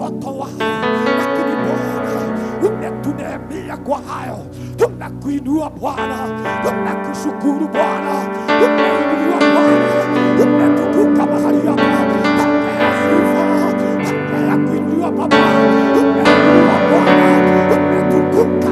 watoto wao, lakini Bwana umetuneemia kwa hayo. Tunakuinua Bwana, tunakushukuru Bwana, umeinuliwa Bwana, umetukuka mahali hapa. Pokea sifa, pokea kuinua Baba, umeinuliwa Bwana, umetukuka.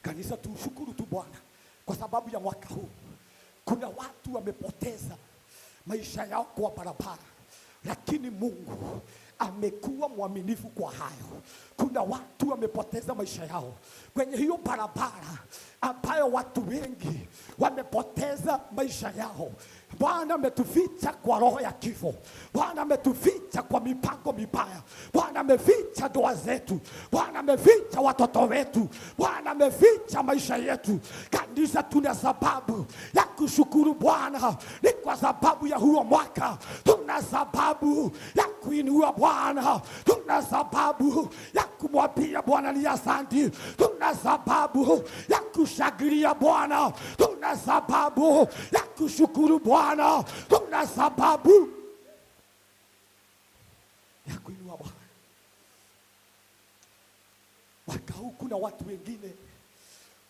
Kanisa, tumshukuru tu Bwana kwa sababu ya mwaka huu. Kuna watu wamepoteza maisha yao kwa barabara, lakini Mungu amekuwa mwaminifu kwa hayo. Kuna watu wamepoteza maisha yao kwenye hiyo barabara ambayo watu wengi wamepoteza maisha yao. Bwana ametuficha kwa roho ya kifo. Bwana ametuficha kwa mipango mibaya. Bwana ameficha ndoa zetu. Bwana ameficha watoto wetu. Bwana ameficha maisha yetu. Kanisa, tuna sababu ya kushukuru Bwana. Ni kwa sababu ya huo mwaka. Tuna sababu ya kuinua Bwana. Tuna sababu ya kumwambia Bwana ni asante. Tuna sababu ya kushangilia Bwana. Tuna sababu ya kushukuru Bwana. Tuna sababu ya kuinua Bwana. Mwaka huu kuna watu wengine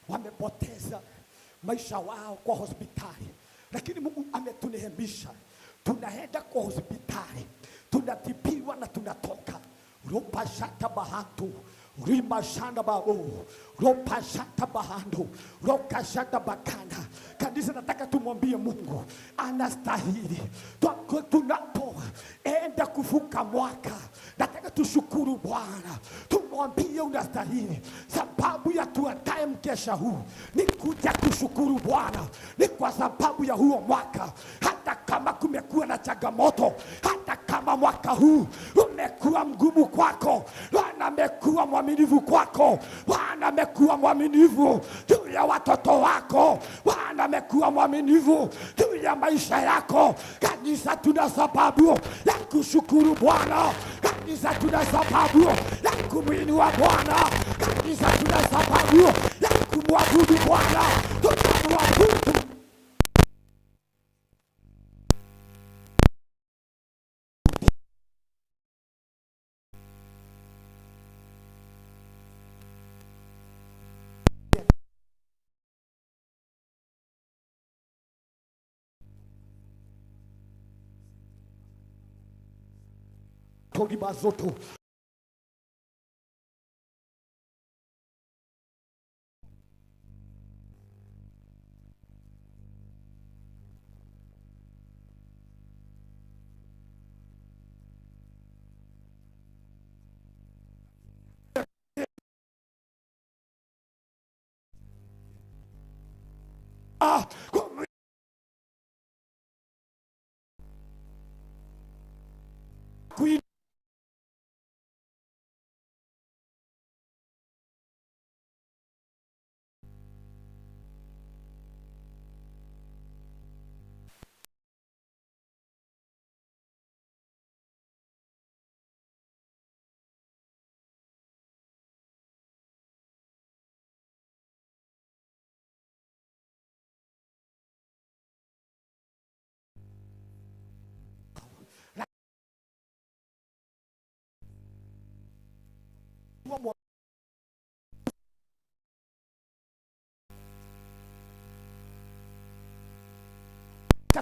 wamepoteza maisha wao kwa hospitali, lakini Mungu ametunehemisha. Tunaenda kwa hospitali, tunatibiwa na tunatoka. Ropa shata bahantu, rima shanda bao, ropa shata bahantu, roka shata bakana. Kanisa, nataka tumwambie Mungu anastahili. Tunapoenda kuvuka mwaka, nataka tushukuru Bwana, tumwambie unastahili. Sababu ya tuandae mkesha huu ni kuja kushukuru Bwana. Ni kwa sababu ya huo mwaka, hata kama kumekuwa na changamoto, hata kama mwaka huu umekuwa mgumu kwako, Bwana amekuwa mwaminifu kwako. Bwana amekuwa mwaminifu juu ya watoto wako. Bwana amekuwa mwaminifu juu ya maisha yako. Kanisa, tuna sababu ya kushukuru Bwana. Kanisa, tuna sababu ya kumwinua Bwana. Kanisa, tuna sababu ya kumwabudu Bwana. Tunamwabudu. Togi bazoto.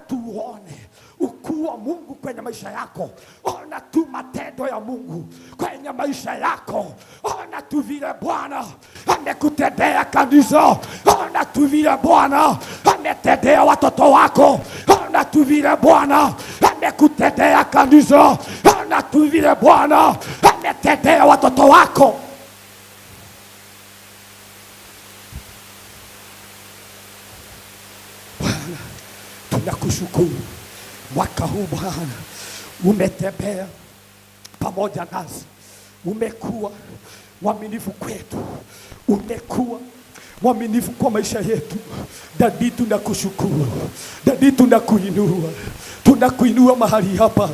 Tuone ukuu wa Mungu kwenye maisha yako. Ona tu matendo ya Mungu kwenye maisha yako. Ona tu vile Bwana amekutendea kanisa. Ona tu vile Bwana ametendea watoto wako. Ona tu vile Bwana amekutendea kanisa. Ona Ona tu vile Bwana ametendea watoto wako. Bwana, tunakushukuru mwaka huu Bwana, umetembea pamoja nasi, umekuwa mwaminifu kwetu, umekuwa mwaminifu kwa maisha yetu. Dadi, tunakushukuru. Dadi, tunakuinua mahali hapa,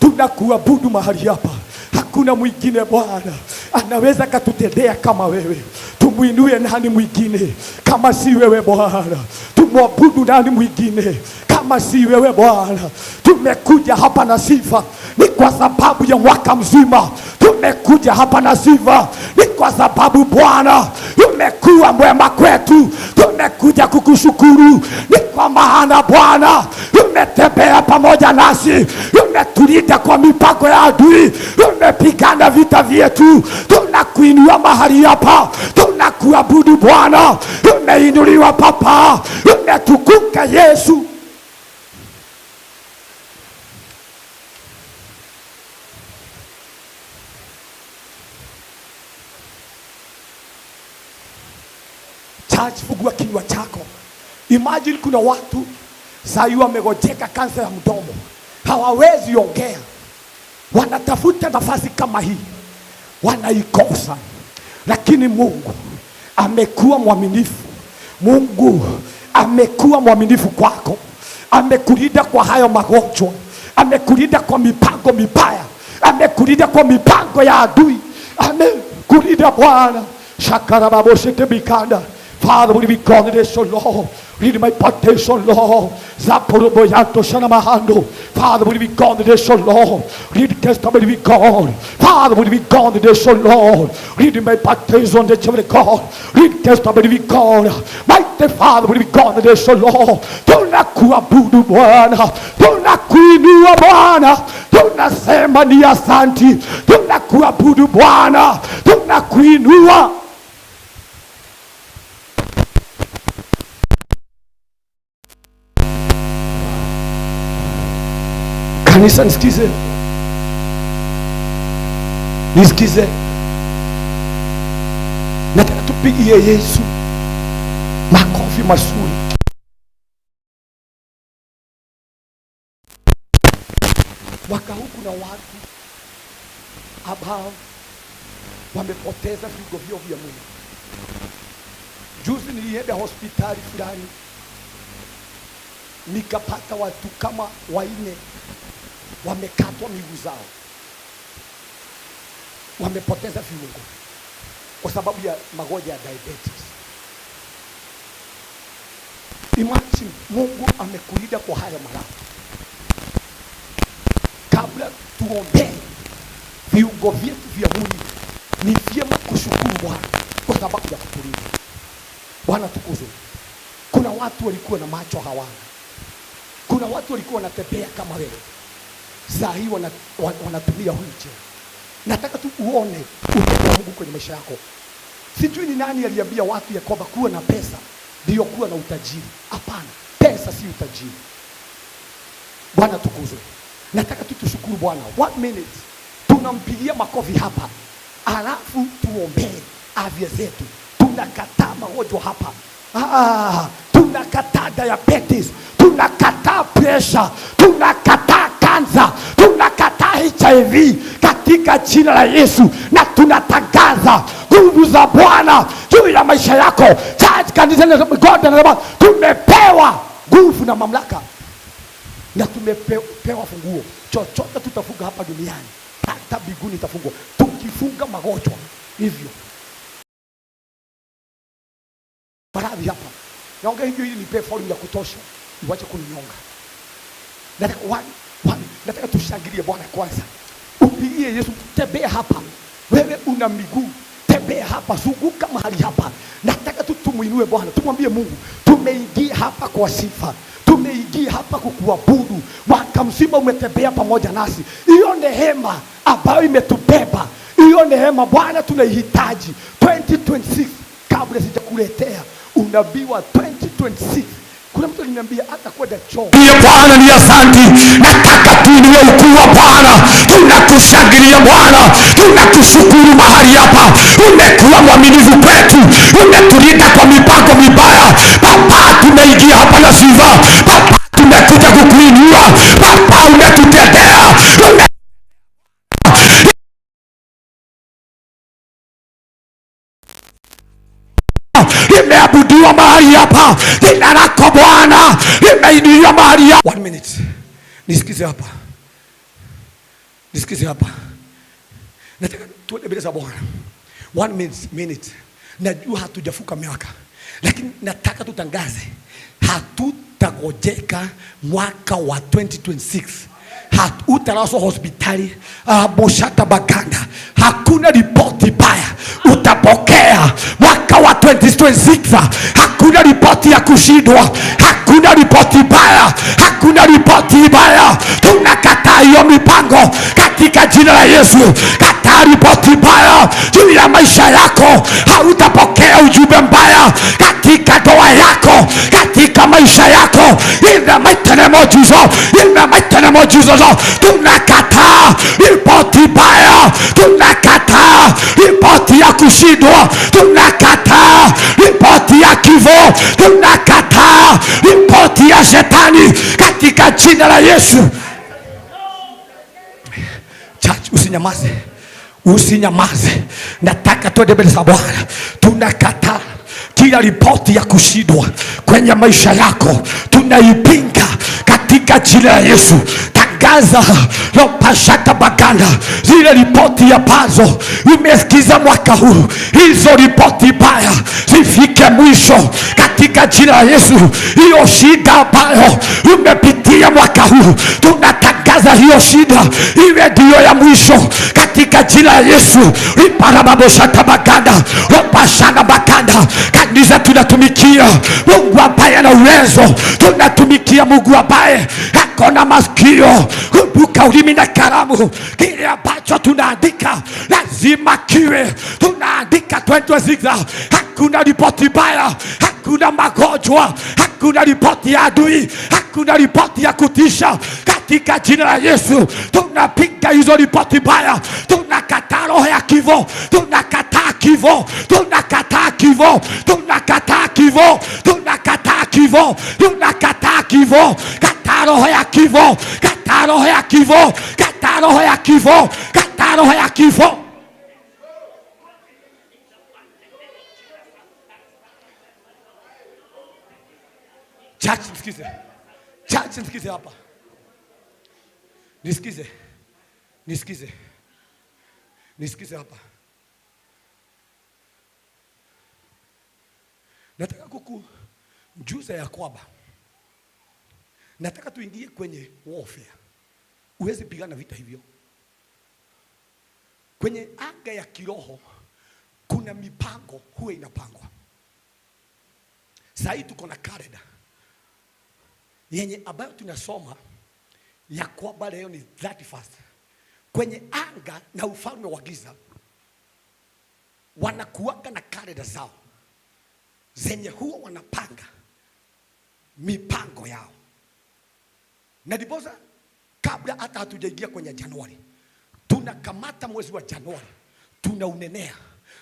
tunakuabudu mahali hapa. Hakuna mwingine Bwana anaweza katutendea kama wewe. Tumuinue nani mwingine kama si wewe Bwana? Tumwabudu nani mwingine kama si wewe Bwana? Tumekuja hapa na sifa ni kwa sababu ya mwaka mzima. Tumekuja hapa na sifa ni kwa sababu Bwana umekuwa mwema kwetu. Tumekuja kukushukuru ni kwa maana Bwana umetembea pamoja nasi, umetulinda kwa mipango ya adui, umepigana vita vyetu. Tunakuinua mahali hapa, tunakuabudu Bwana. Umeinuliwa Papa, umetukuka Yesu. Church, fungua kinywa chako. Imagine kuna watu sasa wamegojeka kansa ya mdomo, hawawezi ongea, wanatafuta nafasi kama hii, wanaikosa. Lakini Mungu amekuwa mwaminifu. Mungu amekuwa mwaminifu kwako, amekulinda kwa hayo magonjwa, amekulinda kwa mipango mibaya, amekulinda kwa mipango ya adui, amekulinda Bwana. Shakara babo shete bikanda. Father, we be God this, oh Lord. Read my petition, Lord. Zaporobo yanto shana mahando. Father, we be God this, oh Lord. Read the testament, we be God. Father, we be God this, oh Lord. Read my petition, the children of God. Read the testament, we be God. Mighty Father, we be God this, oh Lord. Tunakuabudu Bwana, tunakuinua Bwana, tunasema ni asanti. Tunakuabudu Bwana, tunakuinua. Kanisa, nisikize, nisikize. Nataka tupigie Yesu makofi mazuri. Mwaka huu kuna watu ambao wamepoteza viungo vyao vya mwili. Juzi nilienda hospitali fulani, nikapata watu kama 4 wamekatwa miguu zao, wamepoteza viungo kwa sababu ya magonjwa ya diabetes. Imagine, Mungu amekulinda kwa haya maradhi. Kabla tuombee viungo vyetu vya mwili, ni vyema kushukuru Bwana kwa sababu ya kutulinda. Bwana tukuzwe. Kuna watu walikuwa na macho hawana, kuna watu walikuwa wanatembea kama wewe, saa hii wanatumia wheelchair. Nataka tu uone upendo wa Mungu kwenye maisha yako. Sijui ni nani aliambia watu ya kwamba kuwa na pesa ndio kuwa na utajiri. Hapana, pesa si utajiri. Bwana tukuzwe. Nataka tu tushukuru Bwana. 1 minute tunampigia makofi hapa, alafu tuombee afya zetu. Tunakataa magonjwa hapa. Tunakataa diabetes, tunakataa pressure, tunakataa kansa, tunakataa HIV katika jina la Yesu, na tunatangaza nguvu za Bwana juu ya maisha yako. Church, kanisa la God anasema tumepewa nguvu na mamlaka, na tumepewa funguo. Chochote tutafunga hapa duniani, hata mbinguni itafungwa. Tukifunga magonjwa hivyo maradhi hapa, naongea hivyo ili nipe fomu ya kutosha, iwache kuninyonga. Nataka tushangilie Bwana kwanza. Upigie Yesu, tembea hapa. Wewe una miguu, tembea hapa, zunguka mahali hapa. Nataka tumuinue Bwana, tumwambie Mungu, tumeingia hapa kwa sifa, tumeingia hapa kukuabudu. Mwaka mzima umetembea pamoja nasi. Hiyo neema ambayo imetubeba, hiyo neema Bwana tunaihitaji. 2026 kabla sijakuletea unabii wa 2026 Kuna mtu aliniambia hata kwenda choo. Bwana ni asante. Nataka tuinue ukuu wa Bwana. Tunakushangilia Bwana. Tunakushukuru mahali hapa. Umekuwa mwaminifu kwetu. Umetulinda kwa mipango mibaya. Baba, tumeingia hapa na sifa. Baba, tumekuja kukuinua. Baba, umetutendea. Imeabudiwa mahali hapa. Jina lako Bwana limeinuliwa mahali hapa. 1 minute. Nisikize hapa. Nisikize hapa. Nataka tuende mbele za Bwana. 1 minute. Najua hatujafuka miaka, lakini nataka tutangaze hatutagojeka mwaka wa 2026. Utalazwa hospitali Boshata Baganda. Hakuna ripoti baya utapokea mwaka wa 2026. Hakuna ripoti ya kushindwa. Hakuna ripoti baya. Hakuna ripoti baya. Tunakataa hiyo mipango katika jina la Yesu. Kataa ripoti baya juu ya maisha yako. Hautapokea ujumbe mbaya katika ndoa yako, katika maisha yako. In the mighty name of Jesus. In the mighty name of Jesus. Tunakataa ripoti baya. Tunakataa ripoti ya kushindwa. Tunakataa ripoti ya kifo. Tunakataa ripoti ya shetani katika jina la Yesu. Church, usinyamaze. Usinyamaze. Nataka tuende mbele za Bwana. Tunakataa kila ripoti ya kushindwa kwenye maisha yako. Tunaipinga katika jina la Yesu. Tangaza Boshata Baganda, zile ripoti ya pazo umesikiza mwaka huu, hizo ripoti baya zifike mwisho katika jina la Yesu. Hiyo shida ambayo umepitia mwaka huu, tunatangaza hiyo shida iwe ndio ya mwisho katika jina la Yesu. Boshata Baganda, Boshata Baganda. Kanisa tunatumikia Mungu ambaye ana uwezo. Tunatumikia Mungu ambaye akona masikio. Kumbuka ulimi na kalamu. Kile ambacho tunaandika lazima kiwe. Tunaandika 2026. Hakuna ripoti baya. Hakuna magonjwa. Hakuna ripoti ya adui. Hakuna ripoti ya kutisha katika jina la Yesu. Tunapinga hizo ripoti baya. Tunakataa roho ya kifo. Tunakataa kifo. Tunakataa kifo. Tunakataa kifo. Tunakataa kifo. Tunakataa kifo. Kataa roho ya kifo. Kataa roho ya kifo. Kataa roho ya kifo. Kataa roho ya kifo. Church, nisikize. Church, nisikize hapa. Nisikize. Nisikize. Nisikize hapa. Nataka kukujuza ya kwamba nataka tuingie kwenye warfare. Uwezi pigana vita hivyo. Kwenye anga ya kiroho kuna mipango huwa inapangwa. Sasa tuko na kalenda yenye ambayo tunasoma ya kwamba leo ni 31st. Kwenye anga na ufalme wa giza wanakuanga na kalenda zao zenye huwa wanapanga mipango yao. Na ndiposa kabla hata hatujaingia kwenye Januari, tunakamata mwezi wa Januari tunaunenea.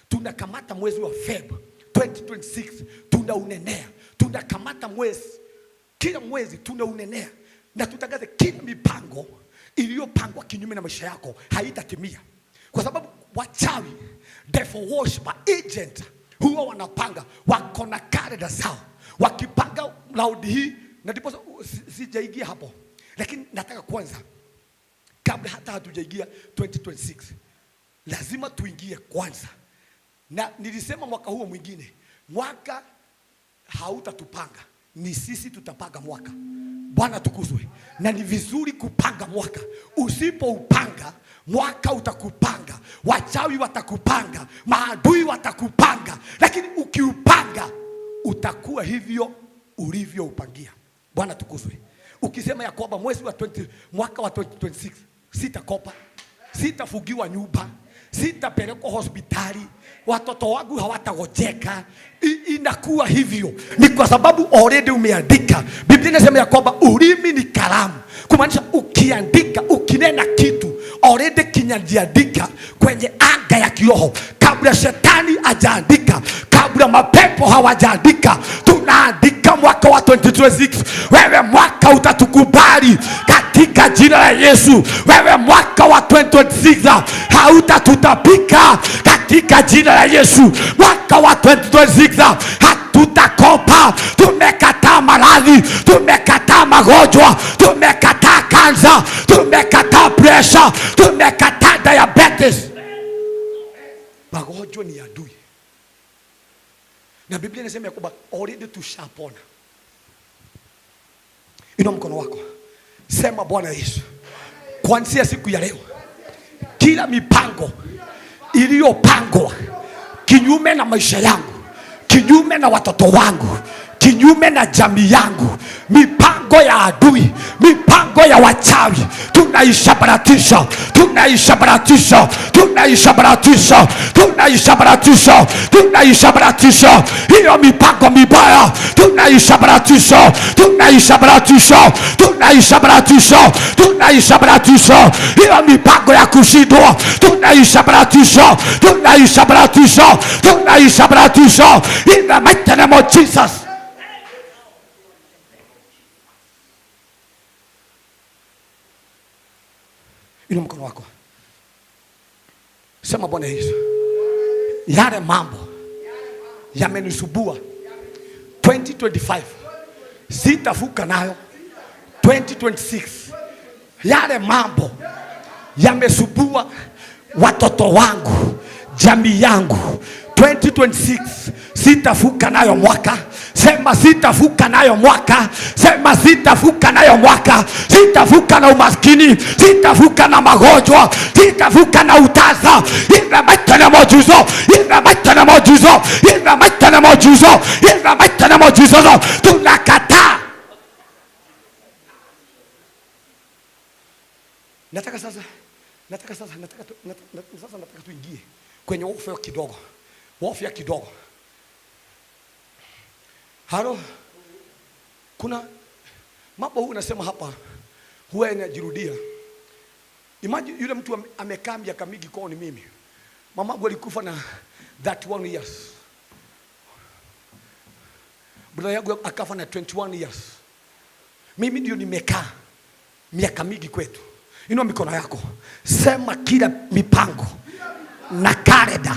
Tunakamata mwezi wa Feb 2026 tunaunenea. Tunakamata mwezi, kila mwezi tunaunenea na tutangaze kila mipango iliyopangwa kinyume na maisha yako haitatimia. Kwa sababu wachawi, devil worshiper, agent huwa wanapanga, wako na kalenda zao wakipanga laudi hii. Na ndipo sijaingia hapo, lakini nataka kwanza, kabla hata hatujaingia 2026 lazima tuingie kwanza. Na nilisema mwaka huo mwingine, mwaka hautatupanga, ni sisi tutapanga mwaka. Bwana tukuzwe. Na ni vizuri kupanga mwaka. Usipoupanga mwaka utakupanga, wachawi watakupanga, maadui watakupanga, lakini ukiupanga utakuwa hivyo ulivyoupangia. Bwana tukuzwe. Ukisema ya kwamba mwaka wa 2026 sitakopa, sitafugiwa nyumba, sitapelekwa hospitali, watoto wangu hawatagojeka. Inakuwa hivyo ni kwa sababu already umeandika. Biblia inasema ya kwamba ulimi ni kalamu, kumaanisha ukiandika, ukinena kitu already kinyajiandika kwenye anga ya kiroho, kabla shetani hajaandika, kabla mapepo hawajaandika. Tunaandika mwaka wa 2026. Wewe mwaka utatukubali katika jina la Yesu. Wewe mwaka wa 2026 hautatutapika katika jina la Yesu. Mwaka wa 2026 hatutakopa. Tumekataa maradhi, tumekataa magonjwa, tumekataa kansa, tumekataa pressure, tumekataa diabetes. Magonjwa ni adui, na Biblia inasema kwamba already tushapona. Inua mkono wako, sema Bwana Yesu, kuanzia siku ya leo kila mipango iliyopangwa kinyume na maisha yangu, kinyume na watoto wangu, kinyume na jamii yangu, mipango ya adui, mipango ya wachawi, tunaishabaratisha, tunaishabaratisha, tunaishabaratisha, tunaishabaratisha, tunaishabaratisha. Hiyo mipango mibaya tunaishabaratisha, tunaishabaratisha, tunaishabaratisha, tunaishabaratisha. Hiyo mipango ya kushindwa tunaishabaratisha, tunaishabaratisha, tunaishabaratisha in the mighty name of Jesus. Inua mkono wako, sema Bwana Yesu, yale mambo yamenisubua 2025 sitavuka nayo 2026. Yale mambo yamesubua watoto wangu, jamii yangu 2026 sitavuka nayo mwaka. Sema sitavuka nayo mwaka. Sema sitavuka nayo mwaka. Sitavuka na umaskini, sitavuka na magonjwa, sitavuka na utasa. In the mighty name of Jesus, in the mighty name of Jesus, in the mighty name of Jesus, in the mighty name of Jesus. Tunakataa. Nataka sasa tuingie kwenye warfare kidogo. Warfare kidogo. Halo, kuna mambo huu nasema hapa huwa inajirudia. Imagine yule mtu amekaa miaka mingi kwa ni mimi. Mamangu alikufa na 31 years. Brother yangu akafa na 21 years. Mimi ndio nimekaa miaka mingi kwetu. Inua mikono yako, sema kila mipango na kalenda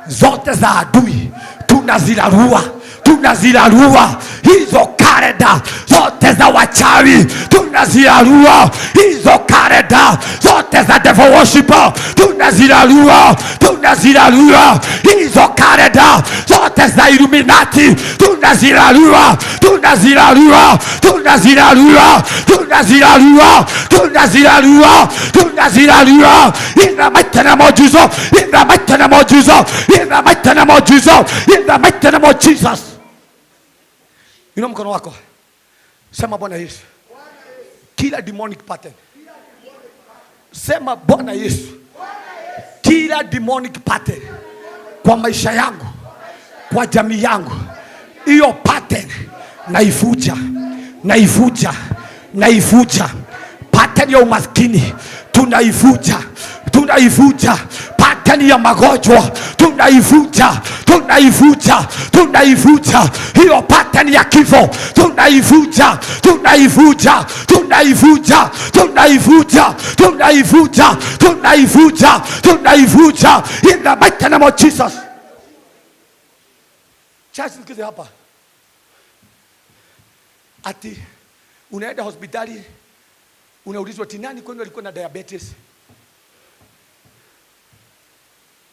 zote za adui tunazirarua, tunazirarua. Hizo kalenda zote za wachawi tunazirarua. Hizo kalenda zote za devil worshiper tunazirarua, tunazirarua. Hizo kalenda zote za Illuminati tunazirarua, tunazirarua, tunazirarua, tunazirarua, tunazirarua, tunazirarua. In the mighty name of Jesus, in the mighty name of Jesus, in the mighty name of Jesus, in the mighty name of Jesus. Inua mkono wako, sema Bwana Yesu, kila demonic pattern. Sema Bwana Yesu, kila demonic pattern kwa maisha yangu, kwa jamii yangu, hiyo pattern naifuja, naifuja, naifuja. Pattern ya umaskini tunaifuja, tunaifuja. Pattern ya magonjwa tunaifuja, tunaifuja, tunaifuja. Hiyo pattern ya kifo tunaifuja, tunaifuja, tunaifuja, tunaifuja, tunaifuja, tunaifuja, tunaifuja in the mighty name of Jesus. Chasi sikize hapa. Ati unaenda hospitali unaulizwa nani kwani alikuwa na diabetes?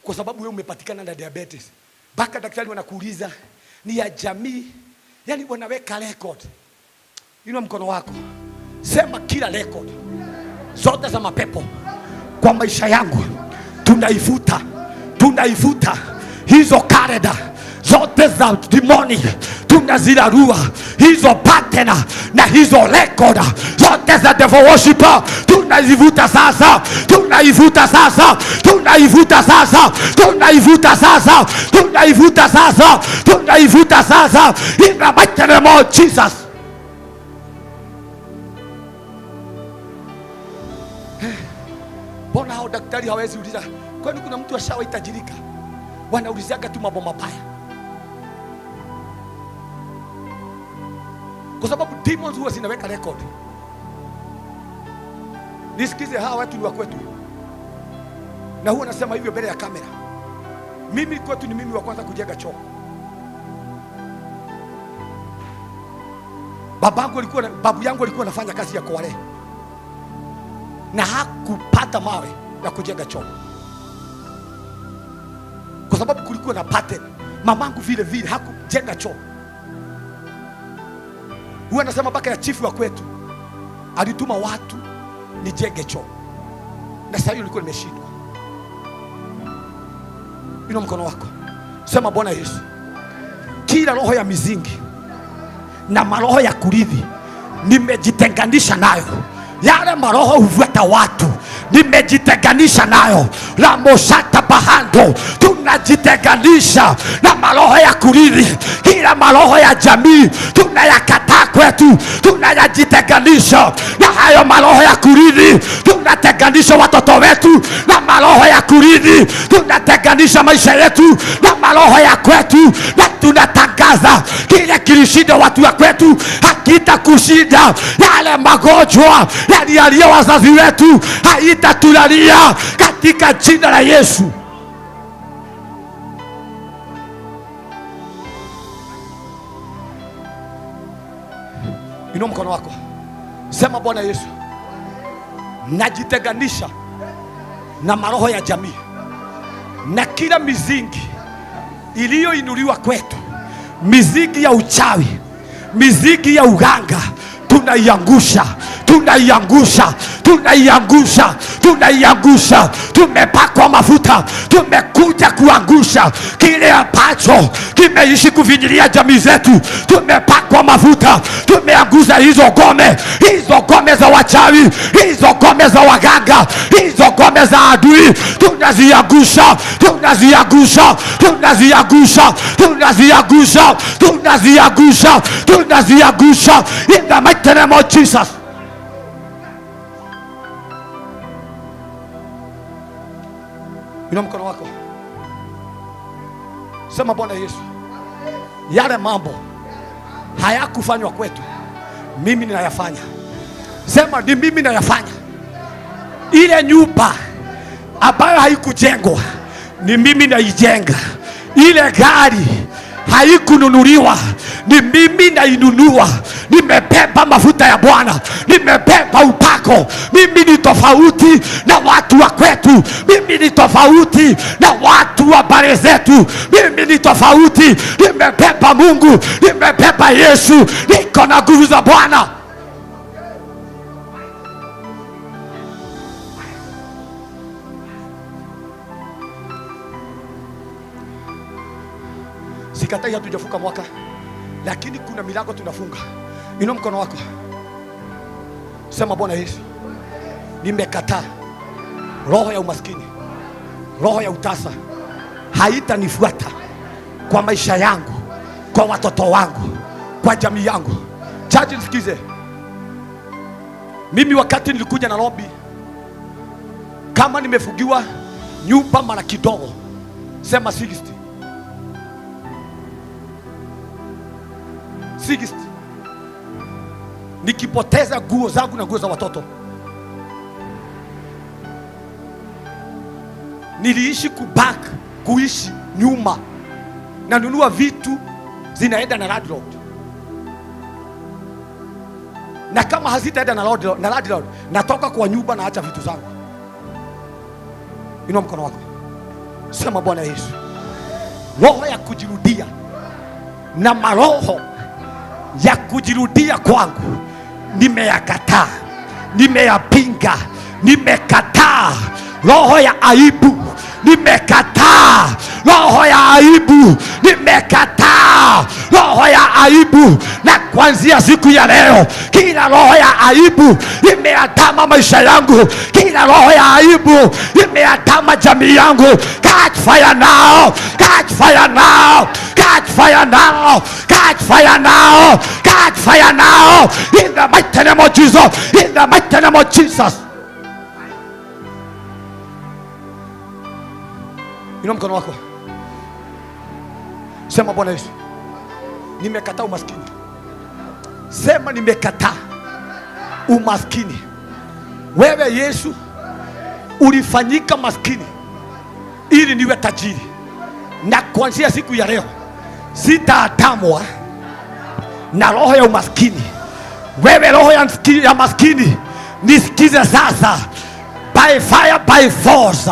Kwa sababu wewe umepatikana na diabetes. Baka daktari wanakuuliza ni ya jamii. Yaani wanaweka record. Inua mkono wako, sema kila record zote za mapepo kwa maisha yangu tunaifuta, tunaifuta. Hizo kalenda zote za demonic tunazirarua hizo pattern na hizo record zote za devil worshiper, tunaivuta sasa, tunaivuta sasa, tunaivuta sasa, tunaivuta sasa, tunaivuta sasa, tunaivuta sasa, in the mighty name of Jesus. Bona hao daktari hawezi uliza, kwani kuna mtu ashawahi tajirika? Wanaulizaga tu mambo mabaya, kwa sababu demons huwa zinaweka record. Nisikize, hawa watu ni wa kwetu, na huwa nasema hivyo mbele ya kamera. Mimi kwetu ni mimi wa kwanza kujenga choo. Babu yangu alikuwa anafanya kazi ya kware na hakupata mawe ya kujenga choo, kwa sababu kulikuwa na pattern. Mamangu vile vile hakujenga choo. Huwa nasema mpaka ya chifu wa kwetu alituma watu nijenge choo, na sasa hiyo nilikuwa nimeshindwa. Inua mkono wako, sema Bwana Yesu, kila roho ya mizingi na maroho ya kurithi nimejitenganisha nayo. Yale maroho huvuta watu, nimejitenganisha nayo. La moshata bahando, tunajitenganisha na maroho ya kurithi. Kila maroho ya jamii tunayakataa kwetu, tunayajitenganisha na hayo maroho ya kurithi. Tunatenganisha watoto wetu na maroho ya kurithi, tunatenganisha maisha yetu na maroho ya kwetu, na tunatangaza kile kilishinda watu wa kwetu hakitakushinda. Yale magonjwa yaliyo wazazi wetu haitatulalia katika jina la Yesu. Inua mkono wako, sema Bwana Yesu, najitenganisha na maroho ya jamii na kila mizingi iliyoinuliwa kwetu, mizingi ya uchawi, mizingi ya uganga, tunaiangusha, tunaiangusha, tunaiangusha, tunaiangusha. Tumepakwa mafuta, tumekuja kuangusha kile ambacho kimeishi kuvinyilia jamii zetu. Tumepakwa mafuta, tumeangusha hizo gome za wachawi, hizo gome za waganga, hizo gome za adui. Tunaziangusha, tunaziangusha, tunaziangusha, tunaziangusha, tunaziangusha, tunaziangusha in the mighty name of Jesus. Inua mkono wako, sema Bwana Yesu, yale mambo hayakufanywa kwetu mimi ninayafanya. Sema ni mimi ninayafanya. Ile nyumba ambayo haikujengwa ni mimi naijenga. Ile gari haikununuliwa ni mimi nainunua. Nimebeba mafuta ya Bwana, nimebeba upako. Mimi ni tofauti na watu wa kwetu, mimi ni tofauti na watu wa bare zetu, mimi ni tofauti. Nimebeba Mungu, nimebeba Yesu, niko na nguvu za Bwana. Sikatai hatujafuka mwaka, lakini kuna milango tunafunga. Inua mkono wako, sema Bwana Yesu, nimekataa roho ya umaskini, roho ya utasa haitanifuata kwa maisha yangu, kwa watoto wangu, kwa jamii yangu. Chaji nisikize, mimi wakati nilikuja Nairobi, kama nimefugiwa nyumba mara kidogo, sema 60. Nikipoteza nguo zangu na nguo za watoto, niliishi kuishi nyuma, na nunua vitu zinaenda na landlord, na kama hazitaenda na landlord natoka kwa nyumba na acha vitu zangu. Inua mkono wako, sema Bwana Yesu, roho ya kujirudia na maroho ya kujirudia kwangu nimeyakataa, nimeyapinga, nimekataa. Roho ya aibu nimekataa, roho ya aibu nimekataa, roho ya aibu. Na kuanzia siku ya leo, kila roho ya aibu imeandama maisha yangu, kila roho ya aibu imeandama jamii yangu, catch fire now, catch fire now, catch fire now, catch fire now, catch fire now, in the mighty name of Jesus, in the mighty name of Jesus. Inua mkono wako, sema Bwana Yesu, nimekataa umaskini. Sema nimekataa umaskini. Wewe Yesu ulifanyika maskini ili niwe tajiri, na kuanzia siku ya leo sitaatamwa na roho ya umaskini. Wewe roho ya maskini, nisikize sasa, by fire by force,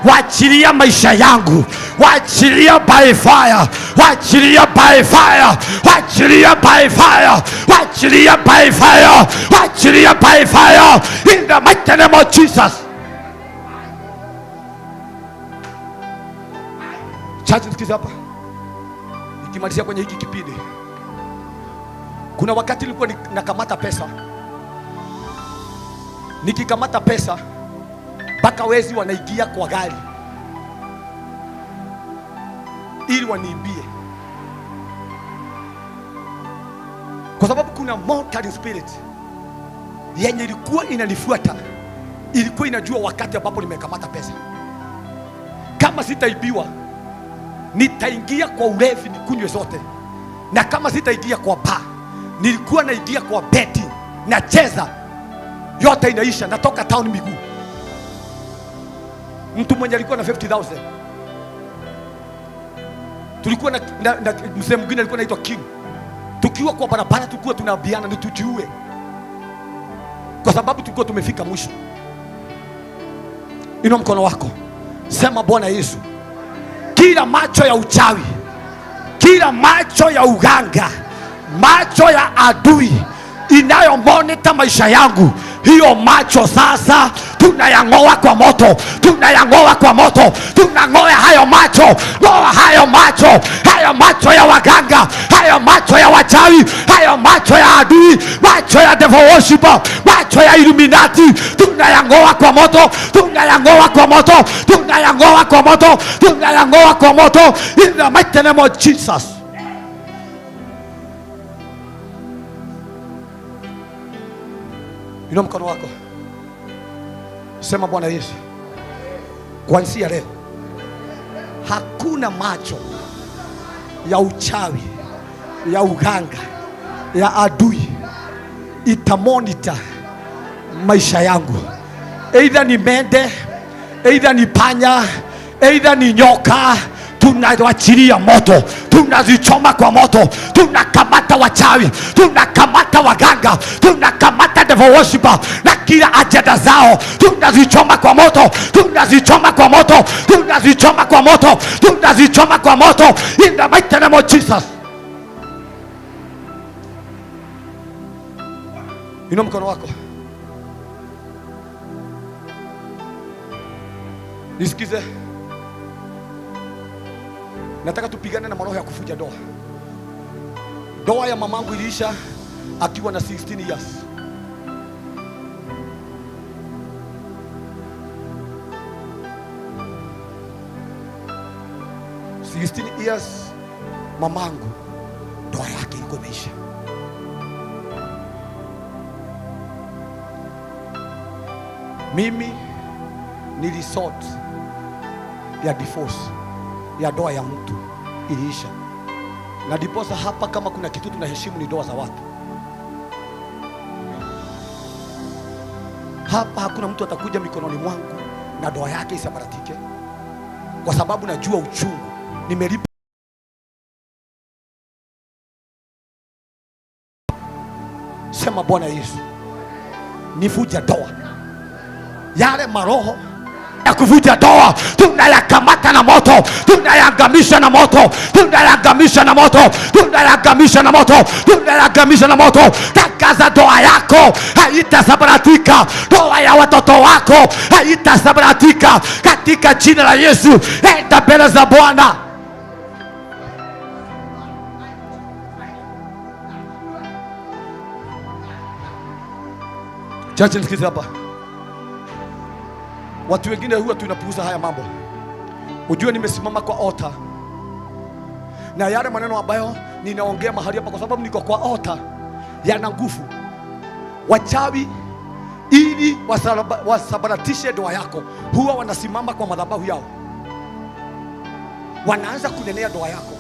wachilia maisha yangu, wachilia by fire, wachilia by fire, wachilia by fire, wachilia by fire, wachilia by fire, in the mighty name of Jesus. Chachi, sikiza hapa, nikimalizia kwenye hiki kipindi. Kuna wakati nilikuwa nakamata pesa, nikikamata pesa mpaka wezi wanaingia kwa gari ili waniibie, kwa sababu kuna monitoring spirit yenye ilikuwa inanifuata, ilikuwa inajua wakati ambapo nimekamata pesa. Kama sitaibiwa, nitaingia kwa ulevi nikunywe zote, na kama sitaingia kwa bar, nilikuwa naingia kwa betting na cheza, yote inaisha, natoka town miguu. Mtu mwenye alikuwa na 50,000, tulikuwa na mzee mwingine alikuwa anaitwa King. Tukiwa kwa barabara tulikuwa tunaambiana ni tujiue, kwa sababu tulikuwa tumefika mwisho. Inua mkono wako, sema Bwana Yesu, kila macho ya uchawi, kila macho ya uganga, macho ya adui inayo monitor maisha yangu, hiyo macho sasa tunayang'oa kwa moto, tunayang'oa kwa moto, tunang'oa hayo macho, ng'oa hayo macho, hayo macho ya waganga, hayo macho ya wachawi, hayo macho ya adui, macho ya devil worshiper, macho ya Illuminati, tunayang'oa kwa moto, tunayang'oa kwa moto, tunayang'oa kwa moto, tunayang'oa kwa moto, in the mighty name of Jesus. Inua mkono wako, sema Bwana Yesu, kuanzia leo hakuna macho ya uchawi, ya uganga, ya adui itamonita maisha yangu. Either ni mende, either ni panya, either ni nyoka, tunawachilia moto, tunazichoma kwa moto, tunakamata wachawi, tunakamata waganga, tunakamata devil worshiper na kila ajenda zao, tunazichoma kwa moto, tunazichoma kwa moto, tunazichoma kwa moto, tunazichoma kwa moto, in the mighty name of Jesus. Inua mkono wako, nisikize. Nataka tupigane na maroho ya kufuja ndoa. Ndoa ya mamangu iliisha akiwa na 16 years. Mamangu ndoa yake ilikuwa imeisha. Mimi nilisort ya divorce ya ndoa ya mtu iliisha, na diposa hapa, kama kuna kitu tunaheshimu ni ndoa za watu. Hapa hakuna mtu atakuja mikononi mwangu na ndoa yake isabaratike, kwa sababu najua uchungu nimelipa. Sema Bwana Yesu, nivuja ndoa, yale maroho ya kuvuja ndoa tunayakamata na moto, tunayangamisha na moto, tunayangamisha na moto, tunayangamisha na moto, tunayangamisha na moto. Takaza ndoa yako haitasabaratika, ndoa ya watoto wako haitasabaratika katika jina la Yesu. Enda mbele za Bwana. Chache nisikize hapa. Watu wengine huwa tunapuuza haya mambo. Ujue nimesimama kwa altar, na yale maneno ambayo ninaongea mahali hapa, kwa sababu niko kwa altar, yana nguvu. Wachawi ili wasabaratishe ndoa yako, huwa wanasimama kwa madhabahu yao, wanaanza kunenea ndoa yako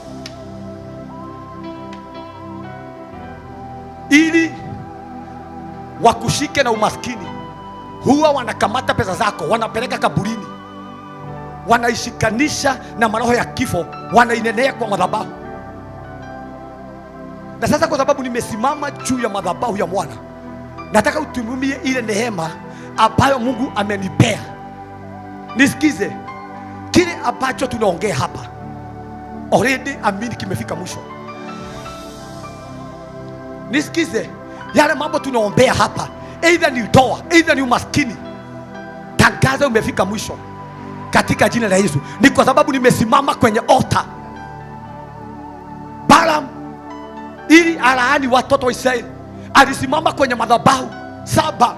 ili wakushike na umaskini. Huwa wanakamata pesa zako, wanapeleka kaburini, wanaishikanisha na maroho ya kifo, wanainenea kwa madhabahu. Na sasa kwa sababu nimesimama juu ya madhabahu ya Bwana, nataka utumie ile neema ambayo Mungu amenipea. Nisikize, kile ambacho tunaongea hapa already, amini, kimefika mwisho. Nisikize, yale mambo tunaombea hapa, either ni ndoa, either ni umaskini, tangaza umefika mwisho katika jina la Yesu. Ni kwa sababu nimesimama kwenye altar. Balaam ili alaani watoto wa Israeli, alisimama kwenye madhabahu 7,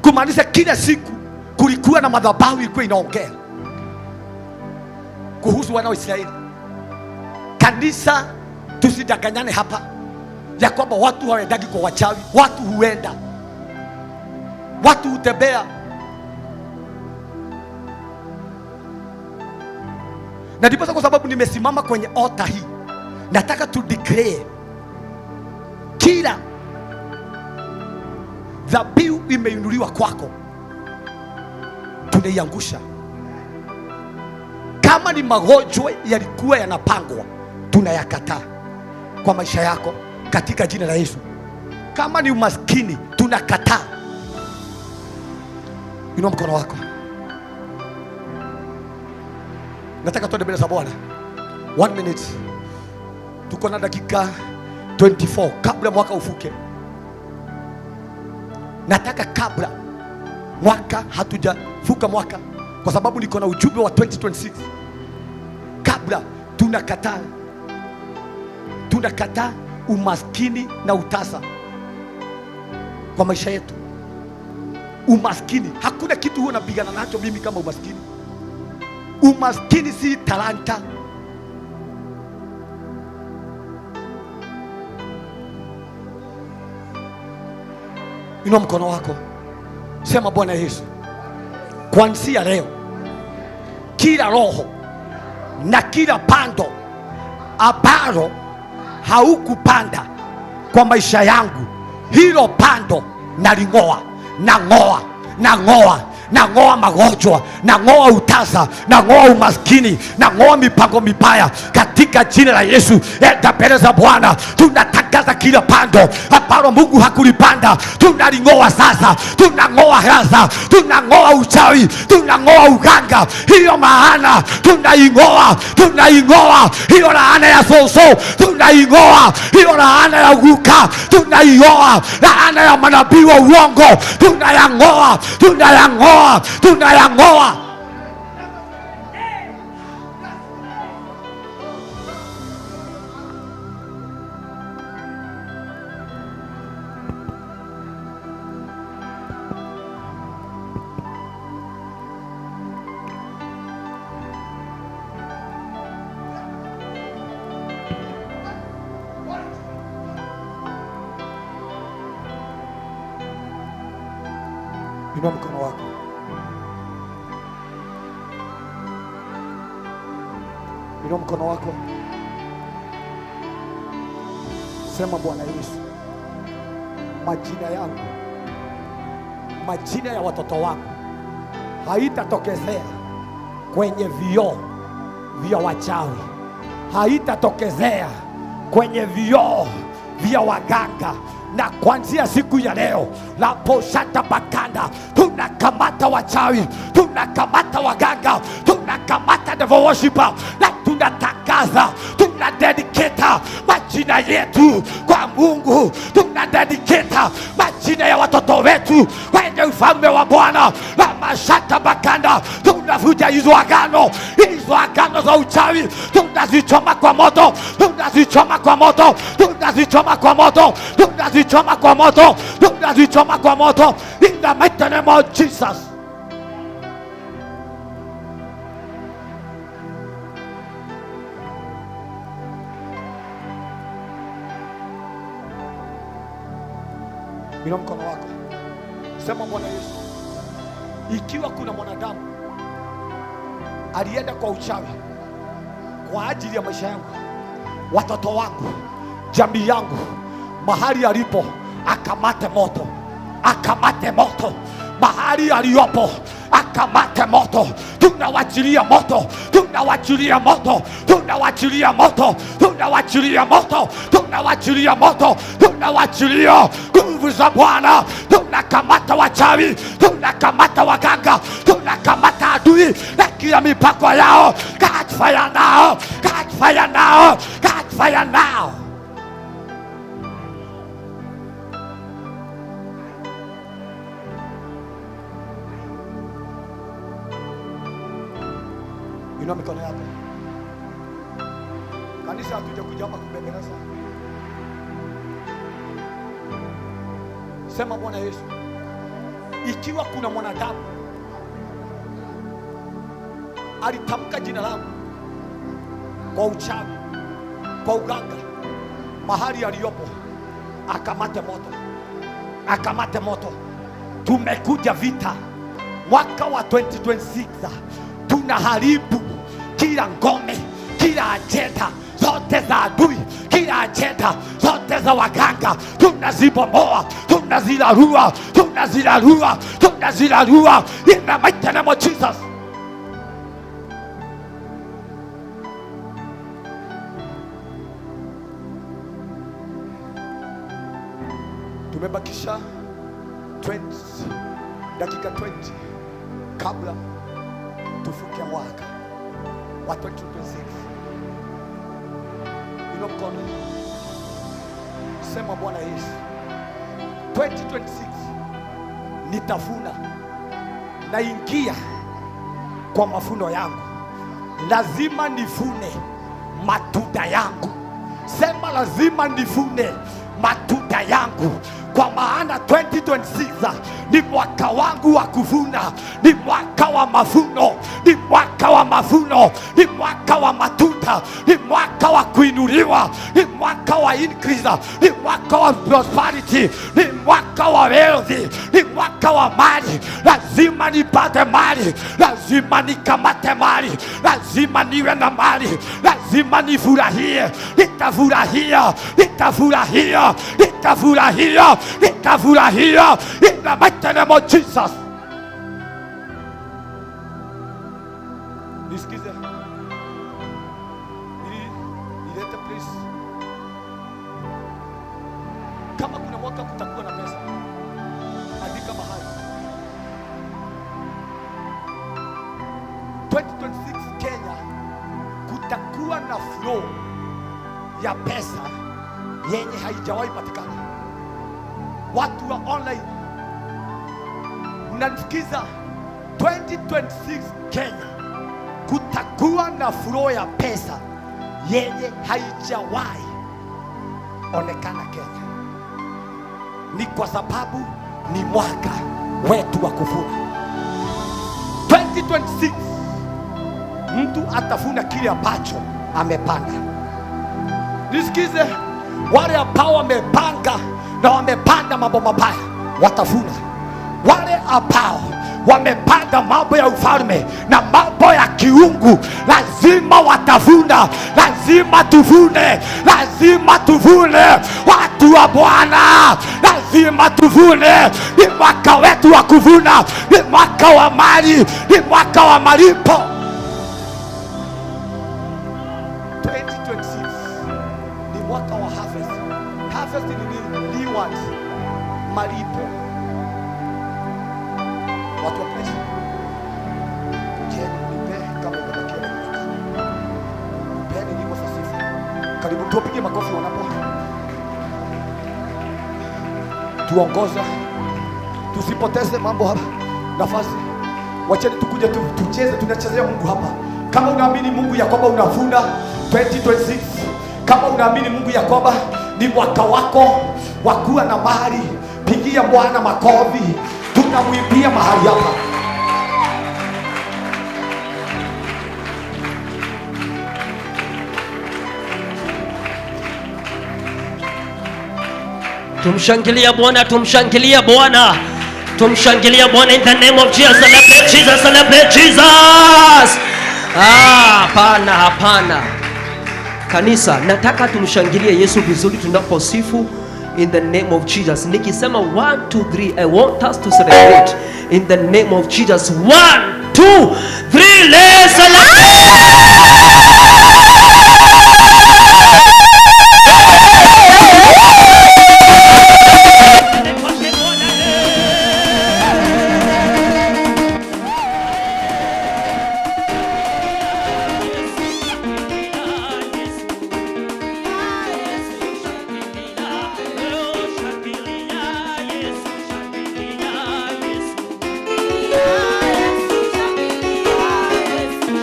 kumaanisha kila siku kulikuwa na madhabahu ilikuwa inaongea kuhusu wana wa Israeli. Kanisa, tusidanganyane hapa ya kwamba watu hawaendagi kwa wachawi. Watu huenda, watu hutembea. Na ndipo kwa sababu nimesimama kwenye altar hii, nataka tu declare kila dhabihu imeinuliwa kwako, tunaiangusha. Kama ni magonjwa yalikuwa yanapangwa, tunayakataa kwa maisha yako katika jina la Yesu. Kama ni umaskini, tunakataa. Inua mkono wako. Nataka tuende mbele za Bwana 1 minute. Tuko na dakika 24 kabla mwaka ufuke. Nataka kabla mwaka, hatujafuka mwaka, kwa sababu niko na ujumbe wa 2026. Kabla tunakataa umaskini na utasa kwa maisha yetu. Umaskini, hakuna kitu huwa napigana nacho mimi kama umaskini. Umaskini si talanta. Inua mkono wako, sema Bwana Yesu, kuanzia leo kila roho na kila pando ambalo haukupanda kwa maisha yangu, hilo pando naling'oa. Nang'oa magonjwa, nang'oa utasa, nang'oa umaskini, nang'oa mipango mibaya katika jina la Yesu. Enda mbele za Bwana, tunatangaza kila pando ambalo Mungu hakulipanda, tunaling'oa sasa. Tunang'oa hasa, tunang'oa uchawi, tunang'oa uganga, hiyo maana tunaing'oa. Hiyo laana ya soso tunaing'oa, hiyo laana ya uguka tunaing'oa, laana ya manabii wa uongo tunayang'oa. Inua mkono wako. Inua mkono wako. Sema Bwana Yesu, majina yangu, majina ya watoto wangu haitatokezea kwenye vioo vya wachawi, haitatokezea kwenye vioo vya waganga. Na kuanzia siku ya leo, la poshata bakanda, tunakamata wachawi, tunakamata waganga, tunakamata devil worshiper, na tunatangaza, tunadedicate majina yetu kwa Mungu, tunadedicate majina ya watoto wetu kwenye ufalme wa Bwana. La mashata bakanda, tunavuja hizo agano za uchawi, tunazichoma kwa moto, tunazichoma kwa moto, tunazichoma kwa moto, tunazichoma kwa moto, tunazichoma kwa moto, in the mighty name of Jesus. Inua mkono wako, sema Bwana Yesu, ikiwa kuna mwanadamu alienda kwa uchawi kwa ajili ya maisha yangu, watoto wangu, jamii yangu, mahali alipo, akamate moto, akamate moto mahali aliyopo, akamate moto. Tunawachilia moto, tunawachilia moto, tunawachilia moto, tunawachilia moto, tunawachilia moto, tunawachilia nguvu za Bwana. Tunakamata wachawi, tunakamata waganga, tunakamata adui na kila mipako yao. Catch fire now, catch fire now, catch fire now. Inua mikono yako. Kanisa hatuja kuja hapa kubembeleza. Sema Bwana Yesu, ikiwa kuna mwanadamu alitamka jina langu kwa uchawi, kwa uganga, mahali aliyopo, akamate moto, akamate moto. Tumekuja vita mwaka wa 2026, tunaharibu kila ngome, kila ajenda zote za adui, kila ajenda zote za waganga, tunazibomoa, tunazirarua, tunazirarua, tunazirarua in the mighty name of Jesus. Tumebakisha dakika 20 kabla tufuke mwaka wa 2026. Inua mkono, sema Bwana Yesu, 2026 nitavuna, naingia kwa mavuno yangu, lazima nivune matunda yangu. Sema lazima nivune matunda yangu, kwa maana 2026 ni mwaka wangu wa kuvuna, ni mwaka wa mavuno, ni mwaka wa mavuno, ni mwaka wa matunda, ni mwaka wa kuinuliwa, ni mwaka wa increase, ni mwaka wa prosperity, ni mwaka wa wealth, ni mwaka wa mali. Lazima nipate mali, lazima nikamate mali, lazima niwe na mali, lazima nifurahie, nitafurahia, nitafurahia, nitafurahia, nitafurahia in the mighty name of Jesus. Nisikize, nilete please. Kama kuna mwaka kutakuwa na pesa, andika mahali 2026 Kenya kutakuwa na flow ya pesa yenye haijawahi patikana. Watu wa online mnanisikiza, 2026 Kenya kutakuwa na flow ya pesa yenye haijawahi onekana Kenya. Ni kwa sababu ni mwaka wetu wa kuvuna. 2026 mtu atavuna kile ambacho amepanda. Nisikize, wale ambao wamepanga na wamepanda mambo mabaya watavuna. Wale ambao wamepanda mambo ya ufalme na mambo ya kiungu lazima watavuna. Lazima tuvune, lazima tuvune, watu wa Bwana, lazima tuvune. Ni mwaka wetu wa kuvuna, ni mwaka wa mali, ni mwaka wa malipo. 2026 ni mwaka wa harvest. Harvest ni nini? Rewards, malipo. Watu wa pesa, je, nipe kama umebakia na dakika. Mpeni nyimbo za sifa. Karibu tupige makofi wanapo. Tuongoza, tusipoteze mambo hapa. Nafasi, wacheni tukuje tucheze, tunachezea Mungu hapa. Kama unaamini Mungu ya kwamba unavuna 2026, kama unaamini Mungu ya kwamba ni mwaka wako wa kuwa na mali, pigia Bwana makofi. tunamwimbia mahali hapa. Tumshangilia Bwana, tumshangilia Bwana, tumshangilia Bwana in the name of Jesus. Celebrate Jesus, celebrate Jesus. Hapana, hapana. Kanisa, nataka tumshangilie Yesu vizuri tunaposifu in the name of Jesus. Nikisema 1 2 3, I want us to celebrate in the name of Jesus. 1 2 3, let's celebrate.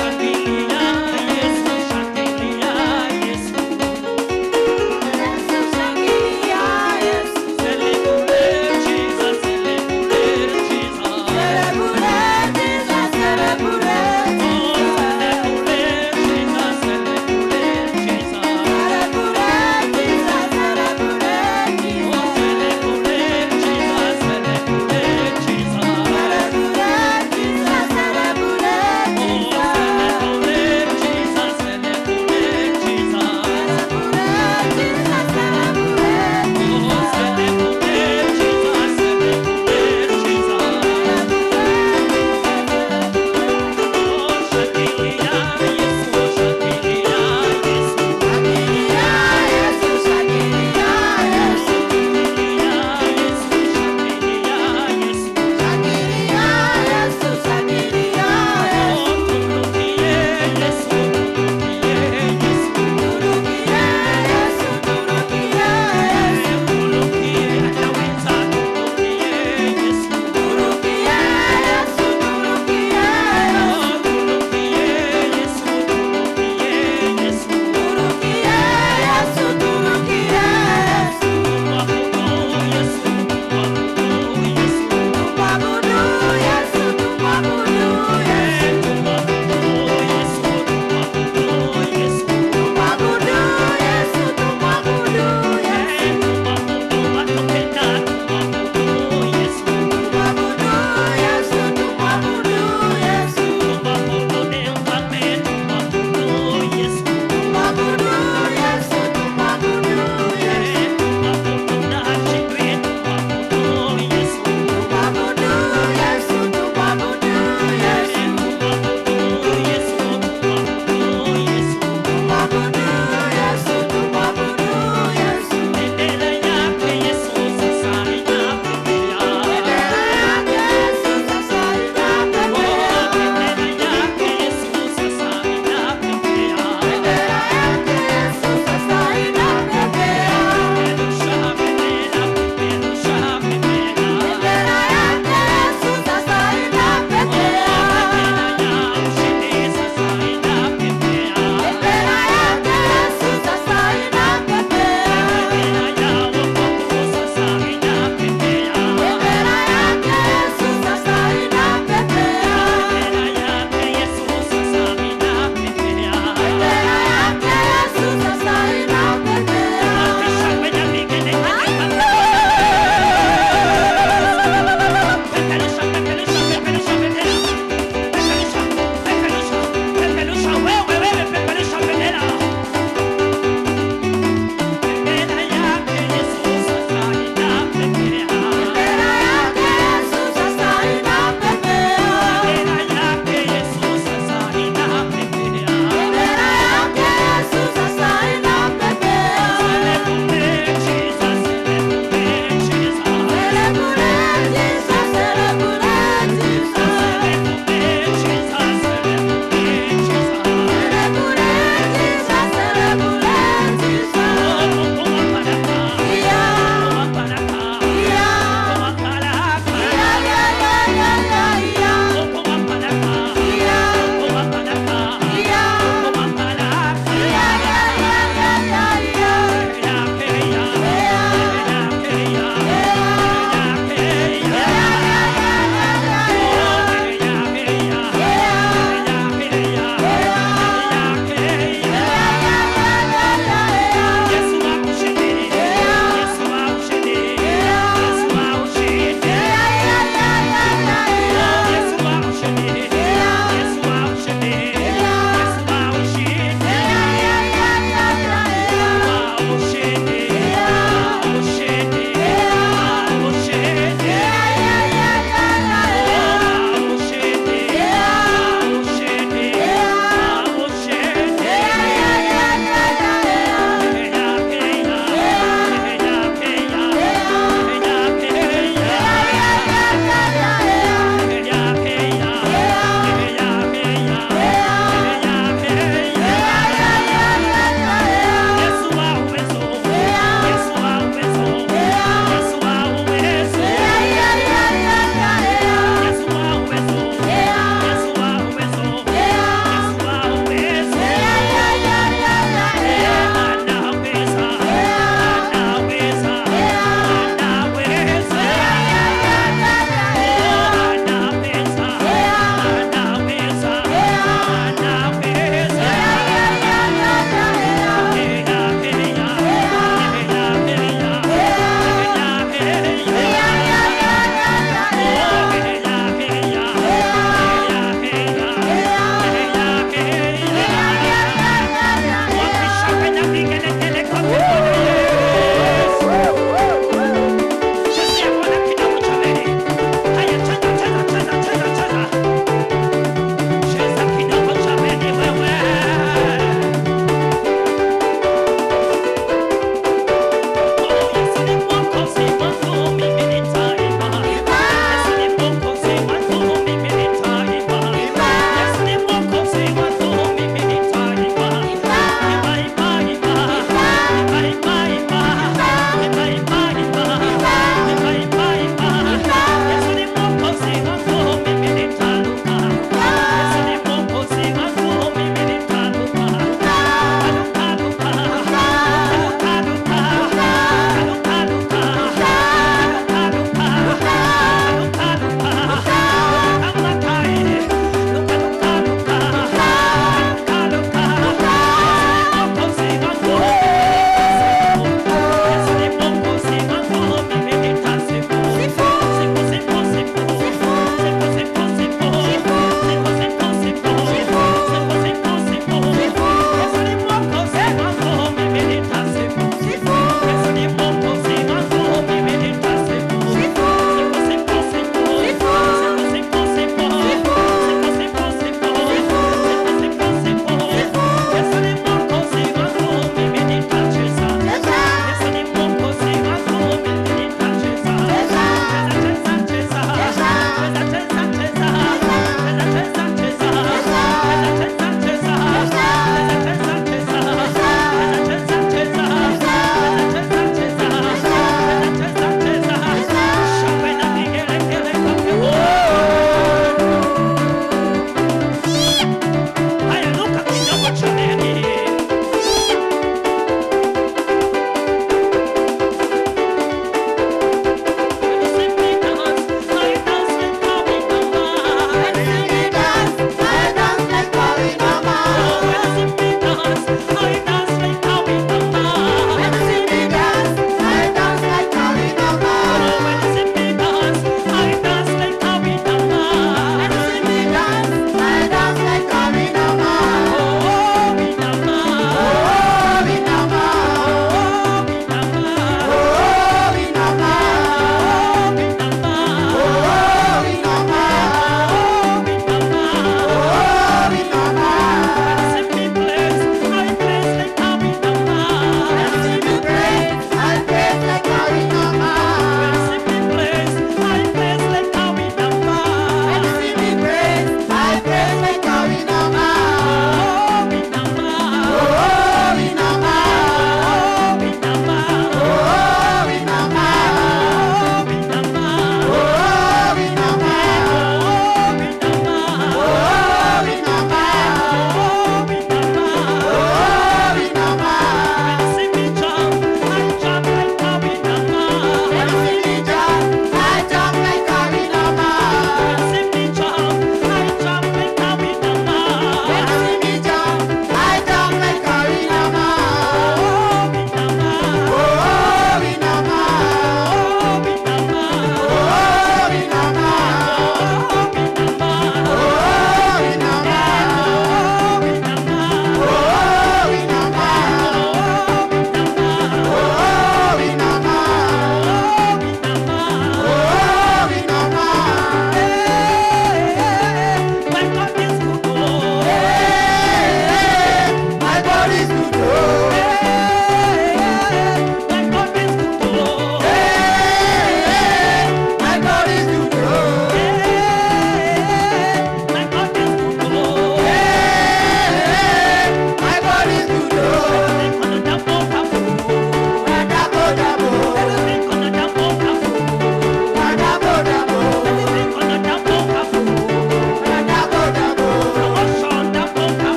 Shangilia.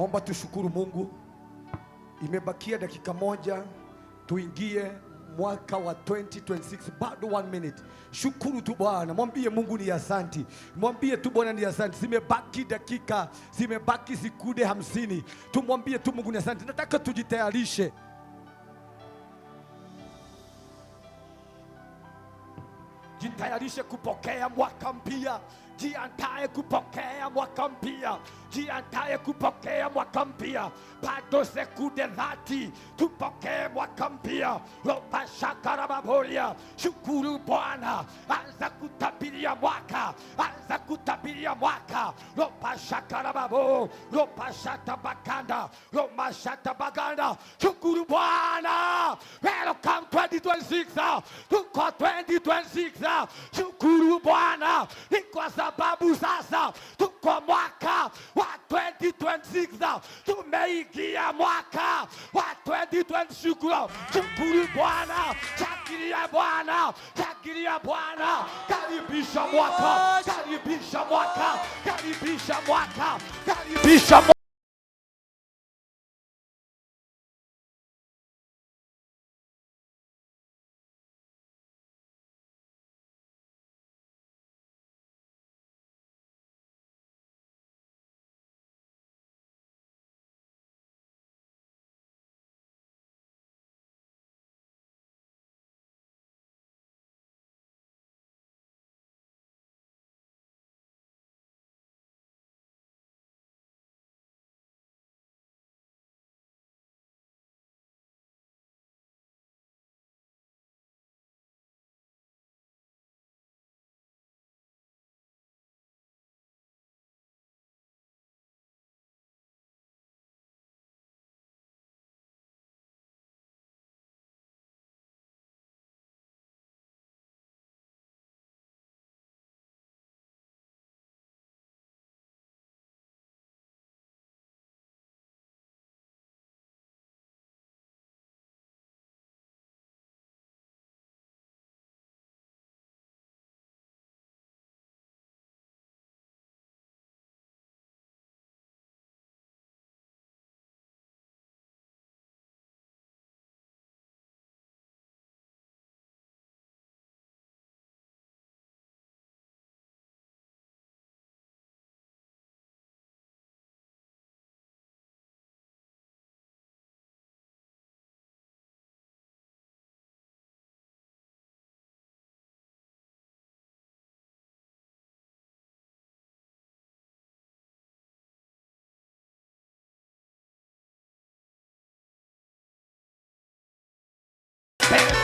Naomba tushukuru Mungu. Imebakia dakika moja tuingie mwaka wa 2026, bado 1 minute. Shukuru tu Bwana, mwambie Mungu ni asante, mwambie tu Bwana ni asante. Zimebaki dakika, zimebaki sekunde 50, tumwambie tu Mungu ni asante. Nataka tujitayarishe. Jitayarishe kupokea mwaka mpya. Jiandae kupokea mwaka mpya. Jiandae kupokea mwaka mpya. Bado sekunde 30 tupokee mwaka mpya. Roba shakara mabolia. Shukuru Bwana. Anza kutabiria mwaka. Anza kutabiria mwaka. Roba shakara mabo. Roba shata bakanda. Roba shata baganda. Shukuru Bwana. Welcome 2026. Tuko 2026. Shukuru Bwana. Ni kwa sababu sasa tuko mwaka wa 2026. Tumeingia mwaka wa 2026. Shukuru Bwana. Shakiria Bwana. Shakiria Bwana. Karibisha mwaka. Karibisha mwaka. Karibisha mwaka. Karibisha mwaka.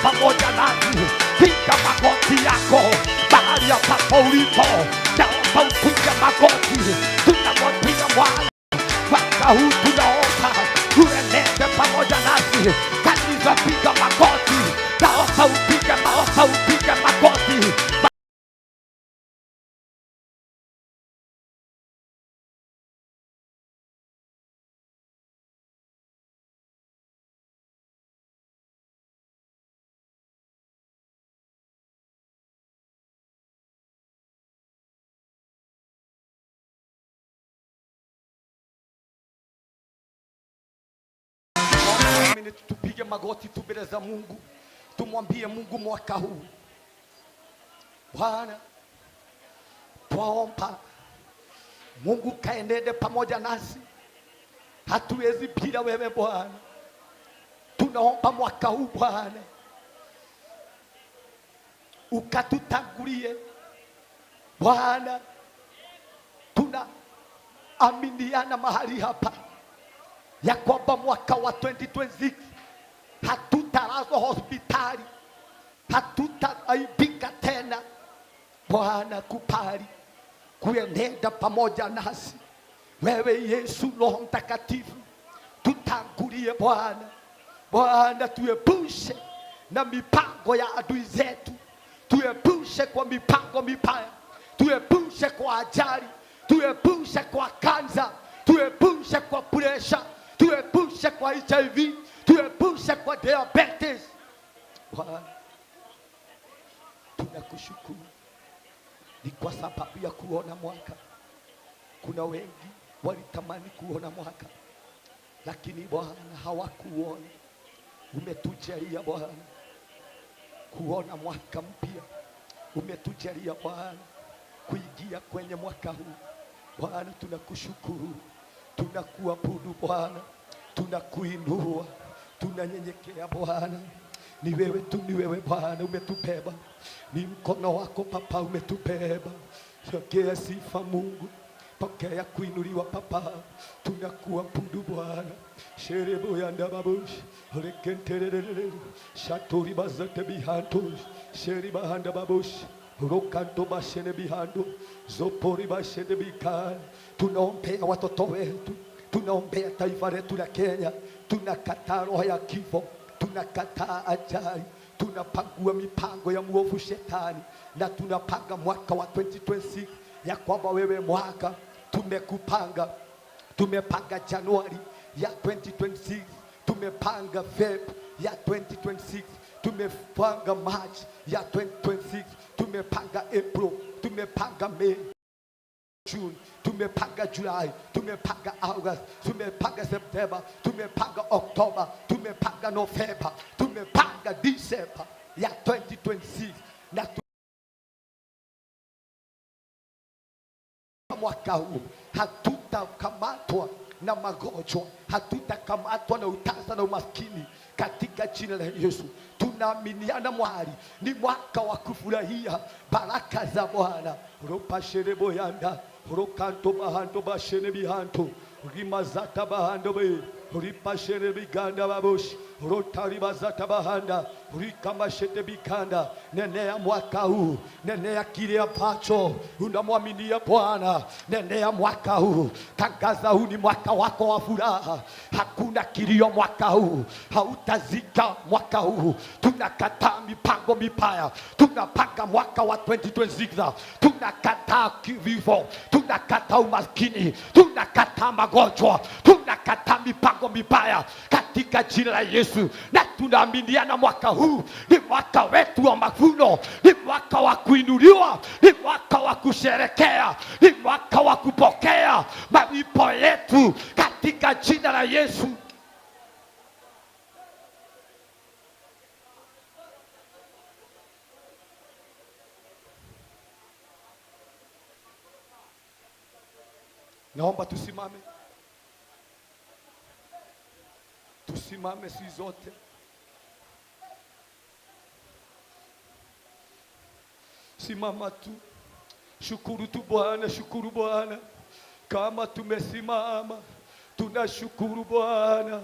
Pamoja nasi, piga magoti yako mahali ambapo ulipo, naomba upige magoti. Tunamwambia Bwana, mwaka huu tunaomba uenende pamoja nasi. Kanisa, piga magoti, naomba upige magoti. Tupige magoti tu mbele za Mungu, tumwambie Mungu mwaka huu, Bwana, tuomba Mungu kaenende pamoja nasi, hatuwezi bila wewe Bwana. Tunaomba mwaka huu Bwana ukatutangulie Bwana. Tunaaminiana mahali hapa ya kwamba mwaka wa 2026 hatutalazwa hospitali, hatutaaibika tena. Bwana, kubali kuenenda pamoja nasi. Wewe Yesu, Roho Mtakatifu, tutangulie Bwana. Bwana, tuepushe na mipango ya adui zetu, tuepushe kwa mipango mibaya, tuepushe kwa ajali, tuepushe kwa kansa, tuepushe kwa pressure, tuepushe kwa HIV, tuepushe kwa diabetes. Bwana, tunakushukuru ni kwa sababu ya kuona mwaka. Kuna wengi walitamani kuona mwaka, lakini Bwana hawakuona. Umetujalia Bwana kuona mwaka mpya, umetujalia Bwana kuingia kwenye mwaka huu. Bwana tunakushukuru, tunakuabudu Bwana, tunakuinua, tunanyenyekea Bwana. Ni wewe tu, ni wewe Bwana umetubeba, ni mkono wako Papa umetubeba. Pokea sifa Mungu, pokea kuinuliwa Papa, tunakuabudu Bwana. Sherebo yanda babush, rekenterere, shatori bazate bihanto, sheri bahanda babush, rokanto bashene bihando, zopori bashene bikani. Tunaombea watoto wetu, tunaombea taifa letu la Kenya, tunakataa roho ya kifo, tunakataa ajali, tunapangua mipango ya mwovu shetani, na tunapanga mwaka wa 2026 ya kwamba wewe mwaka tumekupanga. Tumepanga Januari ya 2026, tumepanga Feb ya 2026, tumepanga March ya 2026, tumepanga April, tumepanga May, June, tumepanga July, tumepanga August, tumepanga September, tumepanga October, tumepanga November, tumepanga December ya 2026. Na mwaka huu hatutakamatwa na magonjwa, hatutakamatwa na utasa na umaskini katika jina la Yesu. Tunaaminiana mwali, ni mwaka wa kufurahia baraka za Bwana. Ropa sherebo yanda, rokanto bahando bashene bihanto, rimazata bahando be, ripa shere biganda babush, rotari bazata bahanda, rikamba shete bikanda. Nenea mwaka huu, nenea kile ambacho unamwaminia Bwana. Nenea mwaka huu, tangaza huu ni mwaka wako wa furaha. Hakuna kilio mwaka huu, hautazika mwaka huu. Tunakataa mipango mibaya, tunapanga mwaka wa 2026. Tunakataa kifo, tunakataa umaskini, tunakataa magonjwa, tunakataa mipango mibaya katika jina la Yesu. Na tunaaminiana mwaka huu ni mwaka wetu wa mavuno, ni mwaka wa kuinuliwa, ni mwaka wa kusherekea, ni mwaka wa kupokea malipo yetu katika jina la Yesu. Naomba tusimame. Tusimame sisi zote. Simama tu. Shukuru tu Bwana, shukuru Bwana. Kama tumesimama, tunashukuru Bwana.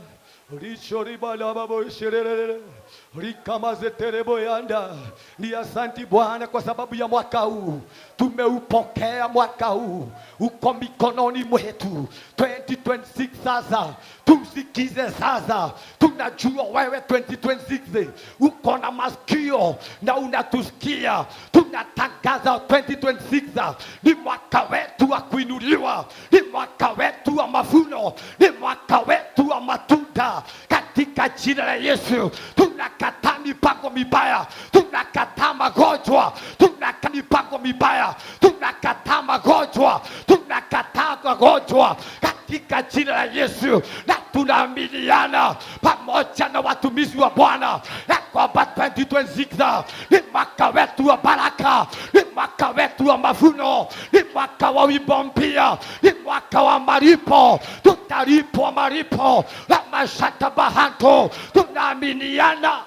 Ni asanti Bwana kwa sababu ya mwaka huu. Tumeupokea mwaka huu, uko mikononi mwetu. 2026 sasa, tusikize sasa. Tunajua wewe 2026 uko na masikio na unatusikia. Tunatangaza 2026 ni mwaka wetu wa kuinuliwa, ni mwaka wetu wa mavuno, ni mwaka wetu wa matunda katika jina la Yesu. Tunakataa mipango mibaya, tunakataa magonjwa, tunakataa mipango mibaya, tunakataa magonjwa, tunakataa magonjwa katika jina la Yesu. Na tunaaminiana pamoja na watumishi wa Bwana ya kwamba 2026 ni mwaka wetu wa baraka, ni mwaka wetu wa mavuno, ni mwaka wa wimbo mpya, ni mwaka wa malipo. Tutalipwa malipo la mashata bahanto. Tunaaminiana.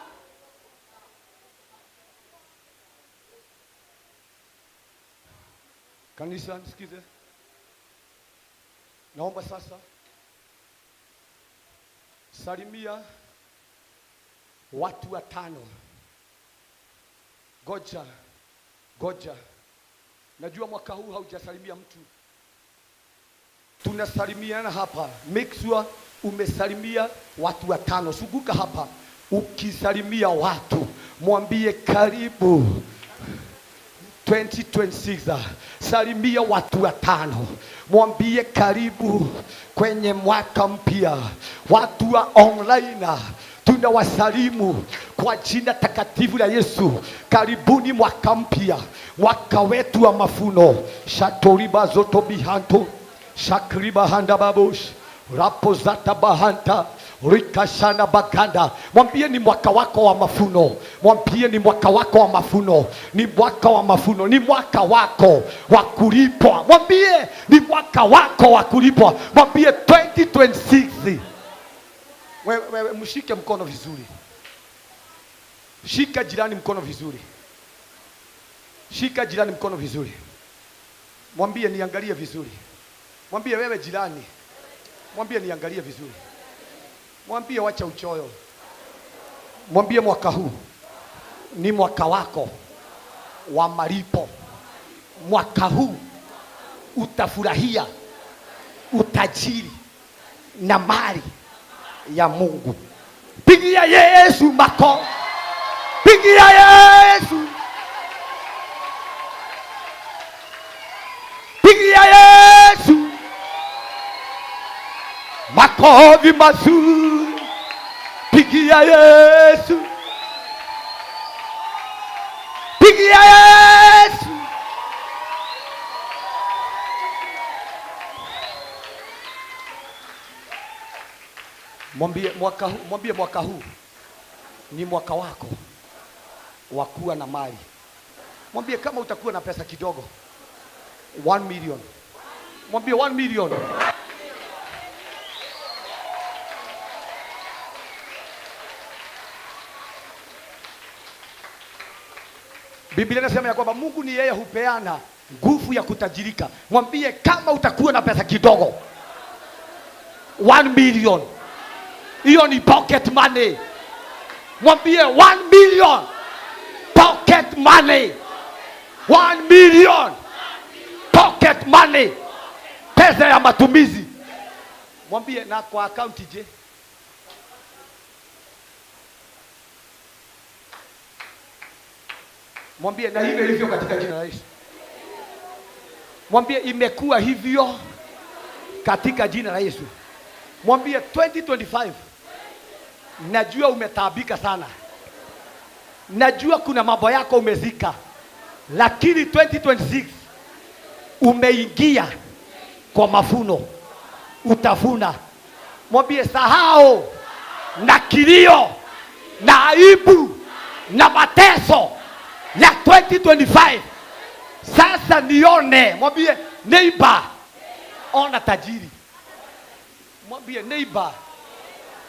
Kanisa nisikize. Naomba sasa salimia watu 5. Goja. Najua mwaka huu haujasalimia mtu. Tunasalimiana hapa. Make sure umesalimia watu 5. Suguka hapa. Ukisalimia watu, mwambie karibu 2026. Salimia watu 5. Mwambie karibu kwenye mwaka mpya. Watu wa online, tunawasalimu kwa jina takatifu la Yesu. Karibuni mwaka mpya, mwaka wetu wa mafuno. Shatoriba zoto bihanto, shakriba handa babush, rapozata bahanta rikashana baganda. Mwambie ni mwaka wako wa mafuno. Mwambie ni mwaka wako wa mafuno. Ni mwaka wa mafuno. Ni mwaka wako wa kulipwa. Mwambie ni mwaka wako wa kulipwa. Mwambie 2026. Wewe mshike mkono vizuri. Shika jirani mkono vizuri. Shika jirani mkono vizuri. Mwambie niangalie vizuri. Mwambie wewe jirani. Mwambie niangalie vizuri. Mwambie wacha uchoyo. Mwambie mwaka huu ni mwaka wako wa malipo. Mwaka huu utafurahia utajiri na mali ya Mungu. Pigia Yesu makofi. Pigia Yesu. Pigia Yesu makofi mazuri. Pigia Yesu. Pigia Yesu. Mwambie mwaka huu ni mwaka wako wa kuwa na mali. Mwambie kama utakuwa na pesa kidogo 1 million. Mwambie 1 million. Biblia inasema ya kwamba Mungu ni yeye hupeana nguvu ya kutajirika. Mwambie kama utakuwa na pesa kidogo 1 million. Hiyo ni pocket money. Mwambie 1 million pocket money. 1 million pocket money. Pesa ya matumizi. Mwambie na kwa account je. Mwambie na hivyo katika jina la Yesu. Mwambie imekuwa hivyo katika jina la Yesu. Mwambie 2025. Najua umetaabika sana. Najua kuna mambo yako umezika. Lakini 2026 umeingia kwa mafuno. Utavuna. Mwambie sahau na kilio na aibu na mateso ya 2025. Sasa nione. Mwambie neighbor ona tajiri. Mwambie neighbor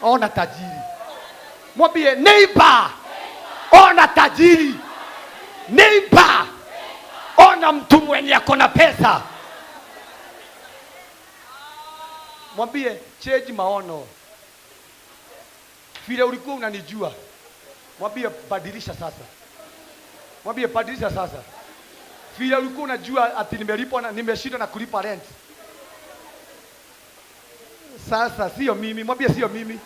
ona tajiri. Mwambie neighbor ona tajiri. Neighbor ona mtu mwenye ako na pesa. Mwambie change maono. Vile ulikuwa unanijua. Mwambie badilisha sasa. Mwambie badilisha sasa. Vile ulikuwa unajua ati nimelipwa na nimeshinda na kulipa rent. Sasa sio mimi. Mwambie sio mimi.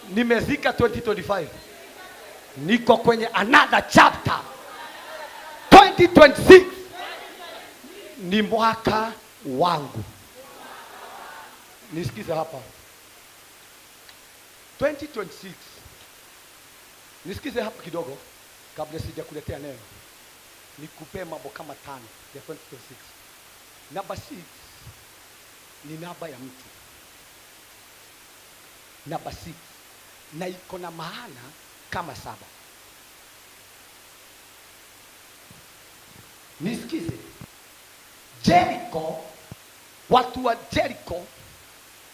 Nimezika 2025. Niko kwenye another chapter. 2026 ni mwaka wangu. Nisikize hapa. 2026. Nisikize hapa kidogo kabla sijakuletea neno. Nikupe mambo kama 5 ya 2026. Number 6 ni namba ya mtu. Number 6 na iko na maana kama 7. Nisikize. Jericho, watu wa Jericho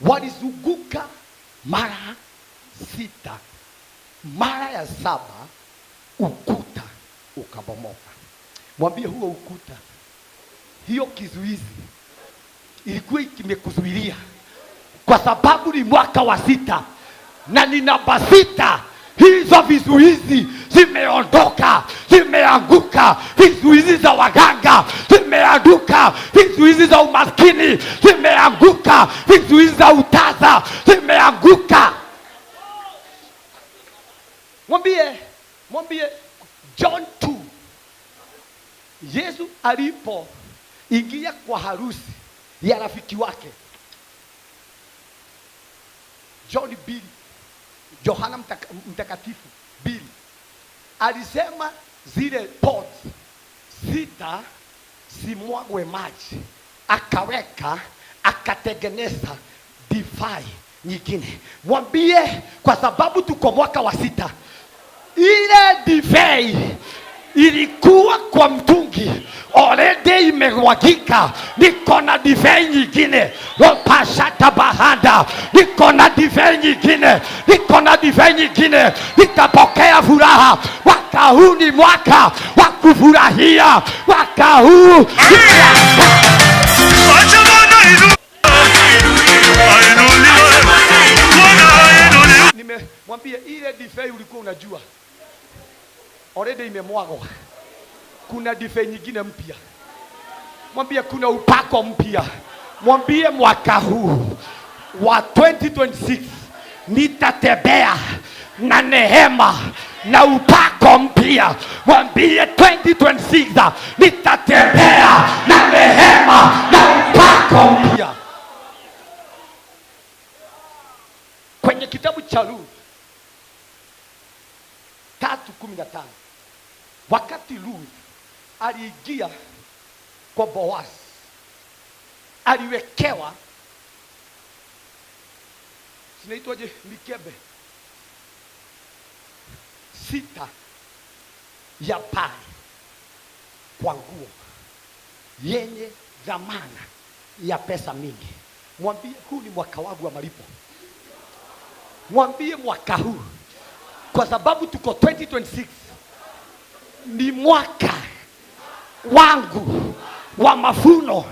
walizunguka mara 6. Mara ya 7 ukuta ukabomoka. Mwambie huo ukuta, hiyo kizuizi ilikuwa kimekuzuilia kwa sababu ni mwaka wa 6 na ni namba 6. Hizo vizuizi zimeondoka, zimeanguka. Vizuizi za waganga zimeanguka, vizuizi za umaskini zimeanguka, vizuizi za utaza zimeanguka. Mwambie John 2. Yesu alipo ingia kwa harusi ya rafiki wake John Bill, Yohana mtakatifu Bill, alisema zile pots 6 simwagwe maji, akaweka akatengeneza divai nyingine. Mwambie kwa sababu tuko mwaka wa 6. Ile divai ilikuwa kwa mtungi already imemwagika. Niko na divai nyingine. Pashata bahanda. Niko na divai nyingine. Niko na divai nyingine. Nitapokea furaha. Mwaka huu ni mwaka wa kufurahia. Mwaka huu nimemwambia ile divai ulikuwa unajua already imemwagwa. Kuna divai nyingine mpya. Mwambie kuna upako mpya. Mwambie mwaka huu wa 2026 nitatembea na neema na upako mpya. Mwambie 2026 nitatembea na neema na upako mpya. Kwenye kitabu cha Ruth 3:15, wakati Ruth aliingia kwa Boaz, aliwekewa sinaitwaje mikebe 6 ya pale kwa nguo yenye dhamana ya pesa mingi. Mwambie huu ni mwaka wangu wa malipo. Mwambie mwaka huu, kwa sababu tuko 2026, ni mwaka wangu wa mafuno,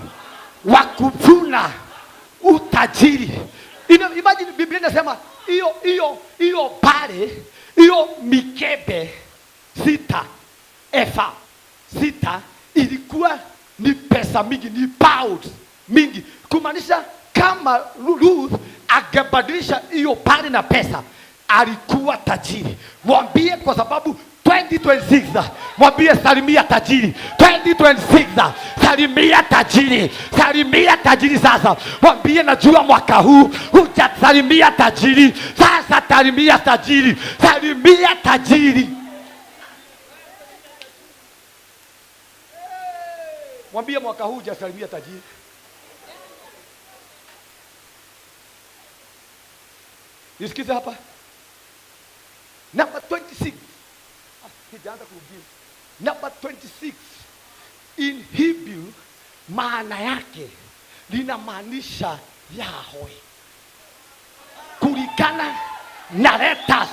wa kuvuna utajiri. Imagine Biblia inasema hiyo pale, hiyo mikebe 6 efa 6 ilikuwa ni pesa mingi, ni pounds mingi. Kumaanisha kama Ruth angebadilisha hiyo pale na pesa, alikuwa tajiri. Mwambie kwa sababu 2026, mwambie salimia tajiri. 2026 salimia tajiri. Salimia tajiri sasa. Mwambie najua mwaka huu hutasalimia tajiri. Sasa salimia tajiri. Salimia tajiri. Mwambie mwaka huu hujasalimia tajiri. Nisikize hapa. Number 26. Number 26 in Hebrew maana yake linamaanisha Yahweh. Kulingana na letters,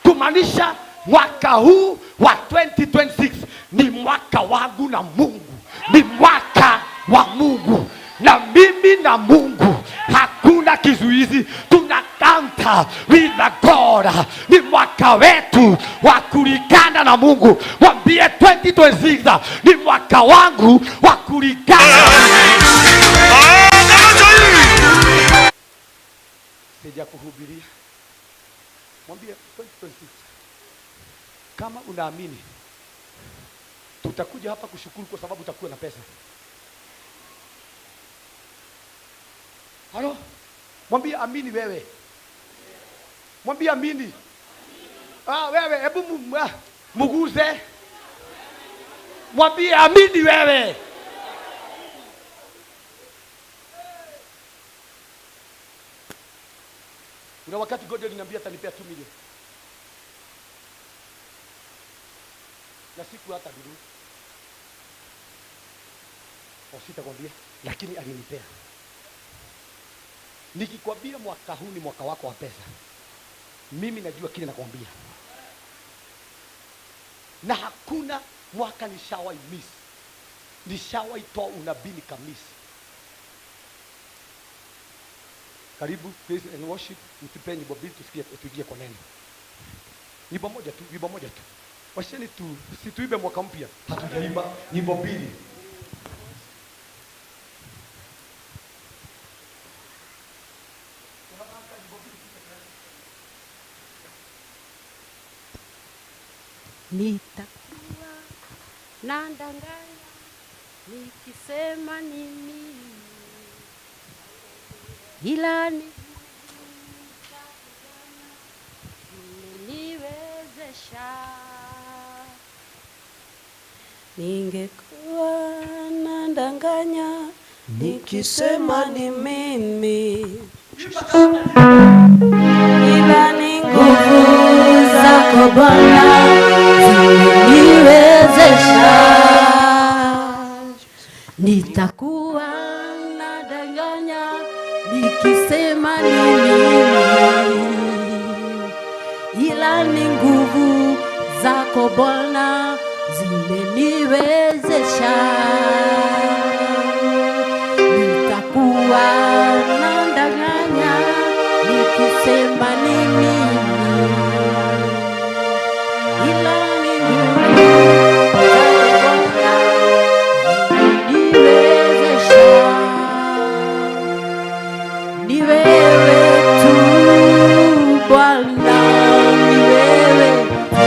kumaanisha mwaka huu wa 2026 ni mwaka wangu na Mungu. Ni mwaka wa Mungu. Na mimi na Mungu hakuna kizuizi. Tunakanta with the God. Ni mwaka wetu wa kulingana na Mungu. Mwambie 2026 ni mwaka wangu wa kulingana. Sija kuhubiria. Mwambie 2026 kama unaamini tutakuja hapa kushukuru kwa sababu utakuwa na pesa. Halo? Mwambie amini wewe. Mwambie amini. Wewe hebu muguze. Mwambie amini wewe. Kuna wakati God aliniambia atanipea 2 milioni. Na siku hata dudu. Sitakwambia, lakini alinipea. Nikikwambia mwaka huu ni mwaka wako wa pesa, mimi najua kile nakwambia. Na hakuna mwaka nishawahi miss. Nishawahi toa unabii kamisi. Karibu praise and worship, mtupe nyimbo mbili tusikie tuingie kwa neno. Nyimbo moja tu. Washeni tu situibe mwaka mpya. Hatujaimba nyimbo mbili. Nitakuwa na ndanganya nikisema ni mimi, ila nimeniwezesha. Ningekuwa na ndanganya nikisema ni mimi, ila ni nguvu zako Bwana zimeniwezesha. Nitakuwa nadanganya nikisema ni mimi, ila ni nguvu zako Bwana zimeniwezesha. Nitakuwa nadanganya nikisema ni mimi, ila ni nguvu zako Bwana zimeniwezesha. Ni wewe tu Bwana, ni wewe tu.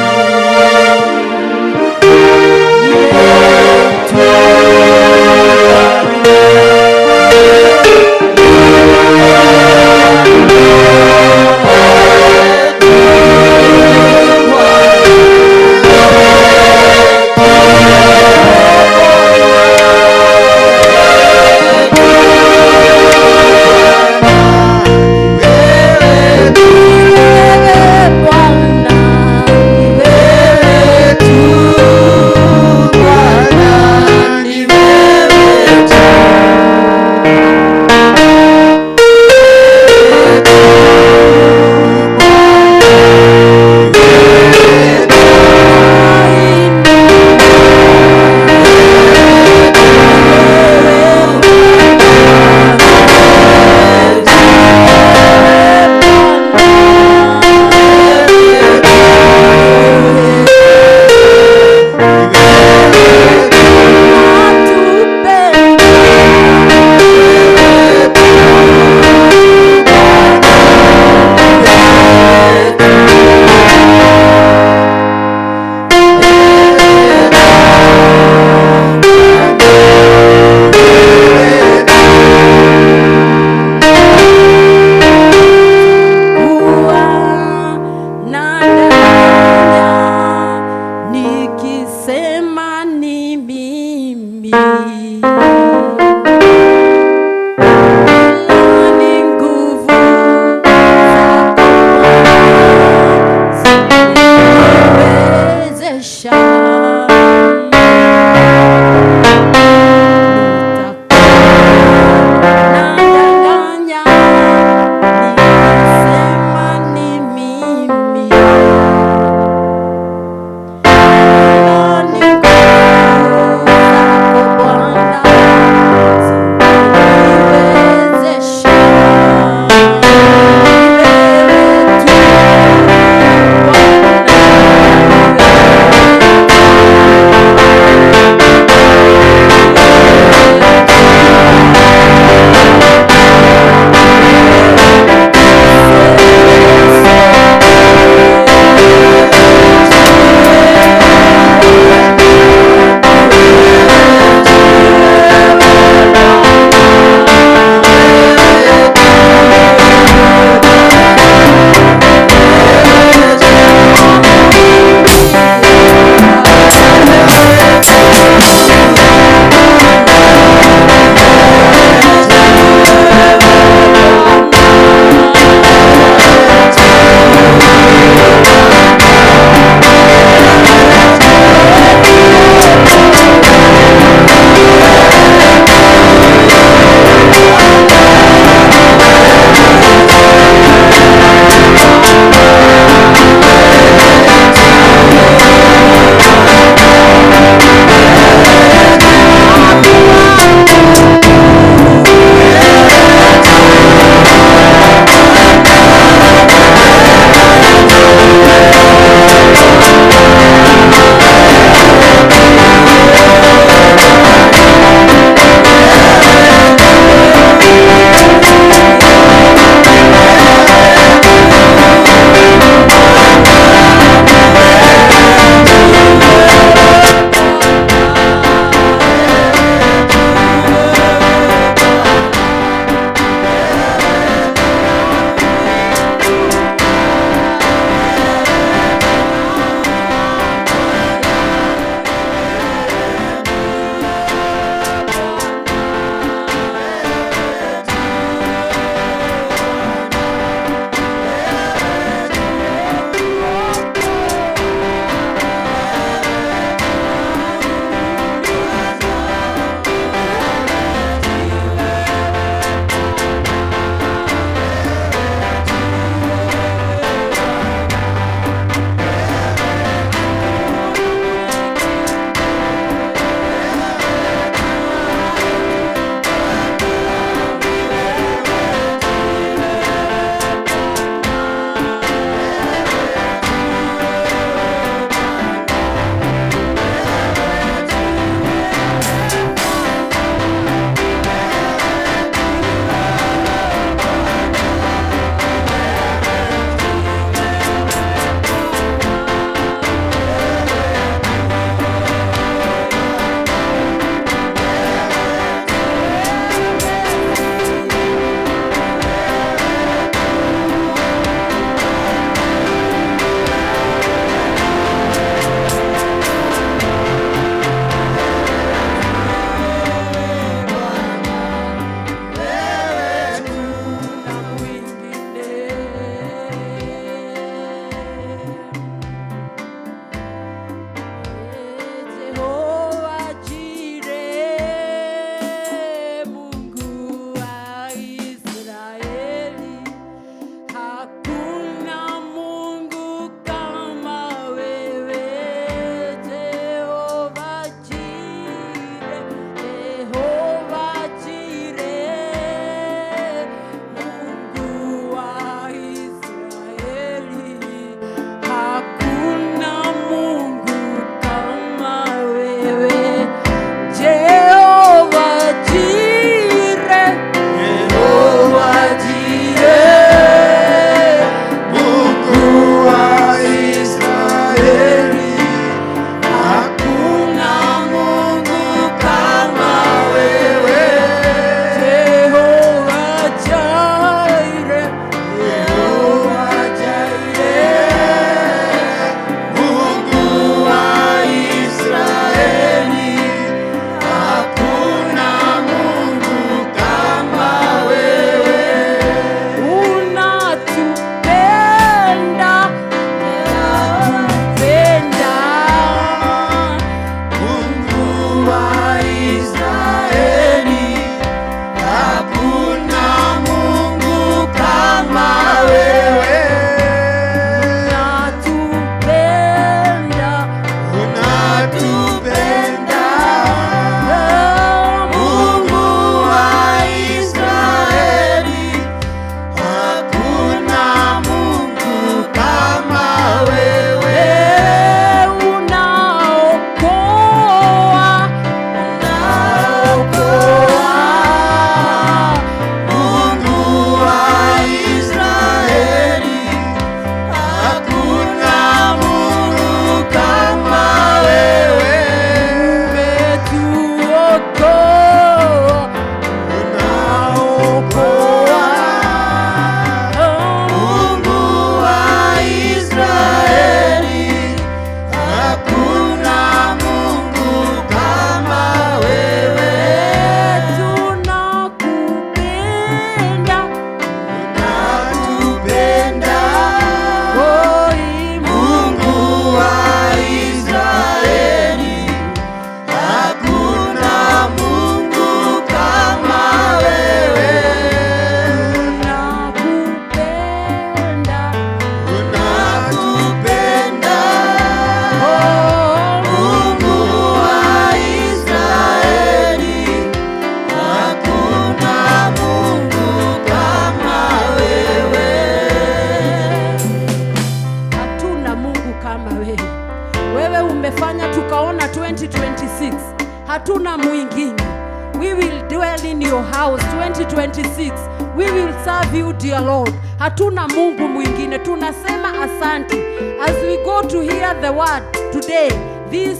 Wewe umefanya tukaona 2026 hatuna mwingine. We will dwell in your house 2026. We will serve you, dear Lord. Hatuna Mungu mwingine. Tunasema asante. As we go to hear the word today, this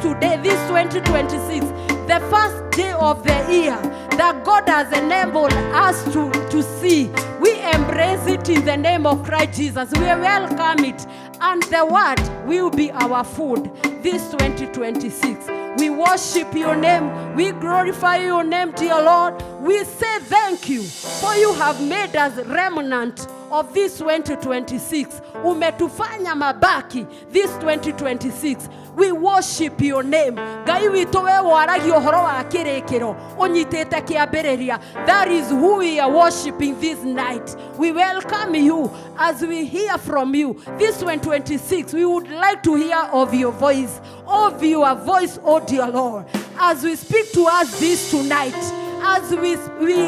2026, the first day of the year that God has enabled us to see, we embrace it in the name of Christ Jesus. We welcome it, and the word will be our food this 2026. We worship your name. We glorify your name, dear Lord. We say thank you, for you have made us remnant of this 2026. Umetufanya mabaki this 2026. We worship your name. Gai wito we waragi ohoro wa kirekero onyitete kiambiriria. That is who we are worshiping this night. We welcome you as we hear from you. This 2026, we would like to hear of your voice, oh dear Lord, as we speak to us this tonight. As we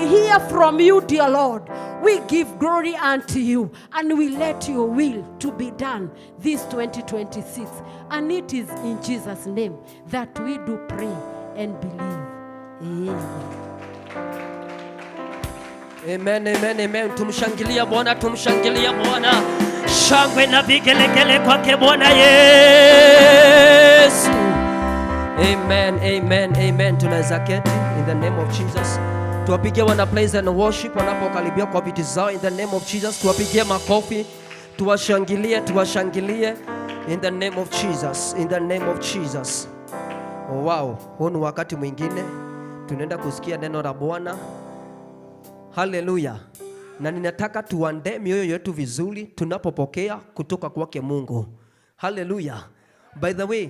hear from you, dear Lord, we give glory unto you, and we let your will to be done this 2026. And it is in Jesus' name that we do pray and believe. Amen, amen, amen. Tumshangilia Bwana, tumshangilia Bwana. Shangwe na vigelegele kwake Bwana Yesu. Amen, amen, amen. Tunaweza keti in the name of Jesus. Tuwapigie wana praise and worship wanapokaribia kwa viti zao in the name of Jesus. Tuwapigie makofi, tuwashangilie in the name of Jesus, in the name of Jesus. Oh wow, huu ni wakati mwingine tunaenda kusikia neno la Bwana. Hallelujah. Na ninataka tuandae mioyo yetu vizuri tunapopokea kutoka kwake Mungu. Hallelujah. By the way,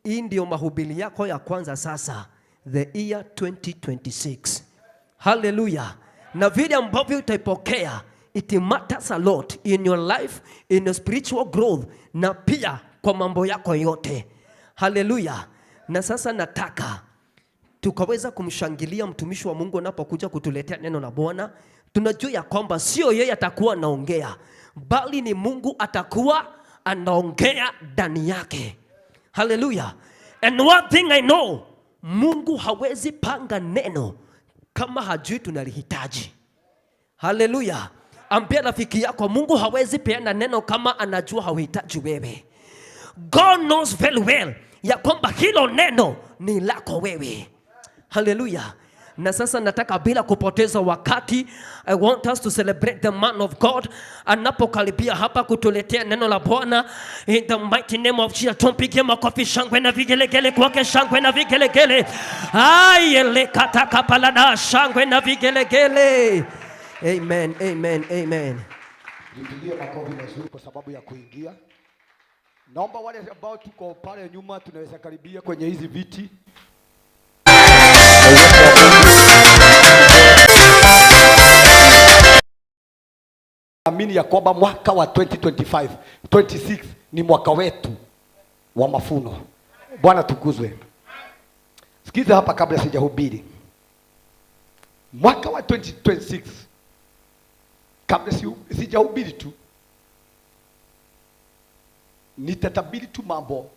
hii ndio mahubiri yako ya kwanza sasa, the year 2026. Hallelujah. Na vile ambavyo utaipokea, it matters a lot in your life, in your spiritual growth, na pia kwa mambo yako yote. Hallelujah. Na sasa nataka tukaweza kumshangilia mtumishi wa Mungu anapokuja kutuletea neno la Bwana. Tunajua ya kwamba sio yeye atakuwa anaongea, bali ni Mungu atakuwa anaongea ndani yake. Hallelujah. And one thing I know, Mungu hawezi panga neno kama hajui tunalihitaji. Hallelujah. Ambia rafiki yako, Mungu hawezi peana neno kama anajua hauhitaji wewe. God knows very well ya kwamba hilo neno ni lako wewe. Hallelujah. Na sasa nataka bila kupoteza wakati, I want us to celebrate the man of God anapokaribia hapa kutuletea neno la Bwana in the mighty name of Jesus. Tumpigie makofi, shangwe na vigelegele kwake, shangwe na vigelegele. Ayele kataka palada, shangwe na vigelegele. Amen, amen, amen. Nipigie makofi mazuri kwa sababu ya kuingia. Naomba wale ambao tuko pale nyuma tunaweza karibia kwenye hizi viti. Amini ya kwamba mwaka wa 26 ni mwaka wetu wa mafuno. Bwana tukuzwe. Sikiza hapa kabla sijahubiri. Mwaka wa 2026 kabla sijahubiri tu, nitatabiri tu mambo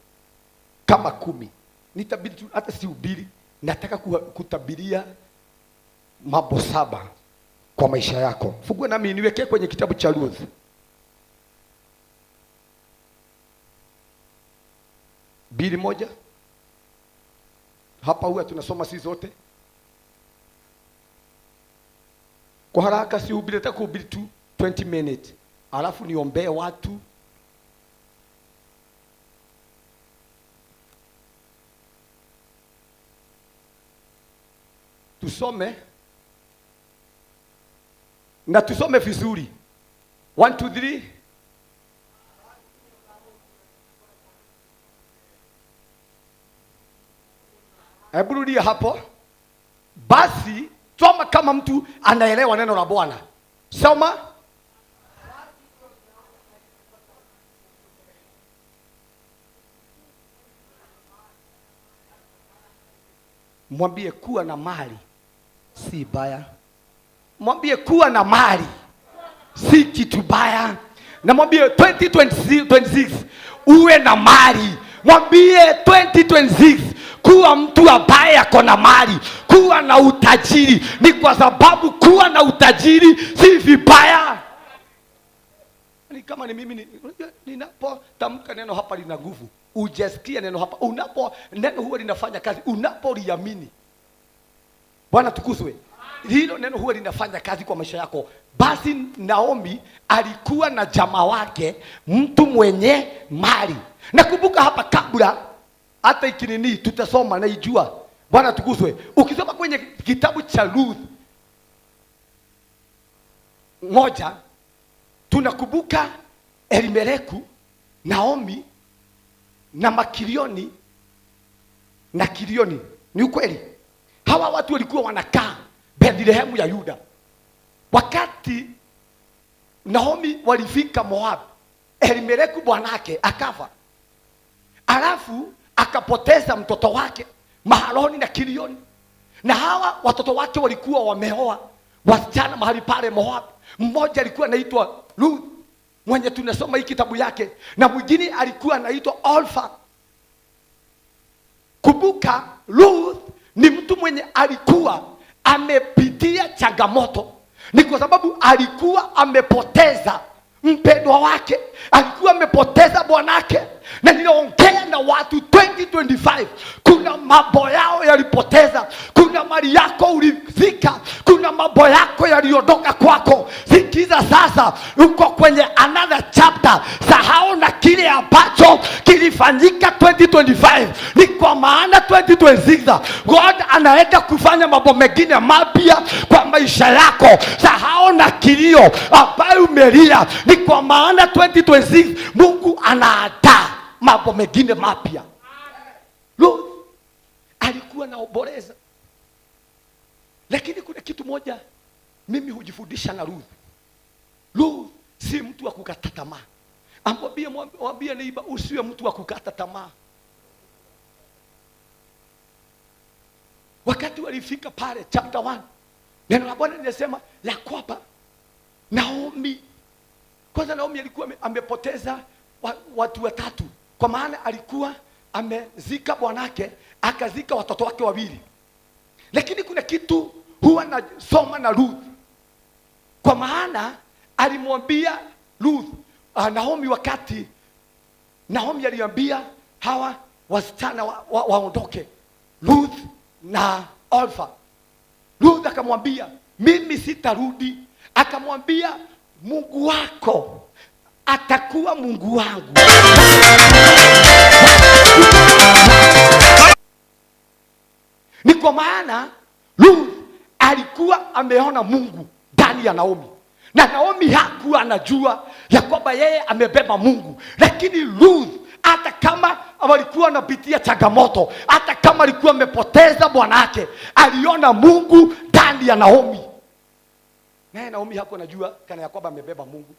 kama 10. Nitabiri tu, hata sihubiri. Nataka kutabiria mambo 7 kwa maisha yako. Fungua nami niwekee kwenye kitabu cha Ruth. Bili moja. Hapa huwa tunasoma sisi zote. Kwa haraka sihubiri, nataka kuhubiri tu 20 minutes. Alafu niombee watu. Tusome na tusome vizuri. 1 2 3. Hebu rudia hapo. Basi soma kama mtu anaelewa neno la Bwana. Soma. Mwambie kuwa na mali si baya. Mwambie kuwa na mali si kitu baya. Na mwambie 2026 uwe na mali. Mwambie 2026 kuwa mtu ambaye ako na mali, kuwa na utajiri. Ni kwa sababu kuwa na utajiri si vibaya. Ni kama ni mimi ninapotamka neno hapa lina nguvu. Ujesikia neno hapa. Neno huwa linafanya kazi unapoliamini. Bwana tukuzwe. Hilo neno huwa linafanya kazi kwa maisha yako. Basi Naomi alikuwa na jamaa wake, mtu mwenye mali. Nakumbuka hapa kabla hata ikinini tutasoma na ijua. Bwana tukuzwe. Ukisoma kwenye kitabu cha Ruth moja, tunakumbuka Elimeleku, Naomi na Makilioni na Kilioni. Ni ukweli. Hawa watu walikuwa wanakaa Bethlehemu ya Yuda. Wakati Naomi walifika Moab, Elimeleku bwanake akafa. Alafu akapoteza mtoto wake Mahaloni na Kilioni. Na hawa watoto wake walikuwa wameoa wasichana mahali pale Moab. Mmoja alikuwa anaitwa Ruth, mwenye tunasoma hii kitabu yake, na mwingine alikuwa anaitwa Orpha. Kumbuka Ruth ni mtu mwenye alikuwa amepitia changamoto. Ni kwa sababu alikuwa amepoteza mpendwa wake, alikuwa amepoteza bwanake. Na ninaongea na watu 2025, kuna mambo yao yalipoteza, kuna mali yako ulifika, kuna mambo yako yaliondoka kwako. Sikiza sasa, uko kwenye another chapter. Sahau na kile ambacho kilifanyika 2025. Ni kwa maana 2026 God anaenda kufanya mambo mengine mapya kwa maisha yako. Sahau na kilio ambayo umelia. Ni kwa maana 2026 Mungu anaandaa mambo mengine mapya. Ruth alikuwa naomboleza. Lakini kuna kitu moja mimi hujifundisha na Ruth. Ruth si mtu wa kukata tamaa. Mwambie neighbor, usiwe mtu wa kukata tamaa. Wakati walifika pale chapter 1, neno la Bwana linasema ya kwamba Naomi, kwanza Naomi alikuwa amepoteza watu watatu. Kwa maana alikuwa amezika bwanake, akazika watoto wake wawili. Lakini kuna kitu huwa nasoma na Ruth. Kwa maana alimwambia Ruth, Naomi, wakati Naomi aliambia hawa wasichana waondoke, Ruth na Orpha. Ruth akamwambia, mimi sitarudi. Akamwambia, Mungu wako atakuwa Mungu wangu. Ni kwa maana Ruth alikuwa ameona Mungu ndani ya Naomi. Na Naomi hakuwa anajua ya kwamba yeye amebeba Mungu. Lakini Ruth, hata kama walikuwa wanapitia changamoto, hata kama alikuwa amepoteza bwanake, aliona Mungu ndani ya Naomi. Naye Naomi hakuwa anajua kana ya kwamba amebeba Mungu.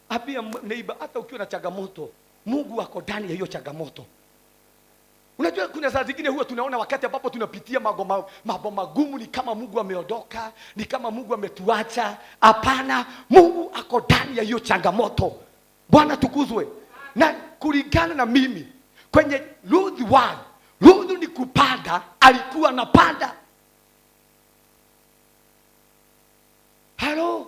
Abia neighbor, hata ukiwa na changamoto, Mungu ako ndani ya hiyo changamoto. Unajua kuna saa zingine huwa tunaona wakati ambapo tunapitia mambo magumu ni kama Mungu ameondoka, ni kama Mungu ametuacha. Hapana, Mungu ako ndani ya hiyo changamoto. Bwana tukuzwe. Na kulingana na mimi kwenye Ruth 1, Ruth ni kupanda, alikuwa anapanda. Hello.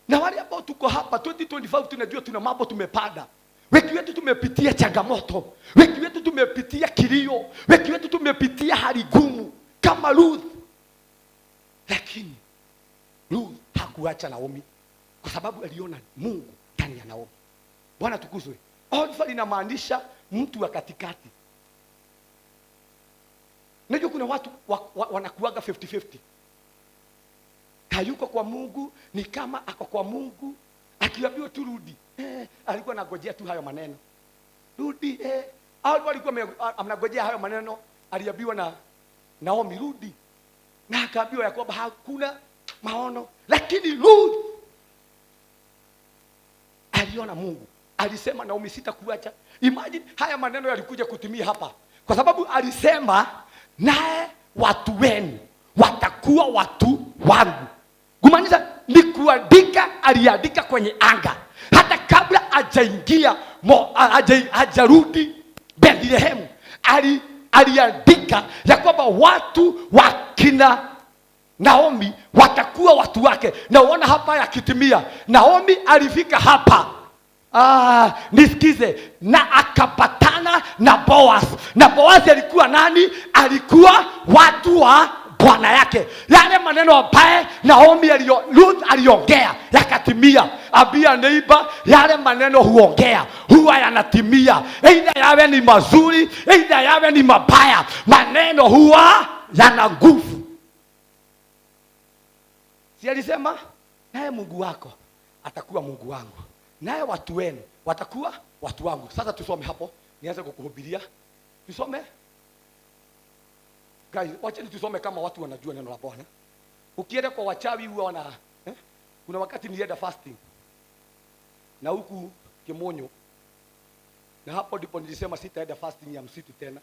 Na wale ambao tuko hapa 2025 tunajua tuna mambo tumepanda. Wengi wetu tumepitia changamoto, wengi wetu tumepitia kilio, wengi wetu tumepitia hali gumu kama Ruth. Lakini Ruth hakuacha Naomi kwa sababu aliona Mungu ndani ya Naomi. Bwana tukuzwe. Orpha linamaanisha mtu wa katikati. Najua kuna watu wanakuaga 50-50. Hayuko kwa Mungu, ni kama ako kwa Mungu. Akiambiwa tu rudi, alikuwa anangojea tu hayo maneno. Rudi, alikuwa anangojea hayo maneno. Aliambiwa na Naomi rudi. Na akaambiwa ya kwamba hakuna maono. Lakini Ruth aliona Mungu. Alisema, Naomi, sitakuacha. Imagine haya maneno yalikuja kutimia hapa. Kwa sababu alisema, naye watu wenu watakuwa watu wangu. Kumaanisha ni kuandika, aliandika kwenye anga. Hata kabla hajaingia hajarudi Bethlehemu, aliandika ya kwamba watu wa kina Naomi watakuwa watu wake. Na uona hapa yakitimia. Naomi alifika hapa, nisikize, na akapatana na Boaz. Na Boaz alikuwa nani? Alikuwa watu wa bwana yake. Yale maneno ambaye Naomi Ruth aliongea yakatimia. Ambia neighbor, yale maneno huongea huwa yanatimia. Either yawe ni mazuri, either yawe ni mabaya, maneno huwa yana nguvu. Si alisema naye Mungu wako atakuwa Mungu wangu, naye watu wenu watakuwa watu wangu. Sasa tusome hapo, nianze kukuhubiria. Tusome guys, wacha tusome kama watu wanajua neno la Bwana. Ukienda kwa wachawi huwa wana kuna wakati nilienda fasting na huku Kimonyo, na hapo ndipo nilisema sitaenda fasting ya msitu tena,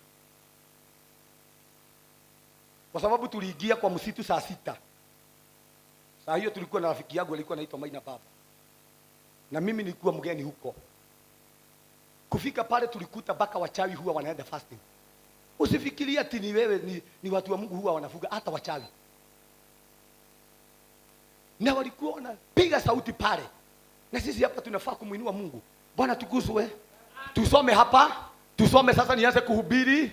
kwa sababu tuliingia kwa msitu saa 6. Saa hiyo tulikuwa na rafiki yangu alikuwa anaitwa Maina Baba, na mimi nilikuwa mgeni huko. Kufika pale tulikuta baka wachawi huwa wanaenda fasting. Usifikiria ati ni wewe ni watu wa Mungu huwa wanafuga, hata wachawi. Na walikuwa wanapiga sauti pale. Na sisi hapa tunafaa kumuinua Mungu. Bwana tukuzwe. Tusome hapa. Tusome sasa, nianze kuhubiri.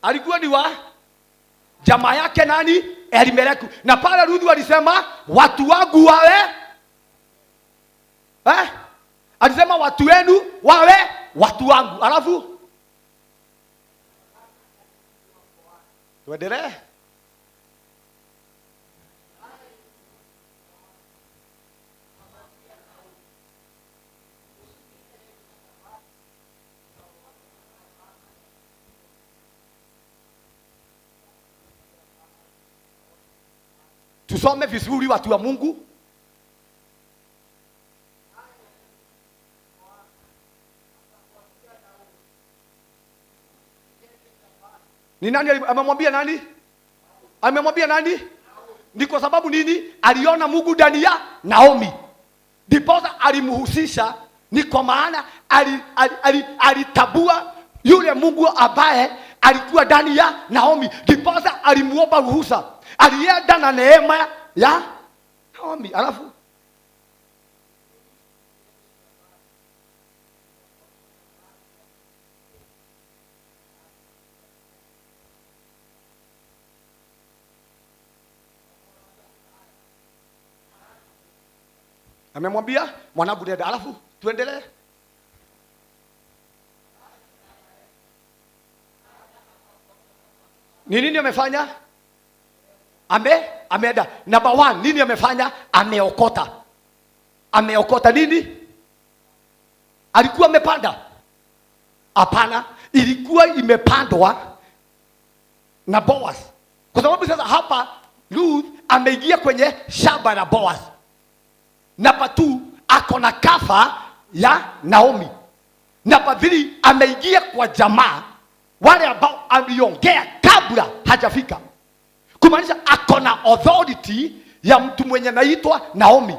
Alikuwa ni wa jamaa yake nani? Elimeleki. Na pale Ruth alisema watu wangu wawe alisema watu wenu wawe watu wangu. Alafu tuendelee. Tusome vizuri watu wa Mungu. Ni nani amemwambia nani? Amemwambia nani? Ni kwa sababu nini? Aliona Mungu ndani ya Naomi. Ndiposa alimhusisha, ni kwa maana alitabua yule Mungu ambaye alikuwa ndani ya Naomi. Ndiposa alimuomba ruhusa. Alienda na neema ya Naomi. Alafu amemwambia mwanangu nenda. Alafu tuendelee. Ni nini amefanya? Ameenda. Number 1, nini amefanya? Ameokota. Ameokota nini? Alikuwa amepanda? Hapana, ilikuwa imepandwa na Boaz. Kwa sababu sasa hapa Ruth ameingia kwenye shamba la Boaz. Number 2, ako na kafa ya Naomi. Number 3, ameingia kwa jamaa wale ambao aliongea kabla hajafika. Kumaanisha ako na authority ya mtu mwenye naitwa Naomi.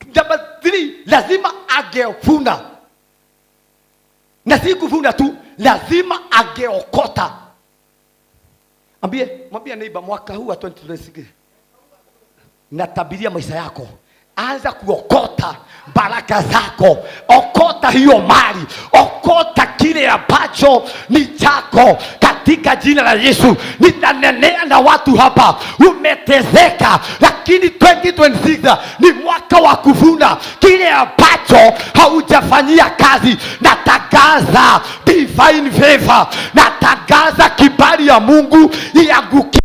Number 3, lazima agevuna. Na si kuvuna tu, lazima ageokota. Mwambie neighbor, mwaka huu wa 2026 natabiria maisha yako. Anza kuokota baraka zako. Okota hiyo mali. Okota kile ambacho ni chako katika jina la Yesu. Nitanenea na watu hapa. Umetezeka, lakini 2026 ni mwaka wa kuvuna kile ambacho haujafanyia kazi. Natangaza divine favor. Natangaza kibali ya Mungu ianguke.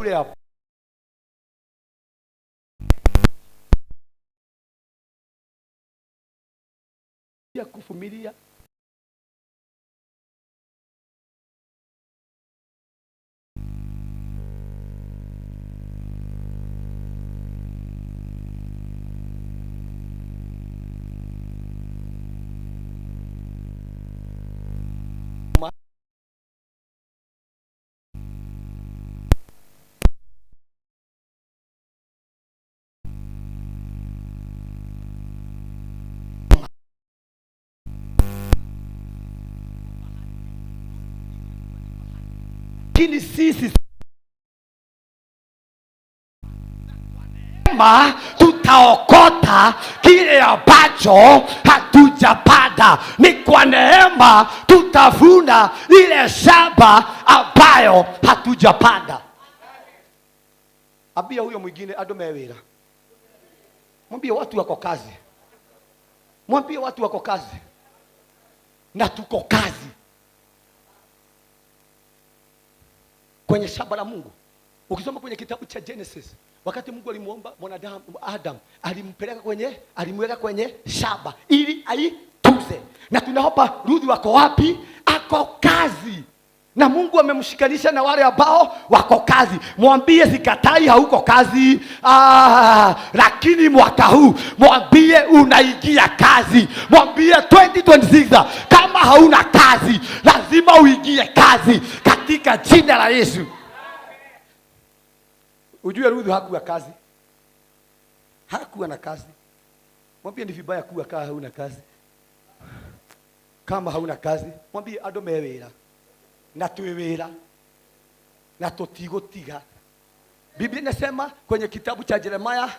yule hapo. Ya kuvumilia lakini sisi tutaokota kile ambacho hatujapanda. Ni kwa neema tutavuna ile shamba ambayo hatujapanda. Abia huyo mwingine adomewira. Mwambie watu wako kazi. Mwambie watu wako kazi. Na tuko kazi. Kwenye shamba la Mungu. Ukisoma kwenye kitabu cha Genesis, wakati Mungu alimuomba mwanadamu Adam, alimweka kwenye shamba ili aituze. Na tunaomba Ruthi wako wapi? Ako kazi. Na Mungu amemshikanisha na wale ambao wako kazi. Mwambie sikatai hauko kazi. Lakini mwaka huu mwambie unaingia kazi. Mwambie 2026 kama hauna kazi lazima uingie kazi katika jina la Yesu. Ujue Ruthi hakuwa kazi. Hakuwa na kazi. Mwambie ni vibaya kuwa kama hauna kazi. Kama hauna kazi, mwambie adomewira. Na tuwewira. Na tutigotiga. Biblia inasema kwenye kitabu cha Yeremia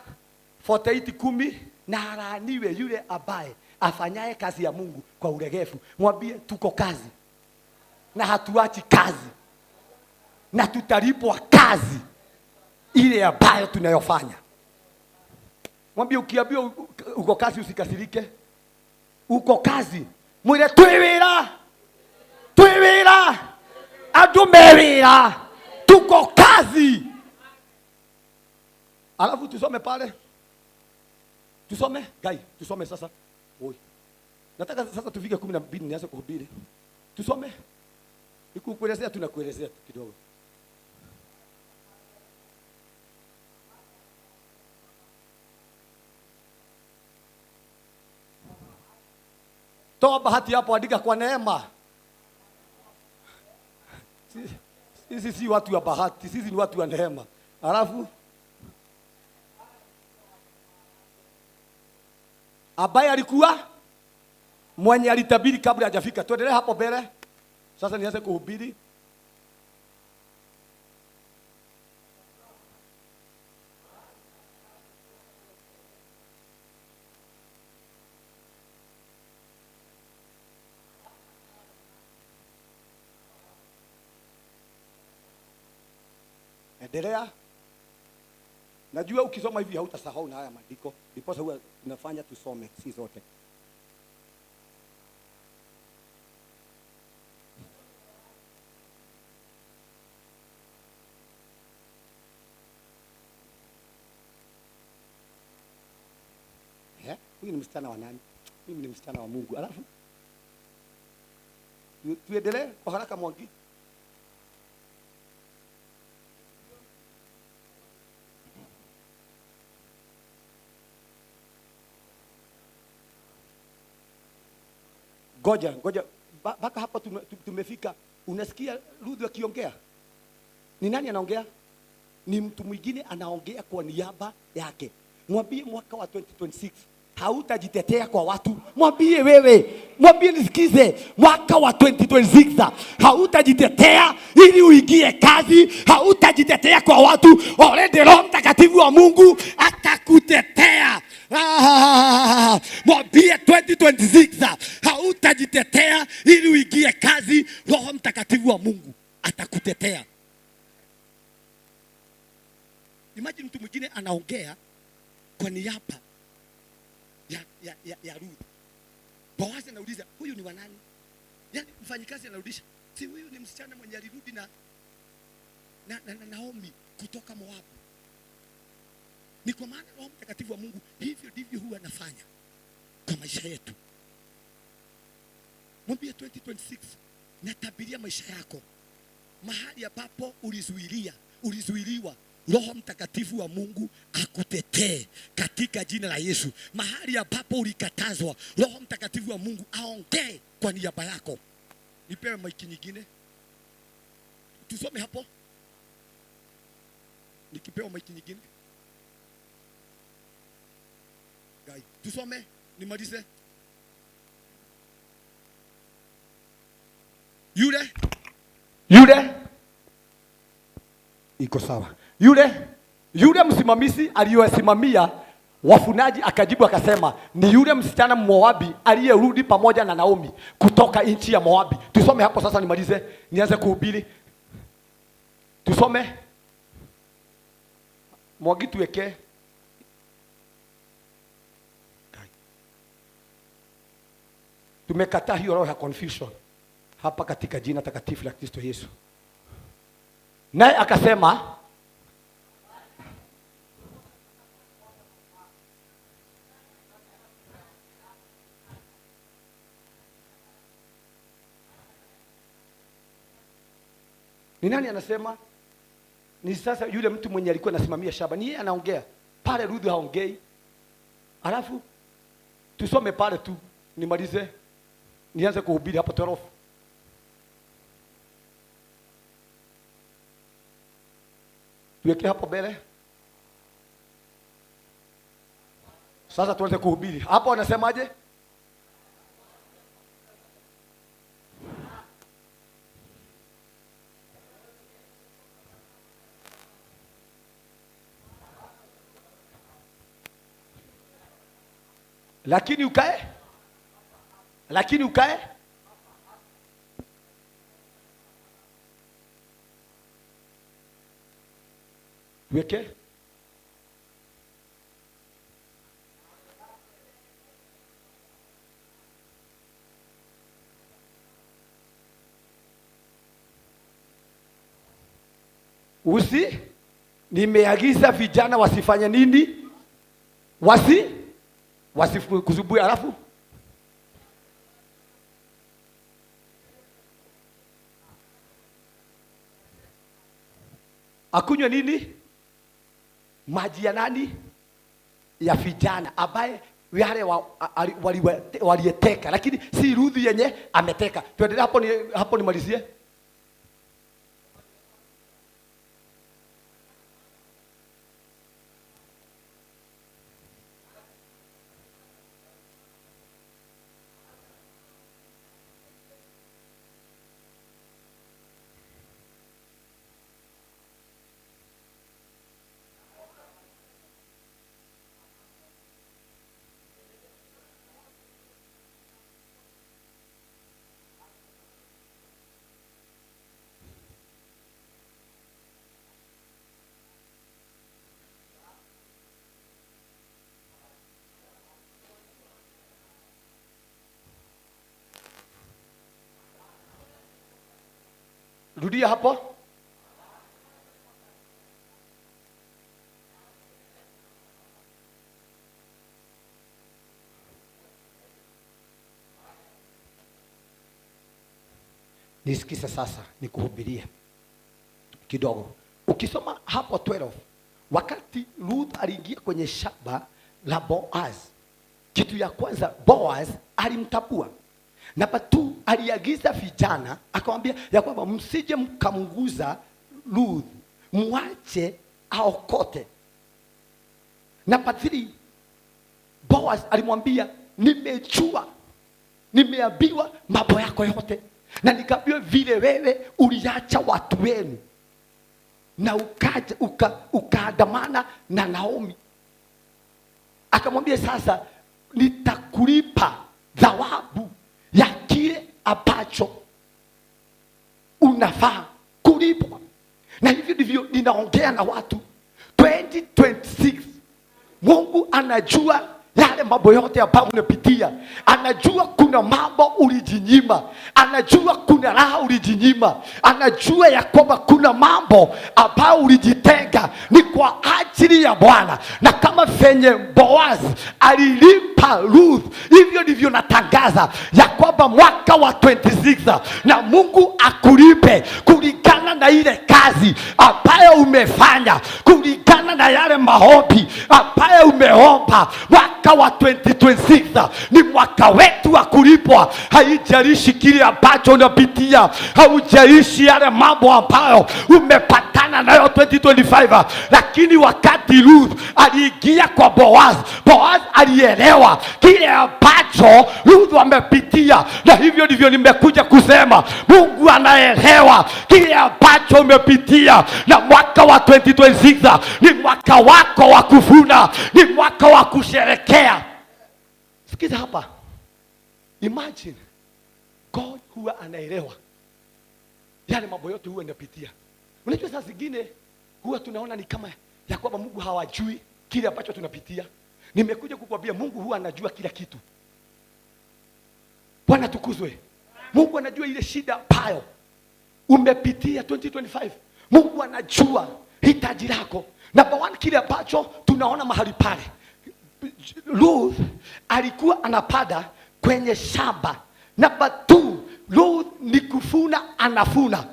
48:10, na alaaniwe yule ambaye afanyaye kazi ya Mungu kwa ulegevu. Mwambie tuko kazi. Na hatuachi kazi. Na tutalipwa kazi ile ambayo tunayofanya. Mwambie ukiambiwa uko kazi usikasirike. Uko kazi. Mwile tuwewira. Tuwewira. Adumewira. Tuko kazi. Alafu tusome pale. Tusome, gai, tusome sasa. Oi. Nataka sasa tufike 12 nianze kuhubiri. Tusome. Nikukuelezea tunakuelezea kidogo. Toa bahati hapo, andika kwa neema. Sisi si watu wa bahati, sisi ni watu wa neema. Alafu ambaye alikuwa mwenye alitabiri kabla hajafika. Tuendelee hapo mbele. Sasa nianze kuhubiri. Endelea. Najua ukisoma hivi hautasahau na haya maandiko. Ndipo huwa tunafanya tusome si zote. Huyu ni msichana wa nani? Mimi ni msichana wa Mungu. Alafu tuendelee kwa haraka Mwangi. Ngoja mpaka hapa tumefika. Unasikia Ruthi akiongea? Ni nani anaongea? Ni mtu mwingine anaongea kwa niaba yake. Mwambie mwaka wa 2026 hautajitetea kwa watu. Mwambie wewe, mwambie nisikize, mwaka wa 2026 hautajitetea ili uingie kazi, hautajitetea kwa watu. Already Roho Mtakatifu wa Mungu atakutetea. Mwambie 2026 hautajitetea ili uingie kazi, Roho Mtakatifu wa Mungu atakutetea. Imagine mtu mwingine anaongea kwa niaba ya Ruth. Boazi anauliza, huyu ni wa nani? Yaani mfanyikazi anarudisha, si huyu ni msichana mwenye alirudi na Naomi. kutoka Moabu. Ni kwa maana Roho Mtakatifu wa Mungu hivyo ndivyo huwa anafanya kwa maisha yetu. Mwambie 2026 natabiria maisha yako mahali ambapo ulizuiliwa, Roho Mtakatifu wa Mungu akutetee katika jina la Yesu. Mahali ambapo ulikatazwa, Roho Mtakatifu wa Mungu aongee kwa niaba yako. Nipewe maiki nyingine. Tusome hapo. Nikipewa maiki nyingine. Gai, tusome nimalize. Yule iko sawa. Yule msimamizi aliyosimamia wafunaji akajibu akasema, ni yule msichana Moabi aliyerudi pamoja na Naomi kutoka nchi ya Moabi. Tusome hapo sasa nimalize, nianze kuhubiri. Tusome. Mwagi tuweke. Tumekataa hiyo roho ya confusion hapa katika jina takatifu la Kristo Yesu. Naye akasema, ni nani anasema? Ni sasa yule mtu mwenye alikuwa anasimamia shamba, ni yeye anaongea. Pale Ruth haongei. Alafu tusome pale tu nimalize, nianze kuhubiri hapo 12. Tuweke hapo mbele. Sasa tuanze kuhubiri. Hapo wanasemaje? Lakini ukae. Weke. Nimeagiza vijana wasifanye nini? Wasikuzubue. Alafu akunywe nini? Maji ya nani? Ya vijana ambaye wale walieteka, lakini si Ruth yenye ameteka. Tuendelee hapo nimalizie. Rudia hapo. Nisikize sasa nikuhubirie kidogo. Ukisoma hapo 12, wakati Ruth aliingia kwenye shamba la Boaz, kitu ya kwanza Boaz alimtambua. Namba 2, aliagiza vijana akamwambia ya kwamba msije mkamguza Ruth, muache aokote. Namba 3, Boaz alimwambia nimeambiwa mambo yako yote, na nikaambiwa vile wewe uliacha watu wenu na ukaandamana na Naomi. Akamwambia sasa nitakulipa thawabu ya kile ambacho unafaa kulipwa. Na hivyo ndivyo ninaongea na watu 2026. Mungu anajua yale mambo yote ambayo unapitia. Anajua kuna mambo ulijinyima, anajua kuna raha ulijinyima, anajua ya kwamba kuna mambo ambayo ulijitenga ni kwa ajili ya Bwana. Na kama venye Boaz alilipa Ruth, hivyo ndivyo natangaza ya kwamba mwaka wa 26 na Mungu akulipe kulingana na ile kazi ambayo umefanya, kulingana na yale maombi ambayo umeomba. Mwaka wa 2026 ni mwaka wetu wa kulipwa. Haijalishi kile ambacho unapitia, haujalishi yale mambo ambayo umepatana nayo 2025, lakini wakati Ruth aliingia kwa Boaz, Boaz alielewa kile ambacho Ruth amepitia. Na hivyo ndivyo nimekuja kusema, Mungu anaelewa kile ambacho umepitia. Na mwaka wa 2026 ni mwaka wako wa kuvuna, ni mwaka wa kusherekea. Sikiza hapa, imagine God huwa anaelewa yale mambo yote huwa unapitia. Unajua saa zingine huwa tunaona ni kama ya kwamba Mungu hawajui kile ambacho tunapitia. Nimekuja kukwambia Mungu huwa anajua kila kitu. Bwana tukuzwe. Mungu anajua ile shida ambayo umepitia 2025. Mungu anajua hitaji lako. Number one, kile ambacho tunaona mahali pale, Ruth alikuwa anapada kwenye shamba. Number two, Ruth ni kufuna anafuna.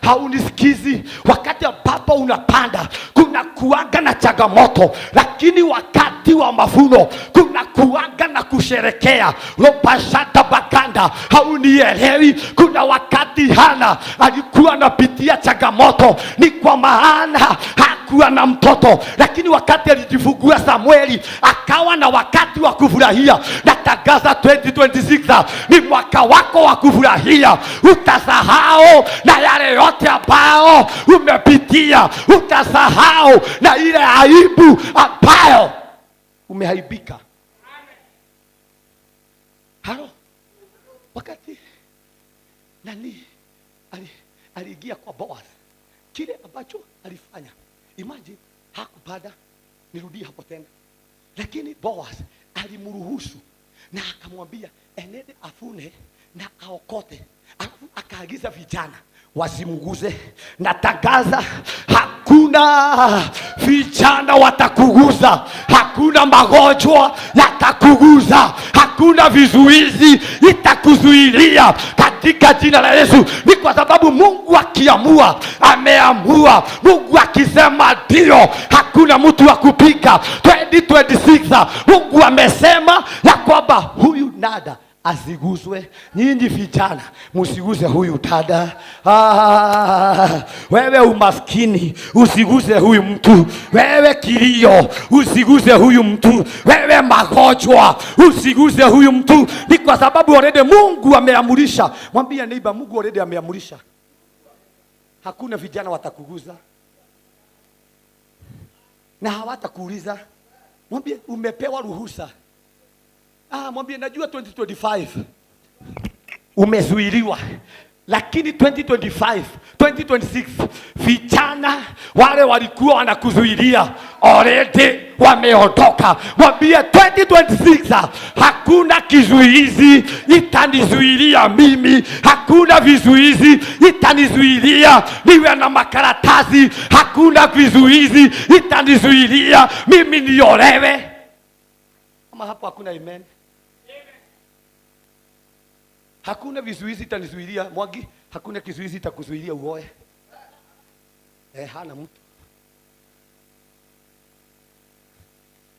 Haunisikizi. Wakati ambapo unapanda kuna kuanga na changamoto, lakini wakati wa mavuno kuna kuanga na kusherekea. Lopashata bakanda, haunielewi. Kuna wakati Hana alikuwa anapitia changamoto, ni kwa maana hakuwa na mtoto, lakini wakati alijifungua Samueli akawa na wakati wa kufurahia. Natangaza 2026 ni mwaka wako wa kufurahia. Utasahau na yale yote ambao umepitia, utasahau na ile aibu ambayo umehaibika. Halo, wakati nani aliingia kwa Boaz, kile ambacho alifanya, imagine, hakupanda. Nirudie hapo tena, lakini Boaz alimruhusu na akamwambia enende afune na aokote. Akaagiza vijana wasimguze. Natangaza hakuna vijana watakuguza, hakuna magonjwa yatakuguza, hakuna vizuizi itakuzuilia katika jina la Yesu. Ni kwa sababu Mungu akiamua, ameamua. Mungu akisema ndio, hakuna mtu wa kupinga. 2026 Mungu amesema ya kwamba huyu nada asiguzwe. Nyinyi vijana musiguze huyu dada. Wewe umaskini usiguze huyu mtu. Wewe kilio usiguze huyu mtu. Wewe magonjwa usiguze huyu mtu. Ni kwa sababu already Mungu ameamurisha. Mwambie neighbor, Mungu already ameamurisha. Hakuna vijana watakuguza na hawatakuuliza. Mwambie umepewa ruhusa. Mwambie najua 2025 umezuiliwa, lakini 2025, 2026 vijana wale walikuwa wanakuzuilia already wameondoka. Mwambie 2026 hakuna kizuizi itanizuilia mimi, hakuna vizuizi itanizuilia niwe na makaratasi, hakuna vizuizi itanizuilia mimi niolewe. Ama hapo hakuna amen? Hakuna vizuizi itanizuilia Mwagi, hakuna kizuizi itakuzuilia uoe. Hana mtu.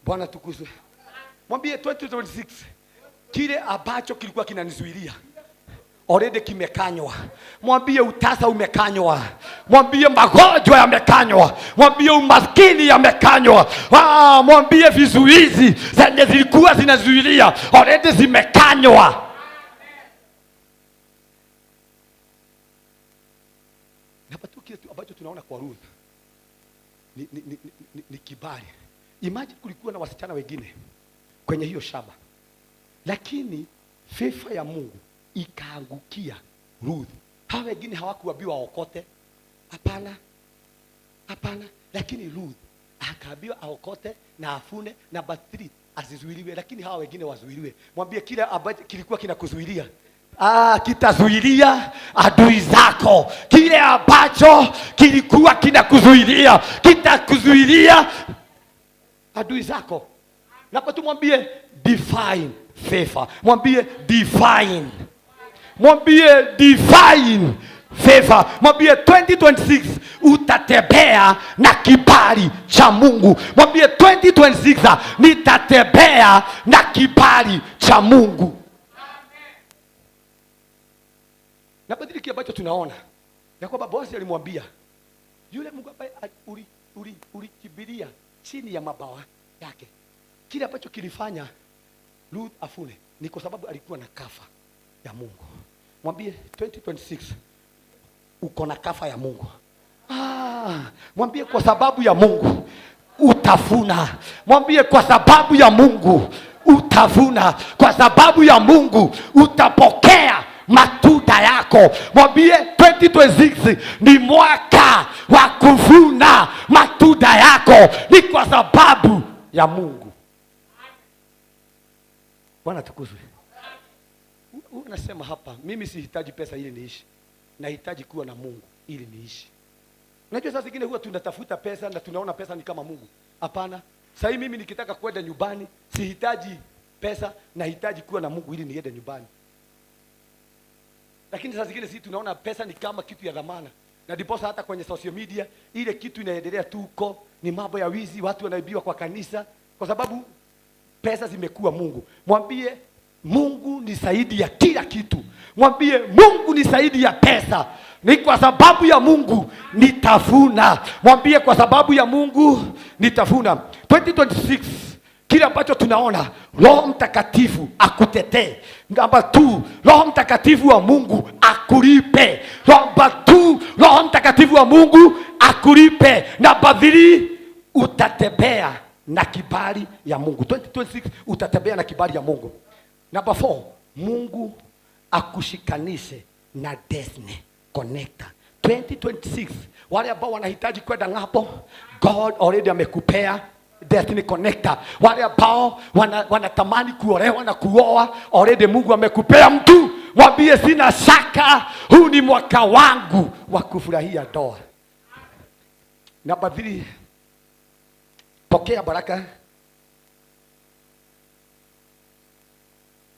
Bwana tukuzwe. Mwambie 2026 kile ambacho kilikuwa kinanizuilia already kimekanywa. Mwambie utasa umekanywa. Mwambie magonjwa yamekanywa. Mwambie umaskini yamekanywa. Mwambie vizuizi zenye zilikuwa zinazuilia already zimekanywa. Hapa tu kile ambacho tunaona kwa Ruth ni kibali. Imagine kulikuwa na wasichana wengine kwenye hiyo shamba, lakini favor ya Mungu ikaangukia Ruth. Hawa wengine hawakuambiwa waokote. Hapana. Lakini Ruth akaambiwa aokote na afune, na batri asizuiliwe, lakini hawa wengine wazuiliwe. Mwambie kile ambacho kilikuwa kinakuzuilia kitazuilia adui zako. Kile ambacho kilikuwa kinakuzuilia kitakuzuilia adui zako. Napo tumwambie divine favor. Mwambie divine. Mwambie divine favor. Mwambie 2026 utatembea na kibali cha Mungu. Mwambie 2026 nitatembea na kibali cha Mungu. Na badili kile ambacho tunaona ya kwamba Boazi alimwambia yule Mungu ambaye ulikibiria chini ya mabawa yake, kile ambacho kilifanya Ruth afune ni kwa sababu alikuwa na kafa ya Mungu. Mwambie 2026 uko na kafa ya Mungu. Mwambie kwa sababu ya Mungu utafuna. Mwambie kwa sababu ya Mungu utavuna. Kwa sababu ya Mungu utapokea matunda yako. Mwambie 2026 ni mwaka wa kuvuna matunda yako, ni kwa sababu ya Mungu. Bwana tukuzwe. Unasema hapa, mimi sihitaji pesa ili niishi, nahitaji kuwa na Mungu ili niishi. Unajua sasa zingine huwa tunatafuta pesa na tunaona pesa ni kama Mungu. Hapana. Sasa mimi nikitaka kwenda nyumbani, sihitaji pesa, nahitaji kuwa na Mungu ili niende nyumbani. Lakini sasa zingine sisi tunaona pesa ni kama kitu ya dhamana. Na ndiposa hata kwenye social media ile kitu inaendelea tu huko, ni mambo ya wizi, watu wanaibiwa kwa kanisa kwa sababu pesa zimekuwa Mungu. Mwambie Mungu ni zaidi ya kila kitu. Mwambie Mungu ni zaidi ya pesa. Ni kwa sababu ya Mungu nitavuna. Mwambie kwa sababu ya Mungu nitavuna. 2026 kile ambacho tunaona, Roho Mtakatifu akutetee. Namba 2, Roho Mtakatifu wa Mungu akulipe. Namba 2, Roho Mtakatifu wa Mungu akulipe. Namba 3, utatembea na kibali ya Mungu. 2026 utatembea na kibali ya Mungu. Namba 4, Mungu akushikanishe na destiny connector. 2026 wale ambao wanahitaji kwenda ngapo, God already amekupea destiny connector. Wale ambao wanatamani kuolewa na kuoa, already Mungu amekupea mtu. Mwambie sina shaka, huu ni mwaka wangu wa kufurahia ndoa. Namba 3, pokea baraka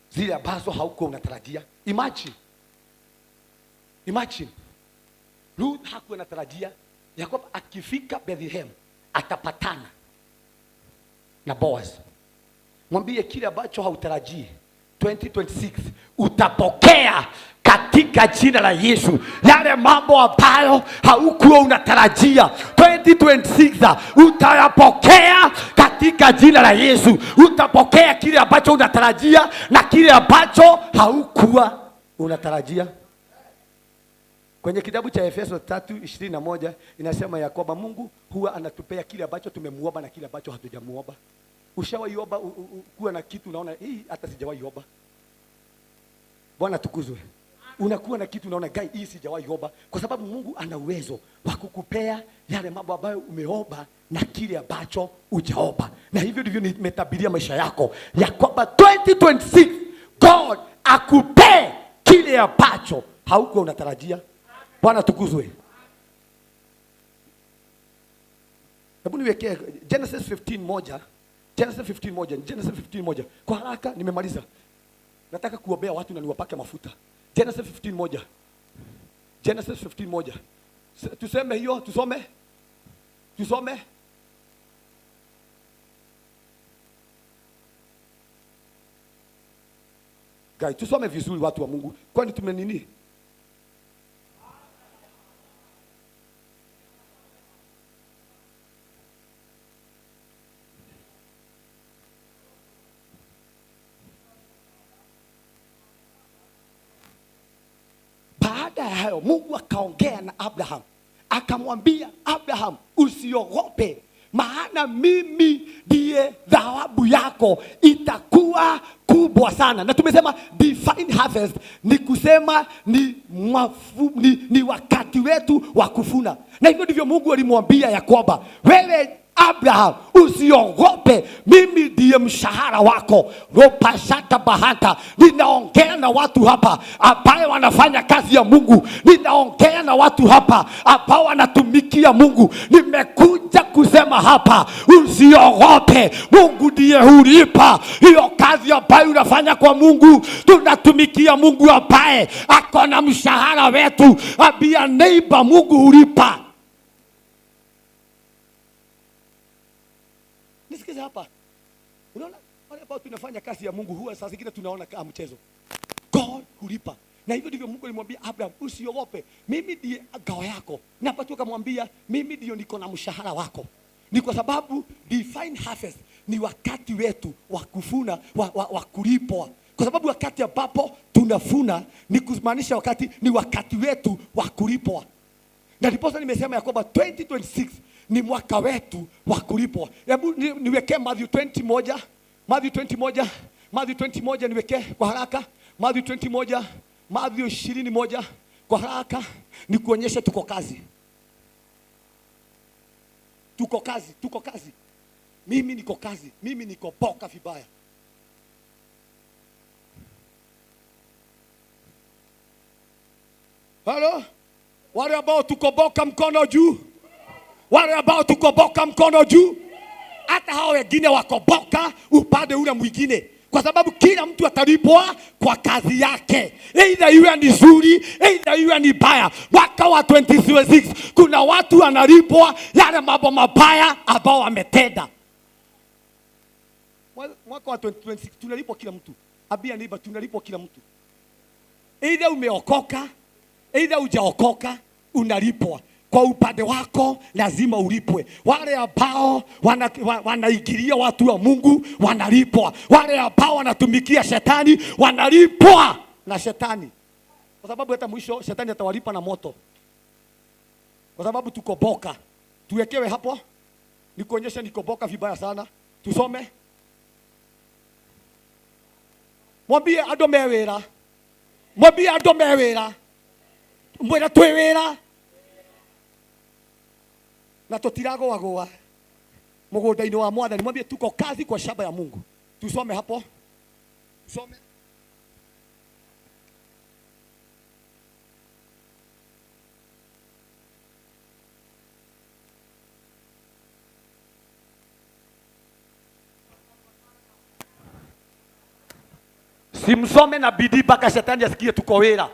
zile ambazo hauko unatarajia. Imagine Ruth hakuwa anatarajia ya kwamba akifika Bethlehem atapatana na Boaz. Mwambie kile ambacho hautarajii 2026 utapokea katika jina la Yesu. Yale mambo ambayo haukuwa unatarajia 2026 utayapokea katika jina la Yesu. Utapokea kile ambacho unatarajia na kile ambacho haukuwa unatarajia. Kwenye kitabu cha Efeso 3:21 inasema ya kwamba Mungu huwa anatupea kile ambacho tumemuomba na kile ambacho hatujamuomba. Ushawahi omba kuwa na kitu unaona hii hata sijawahi omba? Bwana tukuzwe. Unakuwa na kitu unaona gai hii sijawahi omba, kwa sababu Mungu ana uwezo wa kukupea yale mambo ambayo umeomba na kile ambacho hujaomba. Na hivyo ndivyo nimetabiria maisha yako ya kwamba 2026 God akupee kile ambacho haukuwa unatarajia. Bwana tukuzwe. Hebu niwekee Genesis 15:1. Genesis 15:1. Kwa haraka nimemaliza. Nataka kuombea watu na niwapake mafuta. Genesis 15:1. Genesis 15:1. Tuseme hiyo, tusome. Guys, tusome vizuri watu wa Mungu. Kwani tumenini? Baada ya hayo Mungu akaongea na Abraham. Akamwambia Abraham, usiogope, maana mimi ndiye thawabu yako itakuwa kubwa sana. Na tumesema divine harvest ni kusema ni wakati wetu wa kuvuna. Na hivyo ndivyo Mungu alimwambia ya kwamba wewe Abraham, usiogope, mimi ndiye mshahara wako. Ropashata bahata. Ninaongea na watu hapa ambao wanafanya kazi ya Mungu. Ninaongea na watu hapa ambao wanatumikia Mungu. Nimekuja kusema hapa, usiogope, Mungu ndiye hulipa hiyo kazi ambayo unafanya kwa Mungu. Tunatumikia Mungu ambaye ako na mshahara wetu. Ambia neighbor, Mungu hulipa. Nisikize hapa. Unaona wale ambao tunafanya kazi ya Mungu huwa saa zingine tunaona kama mchezo. God hulipa. Na hivyo ndivyo Mungu alimwambia Abraham, usiogope, mimi ndiye ngao yako. Na hapo akamwambia, mimi ndio niko na mshahara wako. Ni kwa sababu divine harvest ni wakati wetu wa kuvuna, wa kulipwa. Kwa sababu wakati ambapo tunavuna ni kumaanisha wakati ni wakati wetu wa kulipwa. Na ndipo nimesema ya kwamba 2026 ni mwaka wetu wa kulipwa. Hebu niwekee Matthew 20:1. Matthew 20:1. Matthew 20:1 niwekee kwa haraka. Matthew 20:1. Matthew 20:1 kwa haraka, ni kuonyesha tuko kazi. Tuko kazi, tuko kazi. Mimi niko kazi, mimi niko boka vibaya. Halo? Wale ambao tuko boka mkono juu. Wale ambao tuko boka mkono juu. Hata hao wengine wako boka upande ule mwingine. Kwa sababu kila mtu atalipwa kwa kazi yake. Either iwe ni nzuri, either iwe ni baya. Mwaka wa 2026 kuna watu wanalipwa yale mambo mabaya ambao wametenda. Mwaka wa 2026 tunalipwa kila mtu. Abia neighbor, tunalipwa kila mtu. Either umeokoka, either hujaokoka, unalipwa. Kwa upande wako lazima ulipwe. Wale ambao wanaigilia watu wa Mungu wanalipwa. Wale ambao wanatumikia shetani wanalipwa na shetani. Kwa sababu hata mwisho shetani atawalipa na moto. Kwa sababu tuko boka. Tuwekewe hapo. Nikuonyesha niko boka vibaya sana. Tusome. Mwambie ando mewera. Mwambie ando mewera. Mwera twewera. Na tutiragoagoa mugunda-ini wa Mwathani. Mwambie tuko kazi kwa shamba ya Mungu. Tusome hapo. Tusome. Simsome na bidii mpaka shetani asikie tuko wera.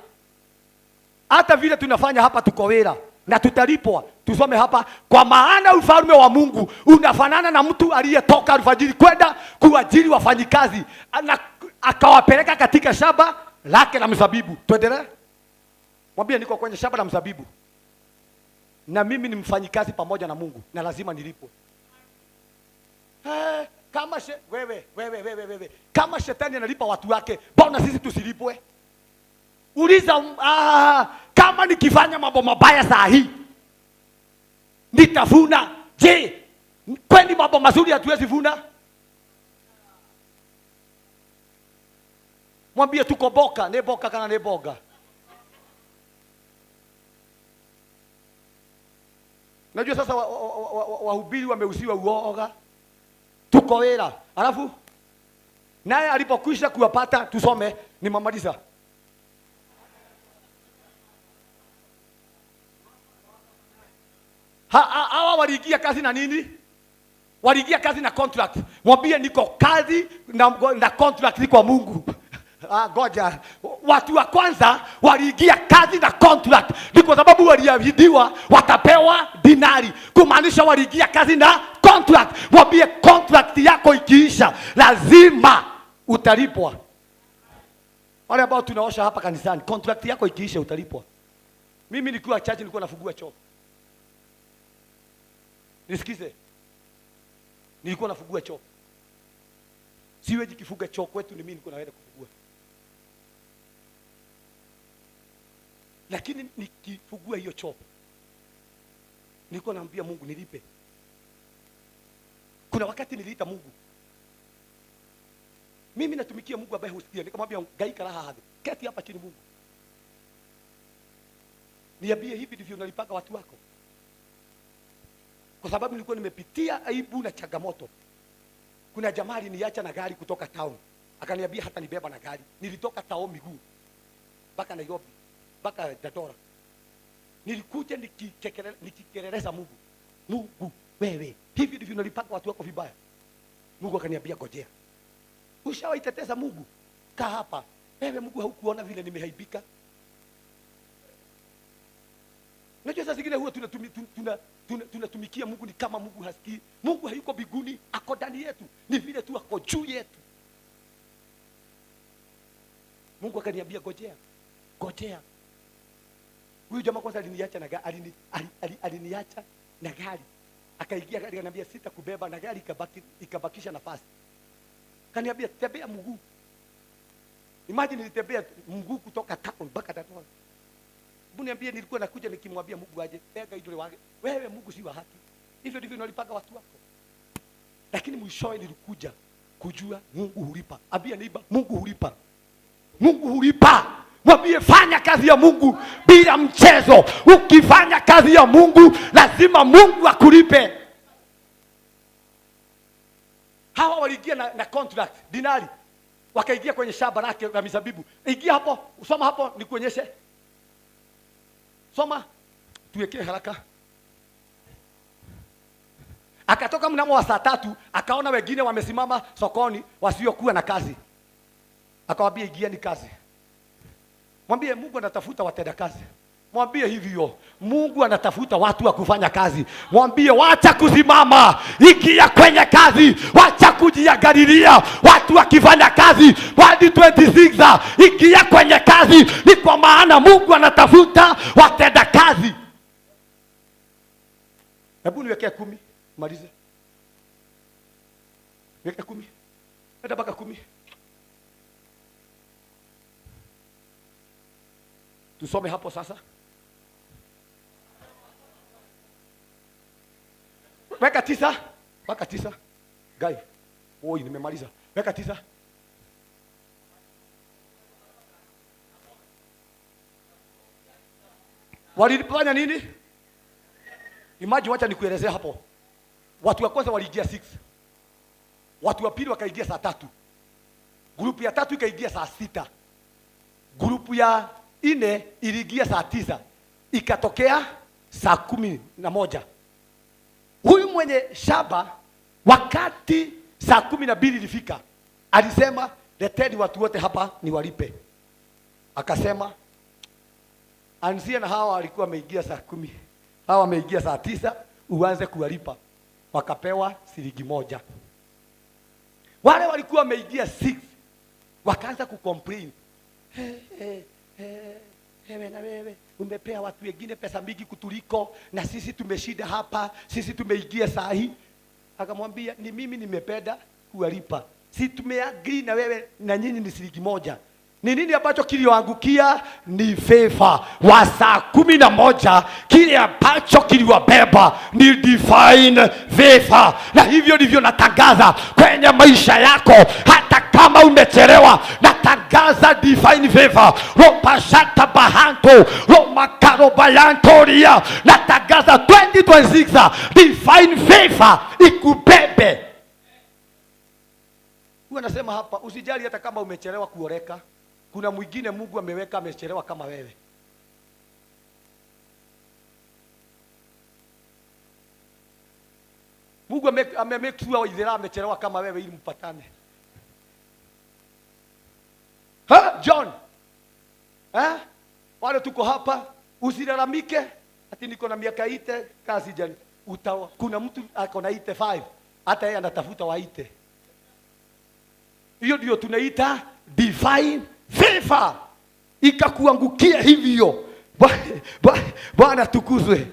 Hata vile tunafanya hapa tuko wera na tutalipwa. Tusome hapa, kwa maana ufalme wa Mungu unafanana na mtu aliyetoka alfajiri kwenda kuajiri wafanyikazi, akawapeleka katika shamba lake la mzabibu. Tuendelee. Mwambie niko kwenye shamba la mzabibu. Na mimi ni mfanyikazi pamoja na Mungu na lazima nilipwe. Kama wewe kama shetani analipa watu wake, mbona sisi tusilipwe? Uliza kama nikifanya mambo mabaya saa hii nitavuna. Je, kwani mambo mazuri hatuwezi vuna? Mwambie tuko boka, ne boka kana ne boga. Najua sasa wahubiri wameusiwa uoga. Tuko wera. Alafu naye alipokwisha kuwapata, tusome ni mamaliza. Hawa waliingia kazi na nini? Waliingia kazi na contract. Mwambie niko kazi na contract ni kwa Mungu. Ngoja. Watu wa kwanza waliingia kazi na contract. Ni kwa sababu waliahidiwa watapewa dinari. Kumaanisha waliingia kazi na contract. Mwambie contract yako ikiisha lazima utalipwa. Wale ambao tunaosha hapa kanisani, contract yako ikiisha utalipwa. Mimi nikiwa church nilikuwa nafungua choo. Nisikize. Nilikuwa nafungua choo. Siweji kifuga choo kwetu, ni mimi niko naenda kufungua. Lakini nikifungua hiyo choo, nilikuwa naambia Mungu nilipe. Kuna wakati niliita Mungu. Mimi natumikia Mungu ambaye husikia. Nikamwambia gaika raha hadi. Keti hapa chini Mungu. Niambie hivi ndivyo unalipanga watu wako. kwa sababu nilikuwa nimepitia aibu na changamoto. Kuna jamaa aliniacha na gari kutoka town, akaniambia hata nibeba na gari. Nilitoka town miguu mpaka Nairobi, mpaka Dadora. Nilikuja nikikerereza Mungu. Mungu, wewe hivi ndivyo unalipaka watu wako vibaya? Mungu akaniambia ngojea. Ushawaiteteza Mungu? Kaa hapa. Wewe Mungu haukuona vile nimehaibika? Unajua sasa zingine huwa tunatumikia Mungu ni kama Mungu hasikii. Mungu hayuko biguni, ako ndani yetu. Ni vile tu ako juu yetu. Mungu akaniambia ngojea. Ngojea. Huyu jamaa kwanza aliniacha na gari, aliniacha na gari. Akaingia gari akaniambia sitakubeba na gari ikabakisha nafasi. Kaniambia tembea mguu. Imagine nilitembea mguu kutoka town mpaka Dadora. Mungu niambie nilikuwa nakuja nikimwambia Mungu aje, pega idole wake. Wewe Mungu si wa haki. Hivyo ndivyo unalipaka watu wako. Lakini mwishowe nilikuja kujua Mungu hulipa. Ambia neighbor, Mungu hulipa. Mungu hulipa. Mwambie fanya kazi ya Mungu bila mchezo. Ukifanya kazi ya Mungu lazima Mungu akulipe. Hawa waliingia na contract dinari. Wakaingia kwenye shamba lake la mizabibu. Ingia hapo, usoma hapo nikuonyeshe. Soma tuwekee haraka. Akatoka mnamo wa saa 3, akaona wengine wamesimama sokoni wasiokuwa na kazi. Akawaambia ingieni kazi. Mwambie Mungu anatafuta watenda kazi. Mwambie hivyo, Mungu anatafuta watu wa kufanya kazi. Mwambie wacha kusimama, ingia kwenye kazi, wacha kujiangalilia watu wakifanya kazi. 2026 ingia kwenye kazi, ni kwa maana Mungu anatafuta watenda kazi. Hebu niwekee 10, malize. Weka 10. Hata mpaka 10. Tusome hapo sasa. Weka 9. Weka 9. Gai. Oi, nimemaliza. Weka 9. Walifanya nini? Imagine, wacha nikuelezea hapo. Watu wa kwanza waliingia 6. Watu wa pili wakaingia saa 3. Grupu ya 3 ikaingia saa 6. Grupu ya 4 iliingia saa 9. Ikatokea saa 11. Huyu mwenye shamba wakati saa 12 ilifika, alisema leteni watu wote hapa ni walipe. Akasema anzia na hawa walikuwa wameingia saa 10. Hawa wameingia saa 9, uanze kuwalipa. Wakapewa shilingi 1. Wale walikuwa wameingia 6 wakaanza kucomplain. Wewe na wewe umepea watu wengine pesa mingi kutuliko, na sisi tumeshida hapa, sisi tumeingia saa hii. Akamwambia ni mimi nimependa kuwalipa. Si tumeagree na wewe na nyinyi ni shilingi 1. Ni nini ambacho kilioangukia? Ni favor wa saa 11. Kile ambacho kiliwabeba ni divine favor. Na hivyo ndivyo natangaza kwenye maisha yako, hata kama umechelewa, natangaza divine favor. Ropashata bahanto, romakarobayantoria. Natangaza 2026 divine favor ikubebe. Huwa nasema hapa, usijali hata kama umechelewa kuoreka. Kuna mwingine Mungu ameweka amechelewa kama wewe. Mungu amemake sure Israeli amechelewa kama wewe ili mpatane. John. Wale tuko hapa, usilalamike ati niko na miaka 8 kazi jani. Kuna mtu ako na 85, hata yeye anatafuta waite. Hiyo ndio tunaita divine favor. Ikakuangukia hivyo. Bwana tukuzwe.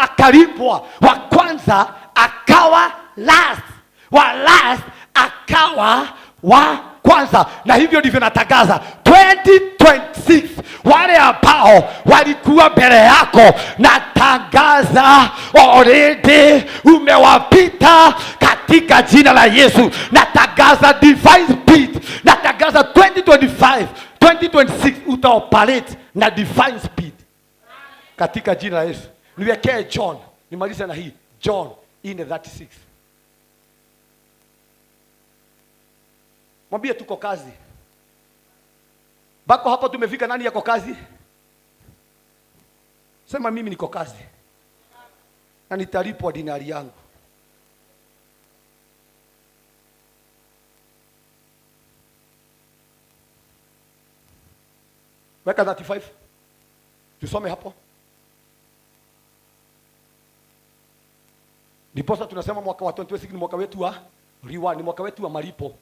Akalipwa. Wa kwanza akawa last. Wa last akawa wa kwanza. Na hivyo ndivyo natangaza 2026 wale ambao walikuwa mbele yako, natangaza already umewapita katika jina la Yesu. Natangaza divine speed. Natangaza 2026 utaoperate na divine speed katika jina la Yesu. Niwekee John, nimalize na hii. John 4:36. Mwambie tuko kazi. Bako hapo tumefika, nani yako kazi? Sema mimi niko kazi. Na nitalipwa dinari yangu. Weka 35. Tusome hapo. Ndiposa tunasema mwaka wa 2026 ni mwaka wetu wa reward, ni mwaka wetu wa malipo.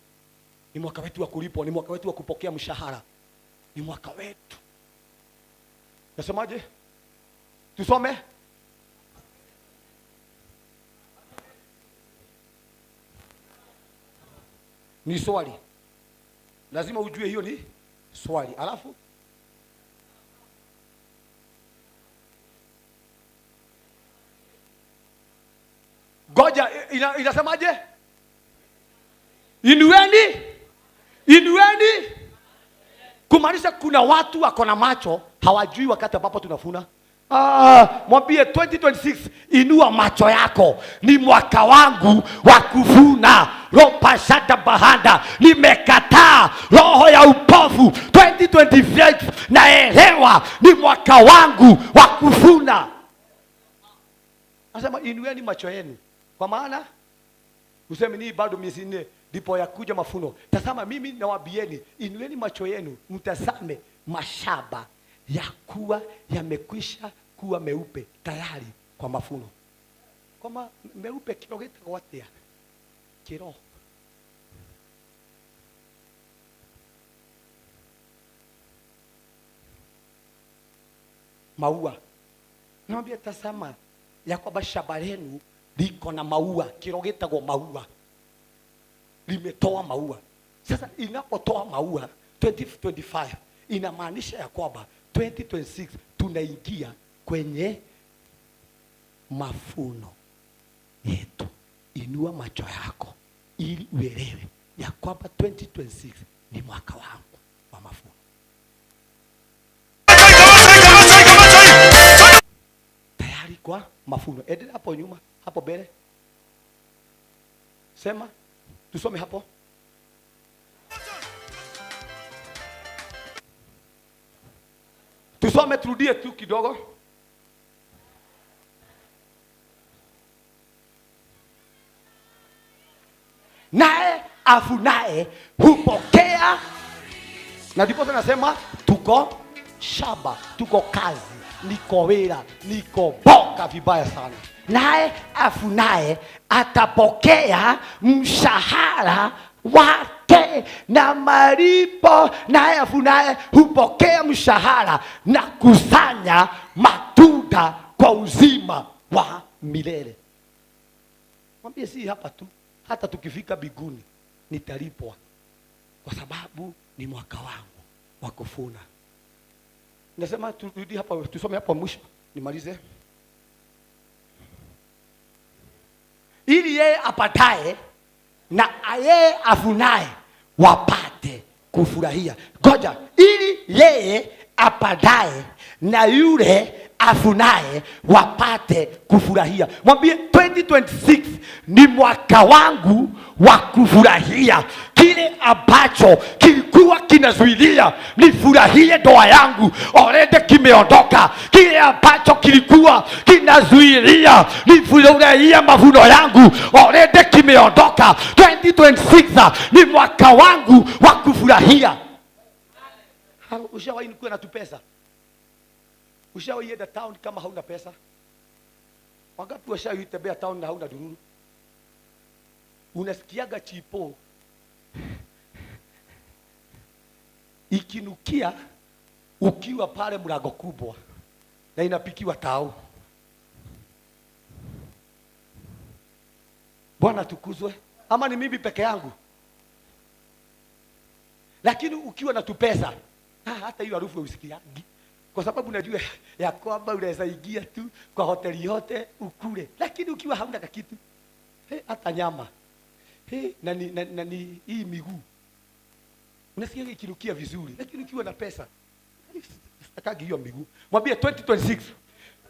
Ni mwaka wetu wa kulipwa, ni mwaka wetu wa kupokea mshahara. Ni mwaka wetu. Nasemaje? Tusome. Ni swali. Lazima ujue hiyo ni swali. Alafu Goja inasemaje? Inueni. Kumaanisha kuna watu wako na macho hawajui wakati ambapo tunafuna. Mwambie 2026 inua macho yako. Ni mwaka wangu wa kuvuna. Ropa shada bahanda. Nimekataa roho ya upofu. 2025 naelewa ni mwaka wangu wa kuvuna. Nasema inueni macho yenu. Kwa maana useme ni bado miezi 4 ndipo yakuja mafuno. Tazama mimi nawaambieni, inueni macho yenu mtazame mashamba ya kuwa yamekwisha kuwa meupe tayari kwa mafuno. Kama meupe kirogeta watia kiroho. Maua. Naambia tazama ya kwamba shamba lenu liko na maua, kirogeta kwa maua. Limetoa maua. Sasa inapotoa maua 2025 inamaanisha ya kwamba 2026 tunaingia kwenye mafuno yetu. Inua macho yako ili uelewe ya kwamba 2026 ni mwaka wangu wa mafuno. Tayari kwa mafuno. Endelea hapo nyuma, hapo mbele. Sema, tusome hapo. Tusome turudie tu kidogo. Naye afunaye hupokea. Na ndipo nasema tuko shamba, tuko kazi, niko wera, niko boka vibaya sana. Naye afunaye atapokea mshahara wake na malipo. Naye afunaye hupokea mshahara na kusanya matunda kwa uzima wa milele. Mwambie si hapa tu, hata tukifika mbinguni nitalipwa, kwa sababu ni mwaka wangu wa kuvuna. Nasema turudi hapa, tusome hapa mwisho nimalize. Ili yeye apataye na yeye avunaye wapate kufurahia. Ngoja, ili yeye apataye na yule avunaye wapate kufurahia. Mwambie 2026 ni mwaka wangu wa kufurahia. Kile ambacho kilikuwa kinazuilia nifurahie ndoa yangu already kimeondoka. Kile ambacho kilikuwa kinazuilia nifurahie mavuno yangu already kimeondoka. 2026 ni mwaka wangu wa kufurahia. Ushawahi kuwa na pesa? Ushawahi enda town kama hauna pesa? Wangapi washawahi tembea town na hauna dururu? Unasikiaga chipo ikinukia ukiwa pale mlango kubwa na inapikiwa tao. Bwana tukuzwe. Ama ni mimi peke yangu? Lakini ukiwa na pesa, hata hiyo harufu usikiagi. Kwa sababu najua ya kwamba unaweza ingia tu kwa hoteli yote ukule. Lakini ukiwa hauna kitu, hata nyama, nani hii miguu unasikia ikinukia vizuri. Lakini ukiwa na pesa, sitakagi hiyo miguu. Mwambie 2026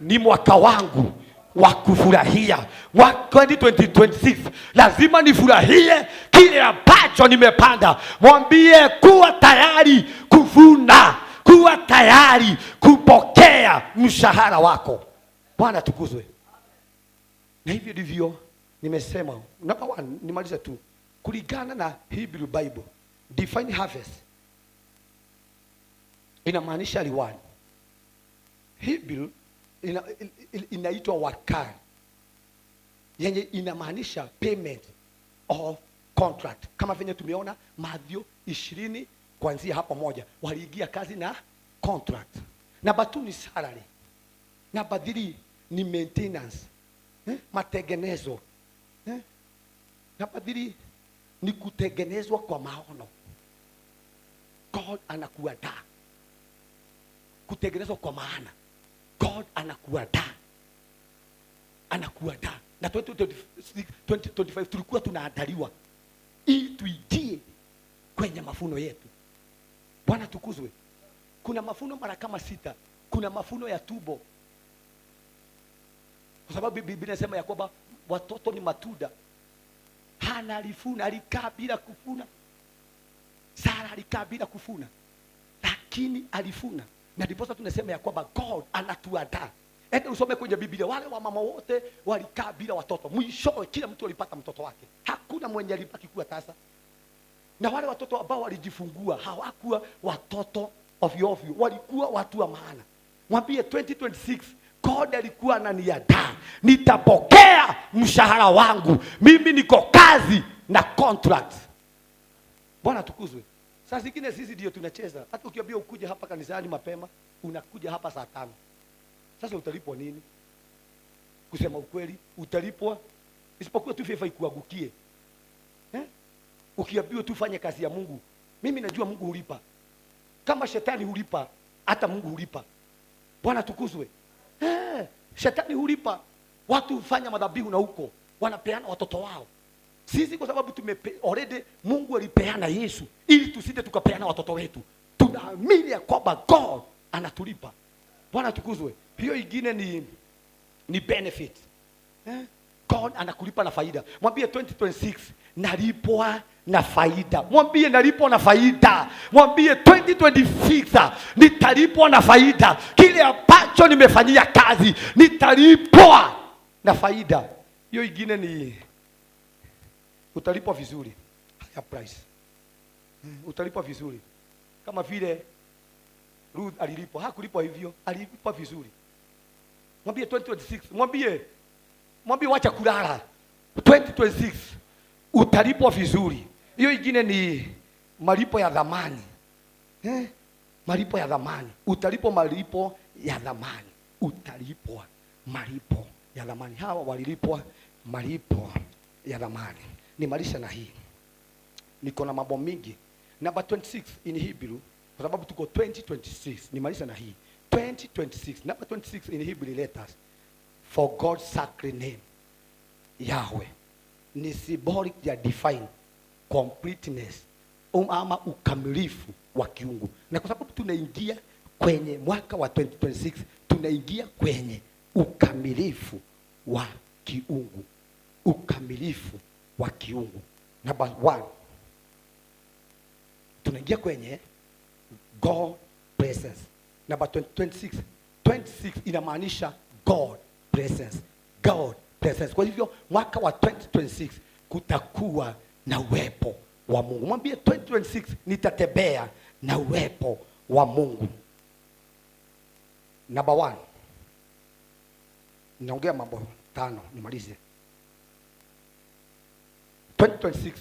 ni mwaka wangu wa kufurahia. Mwaka 2026 lazima nifurahie kile ambacho nimepanda. Mwambie kuwa tayari kuvuna, kuwa tayari kupokea mshahara wako. Bwana tukuzwe. Na hivyo ndivyo nimesema. Number one, nimaliza tu. Kulingana na Hebrew Bible, define harvest inamaanisha reward. Hebrew inaitwa wakar, yenye inamaanisha payment of contract. Kama venye tumeona Mathayo 20 kuanzia hapa moja, waliingia kazi na contract. Number 2 ni salary. Number 3 ni maintenance, matengenezo. Number 3 ni kutengenezwa kwa maono. God anakuandaa kutengenezwa kwa maana. God anakuandaa na 2025 tulikuwa tunaandaliwa ili tuingie kwenye mafuno yetu. Bwana tukuzwe. Kuna mafuno mara kama 6. Kuna mafuno ya tumbo, kwa sababu Biblia inasema ya kwamba watoto ni matunda. Hana alifuna, alikaa bila kufuna. Sara alikaa bila kufuna, lakini alifuna. Na ndipo tunasema ya kwamba God anatuandaa. Ende usome kwenye Biblia, wale wa mama wote walikaa bila watoto. Mwishowe kila mtu alipata mtoto wake. Hakuna mwenye alibaki kuwa tasa. Na wale watoto ambao walijifungua hawakuwa watoto ovyo ovyo, walikuwa watu wa maana. Mwambie 2026 God alikuwa ananiandaa. Nitapokea mshahara wangu. Mimi niko kazi na contract. Bwana tukuzwe. Sasa zingine sisi ndio tunacheza. Hata ukiambia ukuje hapa kanisani mapema, unakuja hapa saa 5. Sasa utalipwa nini? Kusema ukweli, utalipwa isipokuwa tu FIFA ikuangukie. Ukiambiwa tu fanye kazi ya Mungu. Mimi najua Mungu hulipa. Kama shetani hulipa, hata Mungu hulipa. Bwana tukuzwe. Shetani hulipa. Watu hufanya madhabihu na huko wanapeana watoto wao. Sisi kwa sababu already Mungu alipeana Yesu ili tusije tukapeana watoto wetu. Tunaamini ya kwamba God anatulipa. Bwana tukuzwe. Hiyo ingine ni benefit. God anakulipa na faida. Mwambie 2026 nalipwa na faida. Mwambie nalipwa na faida. Mwambie 2026 nitalipwa na faida. Kile ambacho nimefanyia kazi nitalipwa na faida. Hiyo ingine ni utalipwa vizuri. Higher price. Utalipwa vizuri. Kama vile Ruth alilipwa, hakulipwa hivyo, alilipwa vizuri. Mwambie 2026, mwambie wacha kulala. 2026 utalipwa vizuri. Hiyo ingine ni malipo ya dhamani. Malipo ya dhamani. Utalipwa malipo ya dhamani. Utalipwa malipo ya dhamani. Hawa walilipwa malipo ya dhamani. Nimalisha na hii. Niko na mambo mingi. Number 26 in Hebrew, kwa sababu tuko 2026. Nimalisha na hii. 2026. Number 26 in Hebrew letters. For God's sacred name, Yahweh, ni symbolic ya define completeness ama ukamilifu wa kiungu. Na kwa sababu tunaingia kwenye mwaka wa 2026, tunaingia kwenye ukamilifu wa kiungu. Ukamilifu wa kiungu. Number 1, tunaingia kwenye God presence. Number 26 inamaanisha God presence. God presence. Kwa hivyo mwaka wa 2026 kutakuwa na uwepo wa Mungu. Mwambie 2026 nitatembea na uwepo wa Mungu. Number 1. Naongea mambo 5 nimalize. 2026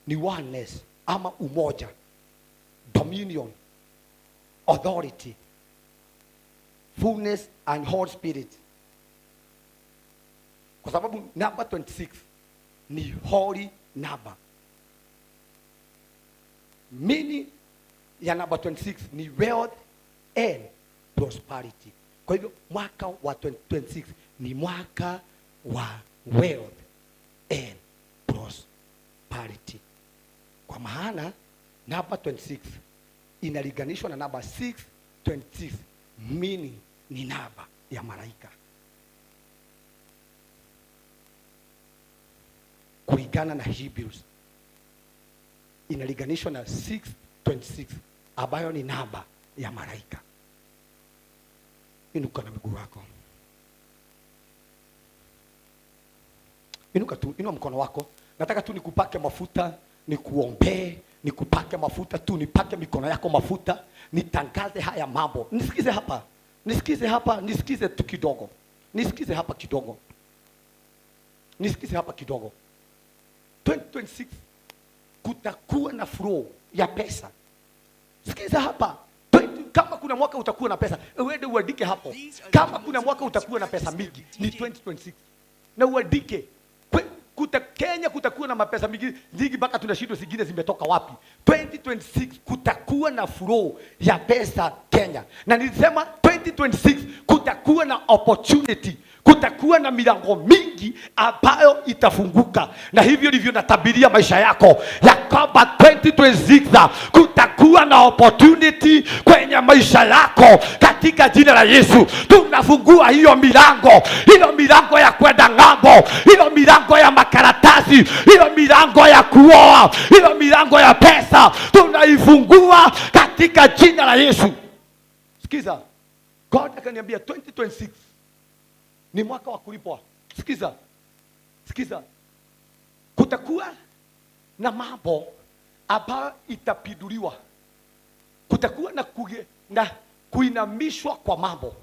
ni oneness ama umoja, dominion, authority, fullness and Holy Spirit. Kwa sababu number 26 ni holy number. Meaning ya number 26 ni wealth and prosperity. Kwa hivyo mwaka wa 2026 ni mwaka wa wealth and prosperity. Kwa maana number 26 inalinganishwa na number 626, meaning ni namba ya malaika. kulingana na Hebrews inalinganishwa na 626 ambayo ni namba ya malaika. Inuka na miguu yako. Inuka tu, inua mkono wako. Nataka tu nikupake mafuta, nikuombee, nikupake mafuta tu, nipake mikono yako mafuta, nitangaze haya mambo. Nisikize hapa. Nisikize hapa, nisikize tu kidogo. Nisikize hapa kidogo. Nisikize hapa kidogo. 2026 kutakuwa na flow ya pesa. Sikiza hapa. Kama kuna mwaka utakuwa na pesa, uende uandike hapo. Kama kuna mwaka utakuwa na pesa mingi, ni 2026. Na uandike. Kenya kutakuwa na mapesa mingi mpaka tunashindwa zingine zimetoka wapi. 2026 kutakuwa na flow ya pesa Kenya. Na nilisema 2026 kutakuwa na opportunity, kutakuwa na milango mingi ambayo itafunguka. Na hivyo ndivyo natabiria maisha yako ya kwamba 2026 kutakuwa na opportunity kwenye maisha yako katika jina la Yesu. Tunafungua hiyo milango ya kwenda ng'ambo, hiyo milango ya makaratasi, hiyo milango ya kuoa, hiyo milango ya pesa tunaifungua katika jina la Yesu. Sikiza, God akaniambia 2026 ni mwaka wa kulipwa. Sikiza. Kutakuwa na mambo ambayo itapiduliwa. Kutakuwa na kuinamishwa kwa mambo.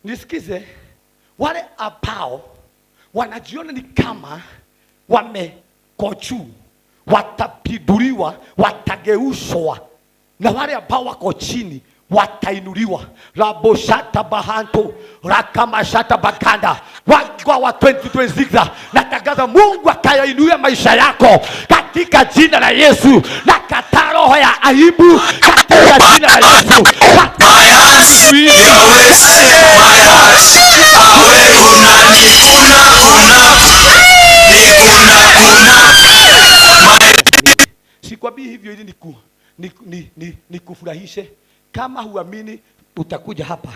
Nisikize, wale ambao wanajiona ni kama wamekochu watapiduliwa, watageushwa, na wale ambao wako chini watainuliwa. Raboshata bahanto rakamashata bakanda wagwa wa 2026 natangaza Mungu akayainue maisha yako katika jina la Yesu. Na kataa roho ya aibu katika jina la Yesu. Sikwambii hivyo ili nikufurahishe. Kama huamini utakuja hapa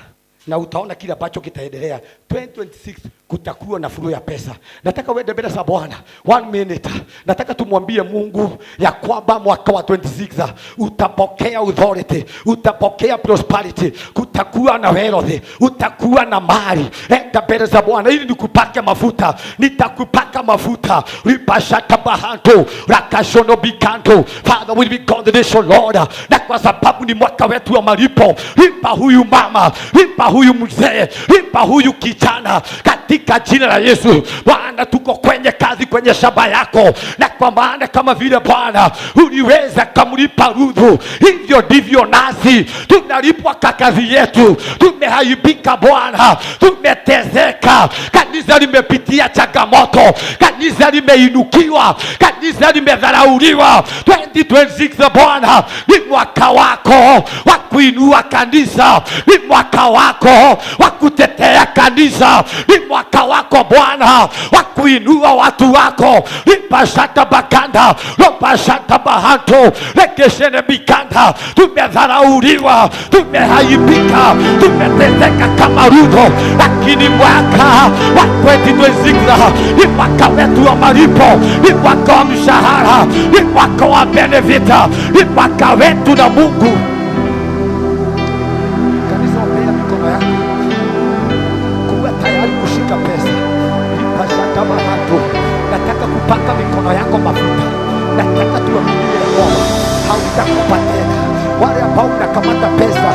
na utaona kile ambacho kitaendelea. 2026 kutakuwa na flow ya pesa. Nataka uende mbele za Bwana 1 minute. Nataka tumwambie Mungu ya kwamba mwaka wa 26 utapokea authority, utapokea prosperity, kutakuwa na wealth, utakuwa na mali. Enda mbele za Bwana ili nikupake mafuta. Nitakupaka mafuta. Ripashata bahanto rakashono bikanto. Father, will be God the nation Lord. Na kwa sababu ni mwaka wetu wa malipo, lipa huyu mama, lipa huyu mzee, lipa huyu kijana katika jina la Yesu. Bwana, tuko kwenye kazi, kwenye shamba yako, na kwa maana kama vile Bwana uliweza kumlipa Ruthu, hivyo ndivyo nasi tunalipwa kwa kazi yetu. Tumehaibika Bwana, tumetezeka, kanisa limepitia changamoto, kanisa limeinukiwa, kanisa limedharauliwa. 2026 Bwana ni mwaka wako wa kuinua kanisa, ni mwaka wako wa kutetea kanisa, ni mwaka wako Bwana wa kuinua watu wako. Lipashata bakanda, lopashata bahanto, lekeshene bikanda. Tumedharauliwa, tumehaibika, tumeteseka kama Ruthu, lakini mwaka wa 2026 ni mwaka wetu wa malipo, ni mwaka wa mshahara, ni mwaka wa benefita, ni mwaka wetu na Mungu. Kanisa, ombea mikono yako, kuwa tayari kushika pesa. Lipashata bahanto, nataka kupaka mikono yako mafuta. Nataka tuaminie Bwana, hautakupa tena. Wale ambao mnakamata pesa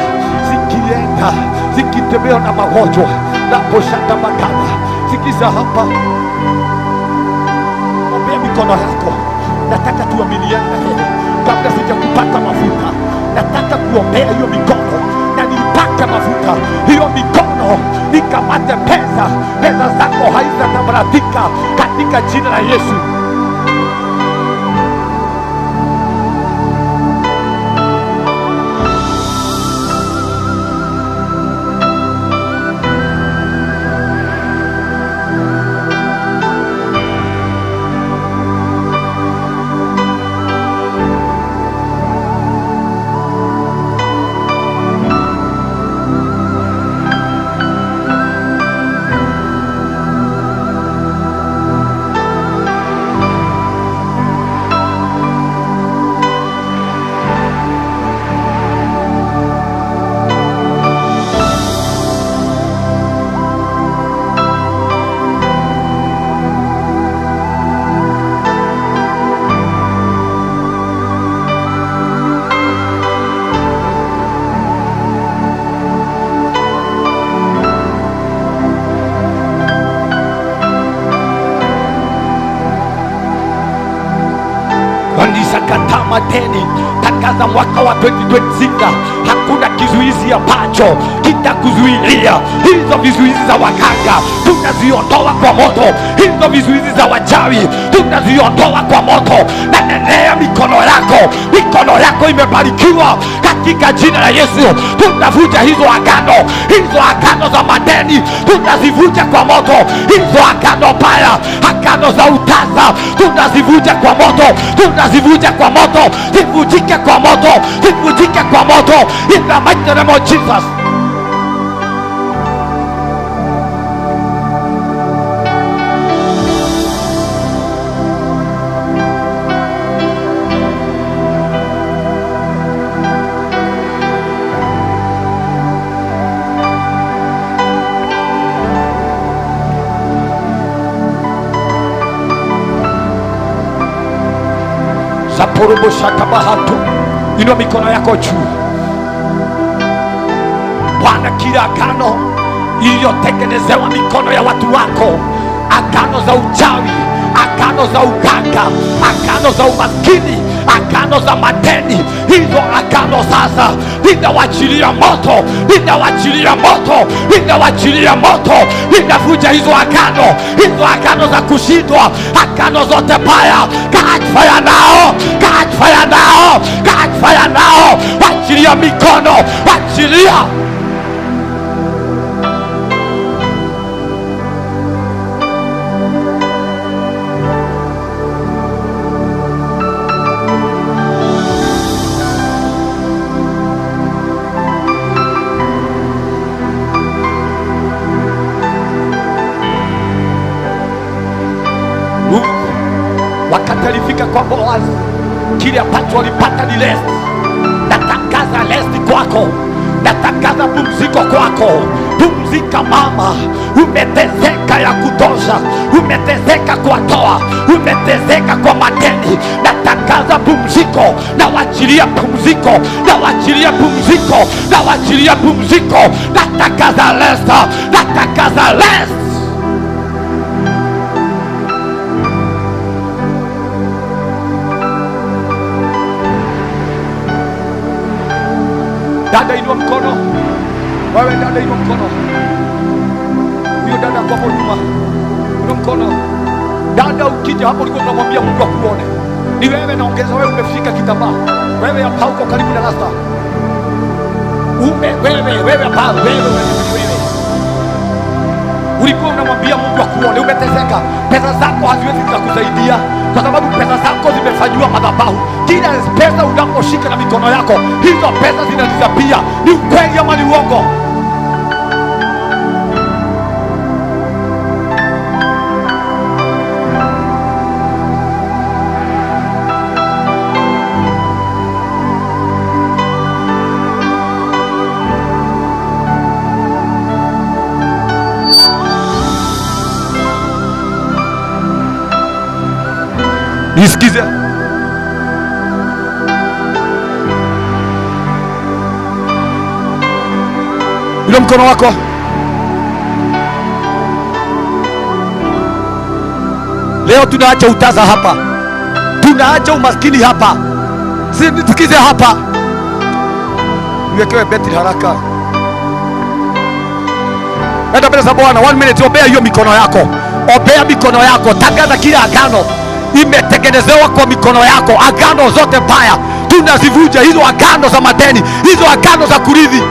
zikienda, zikitembea na magonjwa na poshata makana, sikiza hapa, ombea mikono yako. Nataka tuaminiane na yeye. Kabla sijakupaka mafuta, nataka kuombea hiyo mikono na nipake mafuta hiyo mikono, nikamate pesa zako hazitabaratika katika jina la Yesu. umejaa madeni, tangaza mwaka wa 2026 hakuna kizuizi ambacho kitakuzuilia. Hizo vizuizi za waganga tunaziondoa kwa moto, hizo vizuizi za wachawi tunaziondoa kwa moto. Na nenea mikono yako imebarikiwa katika jina la Yesu. Tunavunja hizo agano za madeni, tunazivunja kwa moto. Hizo agano baya, agano za utasa, tunazivunja kwa moto, tunazivunja kwa moto. Zivunjike kwa moto, zivunjike kwa moto, in the mighty name of Jesus. Saporobo shatabahatu, inua mikono yako juu. Bwana, kila agano iliyotengenezewa mikono ya watu wako, agano za uchawi, agano za uganga, agano za umaskini, agano za madeni, hizo agano sasa ninawachilia moto, ninawachilia moto, ninawachilia moto. Ninavunja hizo agano za kushindwa, agano zote baya. Catch fire now, catch fire now, catch fire now. Wachilia mikono, wachilia. Wakati alifika kwa Boaz, kile ambacho walipata ni rest. Natangaza rest kwako, natangaza pumziko kwako. Pumzika mama, umeteseka ya kutosha, umeteseka kwa toa, umeteseka kwa madeni. Natangaza pumziko, nawachilia pumziko, nawachilia pumziko, nawachilia pumziko. Natangaza rest, natangaza rest. Dada inua mkono, wewe dada inua mkono. Huyo dada kwa nyuma, inua mkono. Dada ukija hapo ulikuwa unamwambia Mungu akuone. Ni wewe naongeza, wewe umefika kitambaa. Wewe hapa uko karibu na rasta. Wewe hapa, wewe. Ulikuwa unamwambia Mungu akuone, umeteseka. Pesa zako haziwezi kukusaidia kwa sababu pesa zako zimefanywa madhabahu. Kila pesa unaposhika na mikono yako, hizo pesa zinadisapia. Ni ukweli ama ni uongo? Nisikize. Ule mkono wako. Leo tunaacha utaza hapa, tunaacha umaskini hapa. Nisikize hapa. Niwekewe beti haraka. Enda mbele za Bwana 1 minute, obea hiyo mikono yako. Obea mikono yako, tangaza kila agano imetengenezewa kwa mikono yako. Agano zote baya tunazivunja, hizo agano za madeni, hizo agano za kurithi.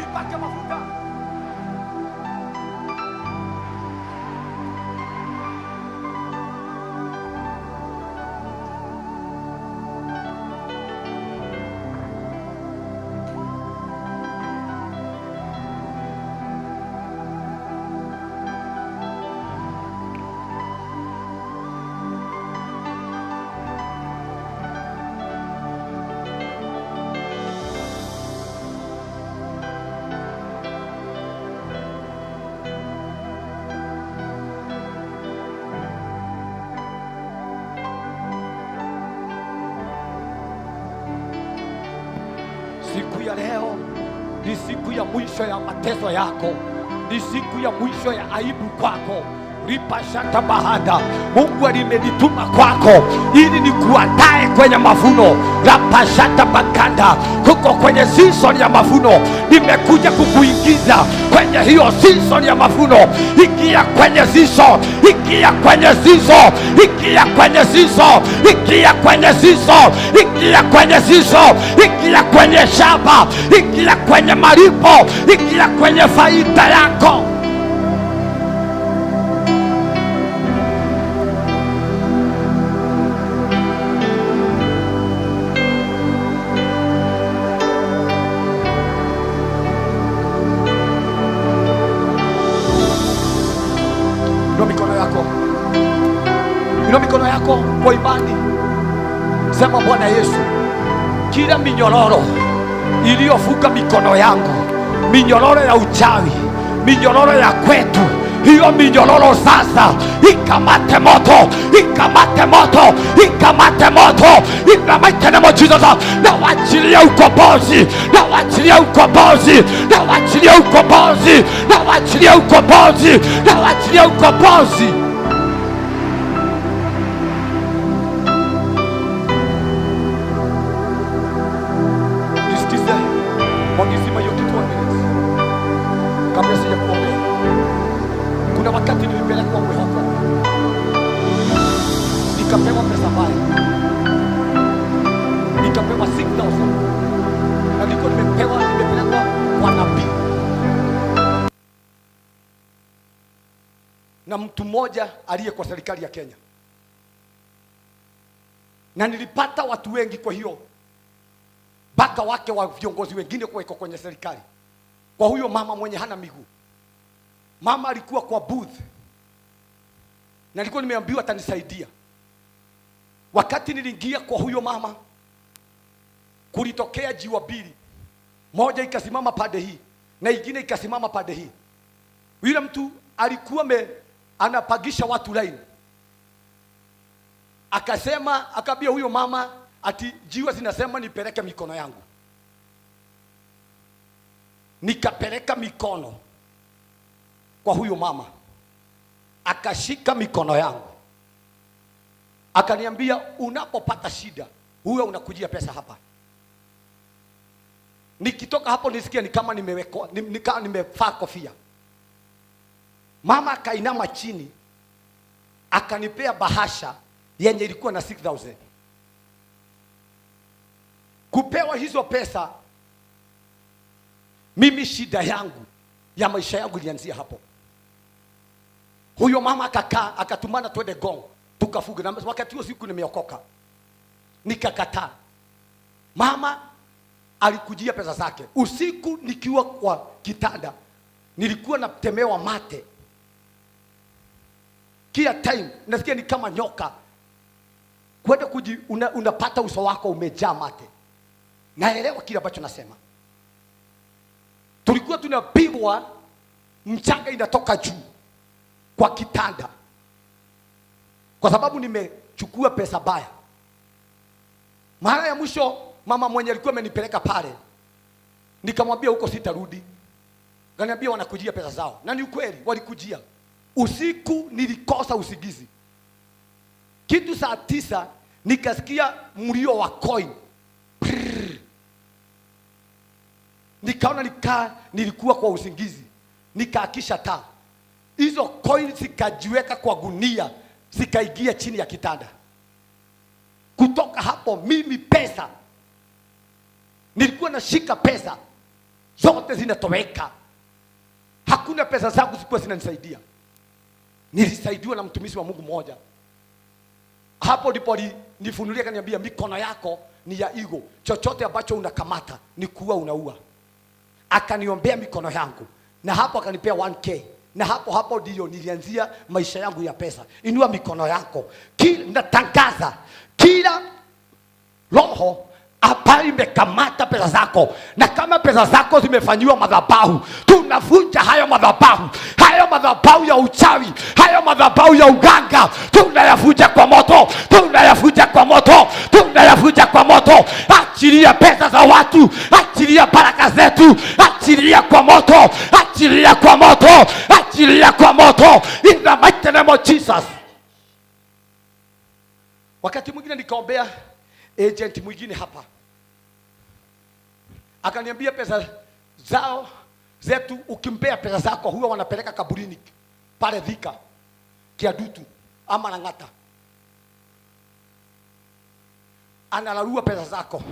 Ipake mafuta. Siku ya leo ni siku ya mwisho ya mateso yako, ni siku ya mwisho ya aibu kwako. Ripashata bahada, Mungu alimenituma kwako ili nikuandae kwenye mavuno. Rapashata bakanda, kuko kwenye season ya mavuno, nimekuja kukuingiza kwenye hiyo season ya mavuno. Ingia kwenye season, ingia kwenye season, ingia kwenye season, ingia kwenye season, ingia kwenye season, ingia kwenye shamba, ingia kwenye malipo, ingia kwenye faida yako. Inua mikono yako kwa imani. Sema, Bwana Yesu, kila minyororo iliyofunga mikono yangu, minyororo ya uchawi, minyororo ya kwetu, hiyo minyororo sasa ikamate moto, ikamate moto, ikamate moto, ikamate na Jesus. Na wachilia ukombozi, na wachilia ukombozi, na wachilia ukombozi, na wachilia ukombozi, na wachilia ukombozi. Mwangisima hiyo kitu minutes. Kabla sija kuombea, kuna wakati nilipelekwa Mwehoka, nikapewa pesa mbaya, nikapewa 6,000 na nilikuwa nimepelekwa kwa nabii na mtu mmoja aliye kwa serikali ya Kenya, na nilipata watu wengi. Kwa hiyo mpaka wake wa viongozi wengine kuweko kwenye serikali, kwa huyo mama mwenye hana miguu. Mama alikuwa kwa booth na nilikuwa nimeambiwa atanisaidia. Wakati niliingia kwa huyo mama, kulitokea jiwa mbili, moja ikasimama pande hii na ingine ikasimama pande hii. Yule mtu alikuwa anapagisha watu line, akasema, akabia huyo mama ati jiwa zinasema nipeleke mikono yangu. Nikapeleka mikono kwa huyo mama, akashika mikono yangu, akaniambia, unapopata shida huwa unakujia pesa hapa. Nikitoka hapo nisikia ni kama nimevaa kofia. Mama akainama chini, akanipea bahasha yenye ilikuwa na 6,000. Kupewa hizo pesa, mimi shida yangu ya maisha yangu ilianzia hapo. Huyo mama akakaa, akatumana twende Gong tukafuga, na wakati huo siku nimeokoka, nikakataa. Mama alikujia pesa zake. Usiku nikiwa kwa kitanda, nilikuwa natemewa mate kila time, nasikia ni kama nyoka kwenda unapata uso wako umejaa mate. Naelewa kile ambacho nasema. Tulikuwa tunapigwa, mchanga inatoka juu kwa kitanda, kwa sababu nimechukua pesa baya. Mara ya mwisho mama mwenye alikuwa amenipeleka pale, nikamwambia huko sitarudi. Kaniambia wanakujia pesa zao, na ni ukweli walikujia. Usiku nilikosa usingizi. Kitu saa 9 nikasikia mlio wa coin. Nikaona nilikuwa kwa usingizi, nikaakisha taa. Hizo coin zikajiweka kwa gunia, zikaingia chini ya kitanda. Kutoka hapo mimi pesa, nilikuwa nashika pesa zote zinatoweka. Hakuna pesa zangu zilikuwa zinanisaidia. Nilisaidiwa na mtumishi wa Mungu mmoja. Hapo ndipo nifunulia, kaniambia, mikono yako ni ya ego, chochote ambacho unakamata ni kuua, unaua. Akaniombea mikono yangu, na hapo akanipea 1K, na hapo ndio nilianzia maisha yangu ya pesa. Inua mikono yako. Natangaza kila roho ambayo imekamata pesa zako, na kama pesa zako zimefanyiwa madhabahu, tunavunja hayo madhabahu. Hayo madhabahu ya uchawi, hayo madhabahu ya uganga, tunayavunja kwa moto, tunayavunja kwa moto, tunayavunja kwa moto. Achilia pesa za watu, achilia baraka zetu, achilia kwa moto, achilia kwa moto, achilia kwa moto, in the mighty name of Jesus. Wakati mwingine nikaombea agent mwingine hapa, akaniambia pesa zao zetu, ukimpea pesa zako huwa wanapeleka kaburini pale Thika, Kiadutu ama Lang'ata, analarua pesa zako,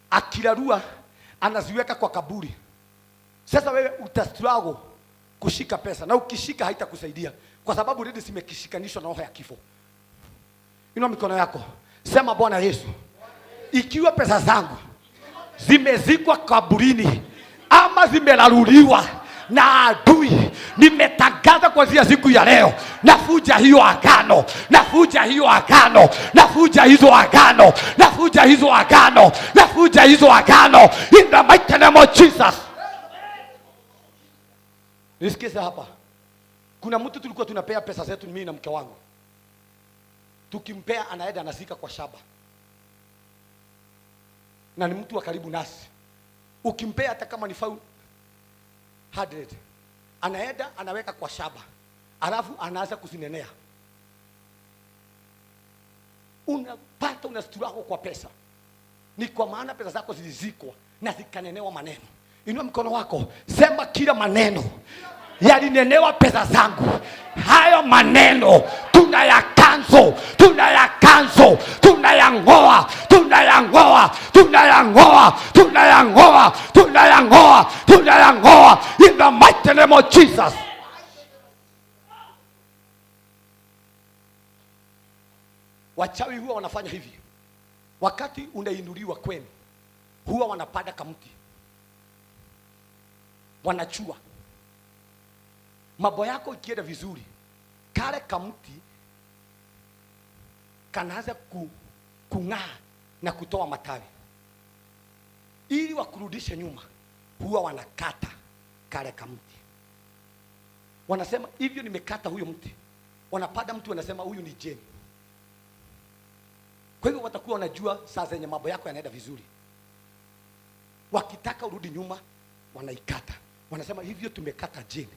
akilarua anaziweka kwa kaburi. Sasa wewe utastruggle kushika pesa, na ukishika haitakusaidia kwa sababu redi zimekishikanishwa na roho ya kifo. Inua mikono yako, sema Bwana Yesu, ikiwa pesa zangu zimezikwa kaburini ama zimelaruliwa na adui, nimetangaza kuanzia siku ya leo, nafuja hiyo agano, nafuja hiyo agano, nafuja hizo agano, nafuja hizo agano, nafuja hizo agano, in the mighty name of Jesus. Nisikize hapa, kuna mtu tulikuwa tunapea pesa zetu, mimi na mke wangu, tukimpea anaenda anazika kwa shamba, na ni mtu wa karibu nasi. Ukimpea hata kama ni 100, anaenda anaweka kwa shamba, alafu anaanza kuzinenea. Unapata unastruggle kwa pesa, ni kwa maana pesa zako zilizikwa na zikanenewa maneno. Inua mkono wako, sema kila maneno yalinenewa pesa zangu, hayo maneno tunayakanzo, tunayakanzo, tunayang'oa, tunayang'oa, tunayang'oa, tunayang'oa, tunayang'oa, tunayang'oa, in the mighty name of Jesus. Wachawi huwa wanafanya hivi, wakati unainuliwa kwenu, huwa wanapanda kamti, wanachua mambo yako. Ikienda vizuri, kale kamti kanaanza kung'aa na kutoa matawi. Ili wakurudishe nyuma, huwa wanakata kale kamti. Wanasema hivyo, nimekata huyo mti. Wanapanda mtu, wanasema huyu ni jeni. Kwa hivyo watakuwa wanajua saa zenye mambo yako yanaenda vizuri. Wakitaka urudi nyuma, wanaikata. Wanasema hivyo tumekata jeni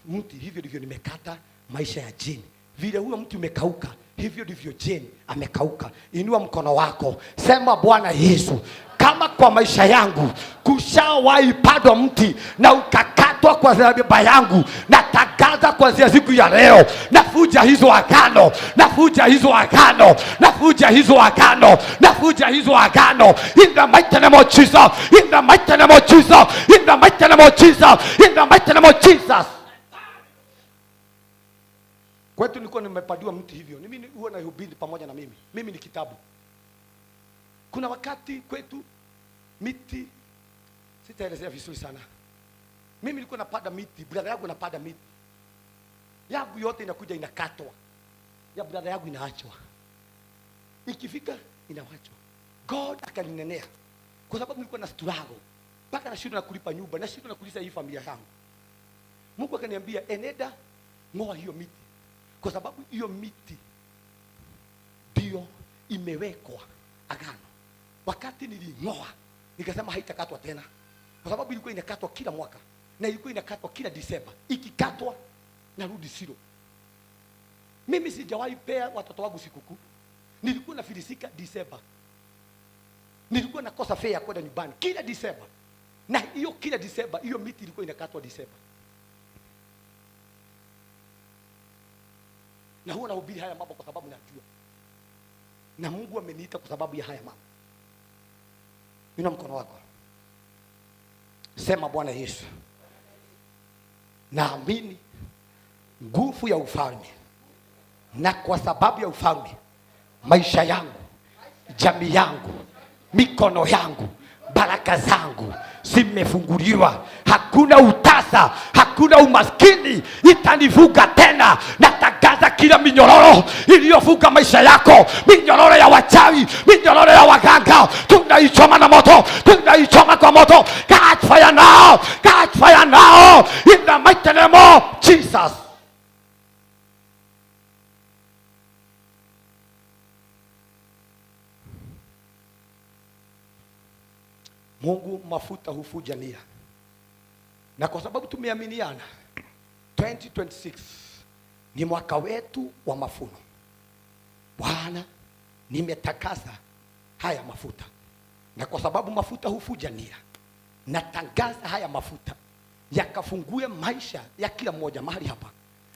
mti, hivyo ndivyo nimekata maisha ya jeni. Vile huyo mtu umekauka, hivyo ndivyo jeni amekauka. Inua mkono wako, sema Bwana Yesu, kama kwa maisha yangu kushawahi padwa mti na ukakatwa kwa baba yangu, natangaza kuanzia siku ya leo, nafuja hizo agano, nafuja hizo agano, nafuja hizo agano, nafuja hizo agano, in the mighty name of Jesus, in the mighty name of Jesus, in the mighty name of Jesus, in the mighty name of Jesus. Kwetu nilikuwa nimepadiwa mti hivyo, mimi huwa nahubiri pamoja na mimi ni kitabu. Kuna wakati kwetu miti, sitaelezea vizuri sana. Mimi nilikuwa napada miti, brother yangu anapada miti. Yangu yote inakuja inakatwa, ya brother yangu inaachwa. Ikifika inawachwa. God akaninenea, kwa sababu nilikuwa na struggle, mpaka nashindwa na kulipa nyumba, nashindwa na kulisha hii familia yangu. Mungu akaniambia, enenda ng'oa hiyo miti, kwa sababu hiyo miti ndio imewekwa agano. Wakati niling'oa, nikasema haitakatwa tena, kwa sababu ilikuwa inakatwa kila mwaka na ilikuwa inakatwa kila Disemba. Ikikatwa narudi siro. Mimi sijawahi pea watoto wangu sikukuu. Nilikuwa nafilisika Disemba, nilikuwa nakosa fare ya kwenda nyumbani kila Disemba, na hiyo kila Disemba hiyo miti ilikuwa inakatwa Disemba. Na huwa nahubiri haya mambo kwa sababu najua, na Mungu ameniita kwa sababu ya haya mambo. Inua mkono wako, sema Bwana Yesu, naamini nguvu ya ufalme, na kwa sababu ya ufalme maisha yangu, jamii yangu, mikono yangu, baraka zangu zimefunguliwa. Hakuna utasa, hakuna umaskini itanivuga tena. Natangaza kila minyororo iliyovuga maisha yako, minyororo ya wachawi, minyororo ya waganga, tunaichoma na moto, tunaichoma kwa moto. Catch fire now, catch fire now, in the mighty name of Jesus. Mungu mafuta hufuja nia, na kwa sababu tumeaminiana 2026 ni mwaka wetu wa mafuno. Bwana, nimetakasa haya mafuta, na kwa sababu mafuta hufuja nia, natangaza haya mafuta yakafungue maisha ya kila mmoja mahali hapa.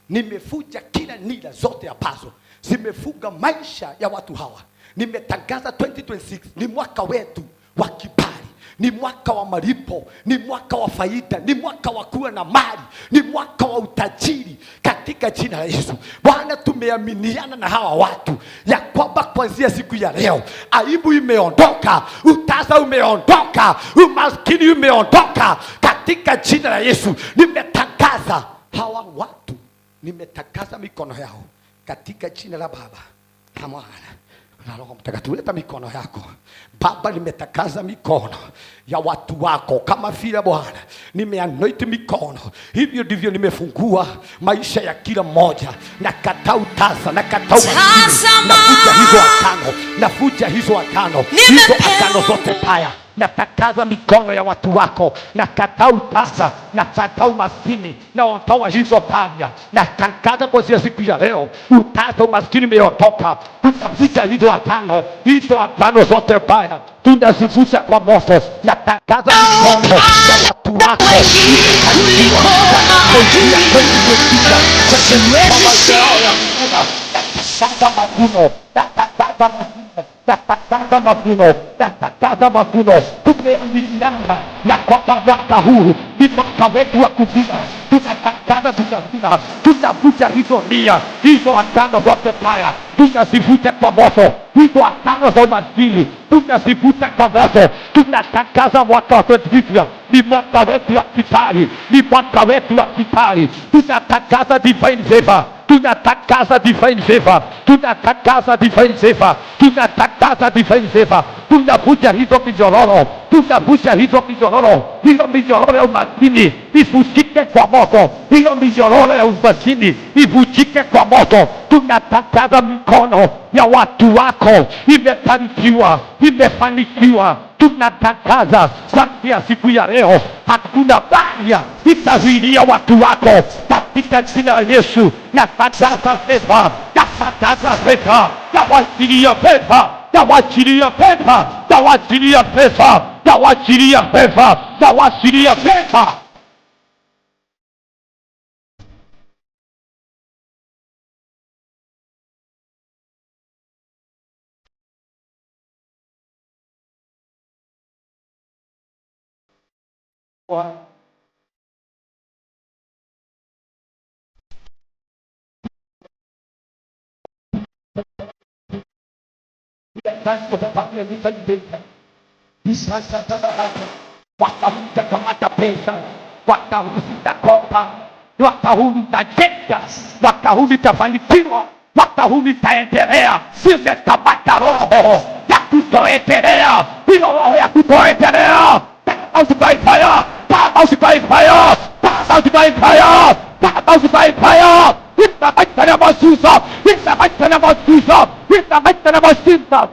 Nimefuja kila nira zote ambazo zimefuga maisha ya watu hawa. Nimetangaza 2026 ni mwaka wetu wa kibali, ni mwaka wa malipo, ni mwaka wa faida, ni mwaka wa kuwa na mali, ni mwaka wa utajiri katika jina la Yesu. Bwana, tumeaminiana na hawa watu ya kwamba kuanzia siku ya leo aibu imeondoka, utasa umeondoka, umaskini umeondoka katika jina la Yesu. Nimetangaza hawa watu, nimetangaza mikono yao katika jina la Baba na Mwana na Roho Mtakatifu. Leta mikono yako. Baba, nimetakaza mikono ya watu wako kama vile Bwana nimeanoint mikono, hivyo ndivyo nimefungua maisha ya kila mmoja. Na kataa utasa, na kataa umaskini, nafuja hizo agano, nafuja hizo agano, hizo agano zote haya. Natakaza mikono ya watu wako, na kataa utasa, na kataa umaskini, na ondoa hizo panya. Na tangaza kwa siku ya leo utasa, umaskini umeondoka. Tunafuta hizo agano zote baya, tunazifusha kwa moto. Na tangaza mikono ya watu wako Tatakaza mavuno, tumeaminiana ya kwamba mwaka huu ni mwaka wetu wa kuvuna. Tunatangaza tutavuna, tunavuta hizo nia, hizo agano zote baya, tunazivute kwa moto. Hizo agano za umaskini tunazivute kwa moto. Tunatangaza mwaka wa 2026 ni mwaka wetu wa kibali, ni mwaka wetu wa kibali. Tunatangaza divine favor, tunatangaza divine favor, tunatangaza divine favor, tunatangaza divine favor. Tunavuja hizo minyororo, tunavuja hizo minyororo, hizo minyororo ya umaskini ivunjike kwa moto, hiyo minyororo ya umaskini ivunjike kwa moto. Tunatangaza mikono ya watu wako imefanikiwa, imefanikiwa. Tunatangaza kuanzia siku ya leo hakuna baya itazuilia watu wako katika jina la Yesu. Na tangaza pesa, na tangaza pesa, na wachilia pesa, na wachilia pesa, na wachilia pesa, na wachilia pesa, na wachilia pesa. Watakamata pesa, watakopa, watajenga, watafanikiwa, wataendelea. Simekamata roho ya kutoendelea, hiyo roho ya kutoendelea. Usifanye, Baba usifanye, Baba usifanye, Baba usifanye. In the mighty name of Jesus, in the mighty name of Jesus, in the mighty name of Jesus.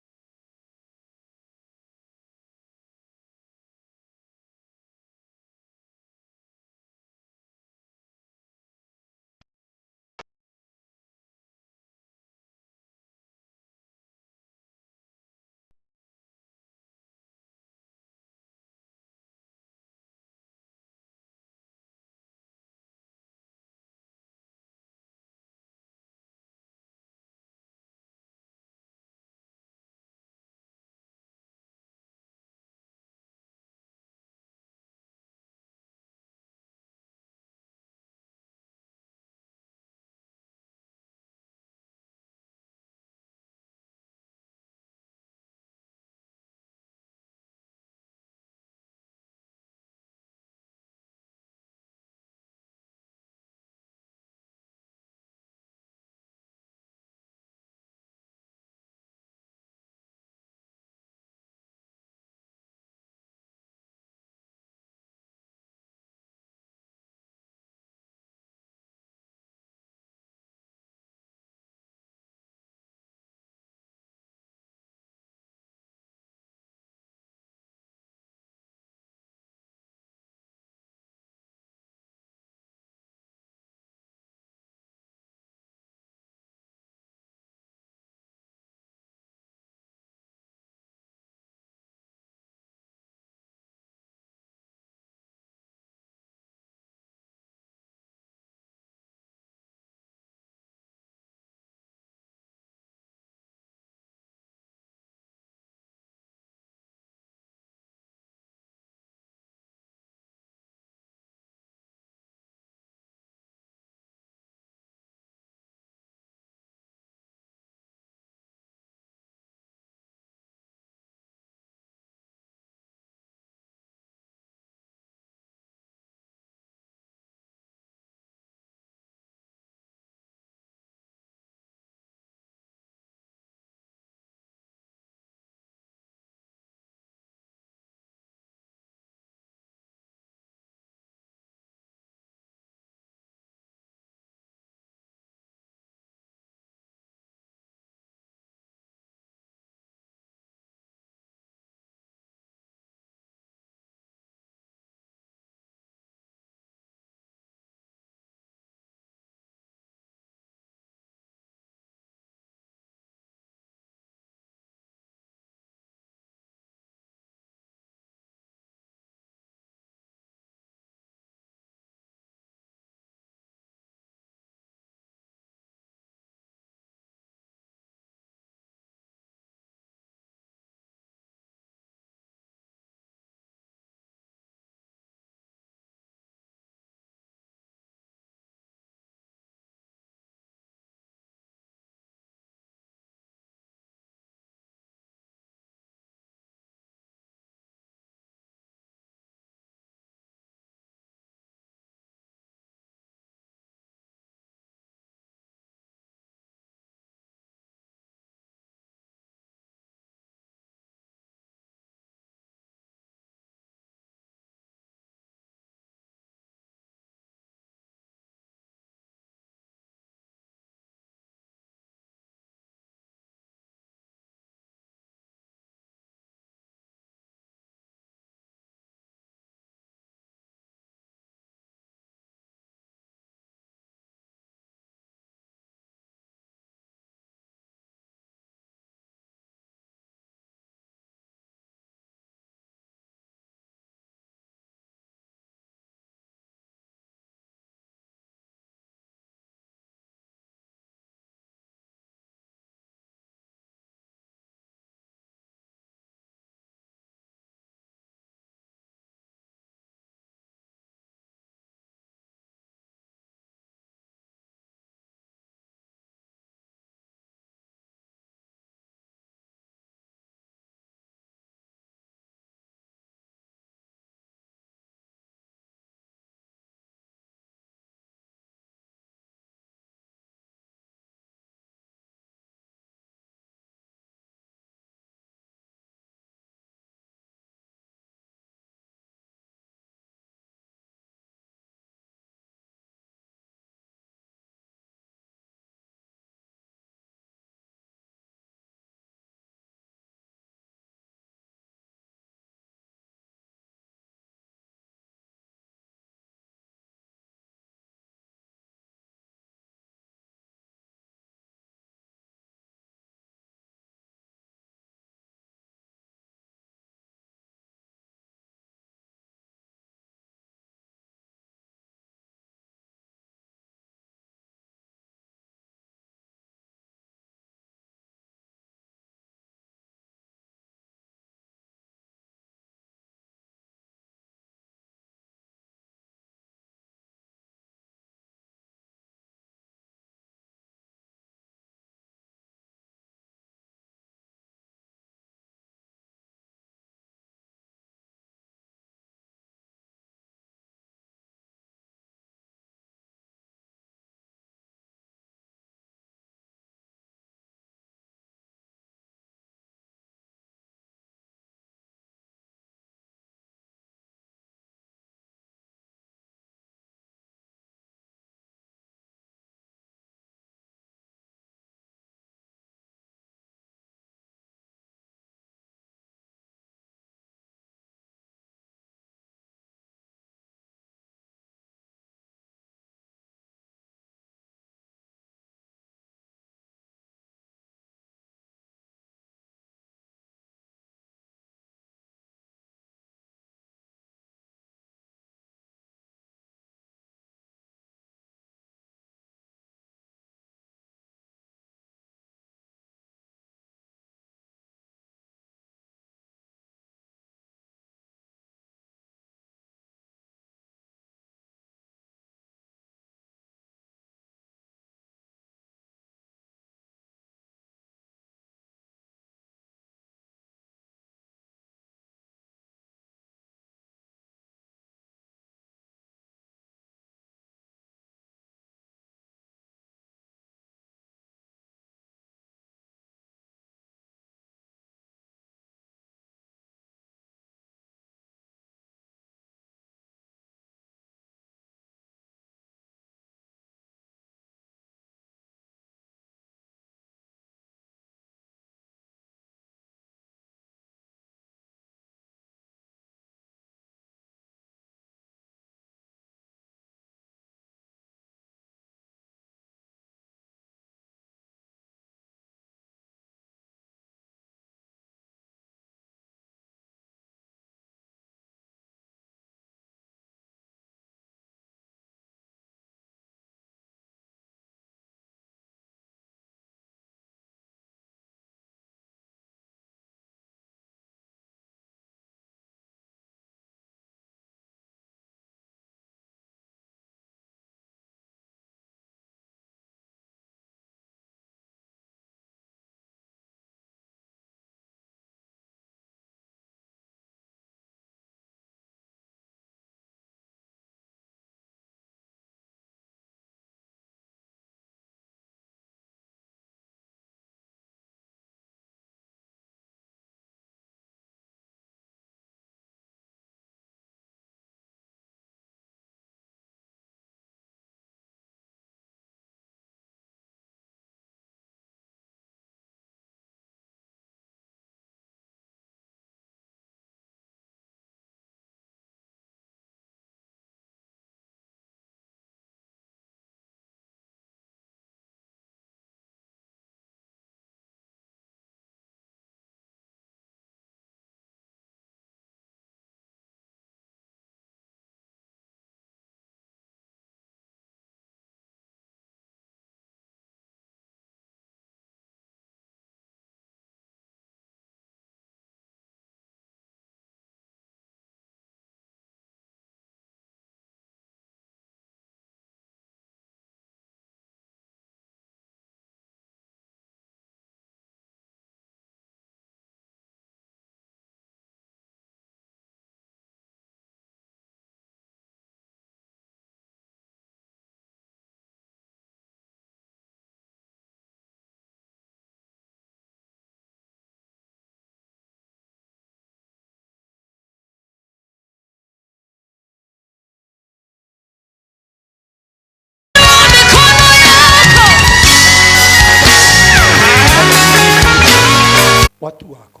watu wako,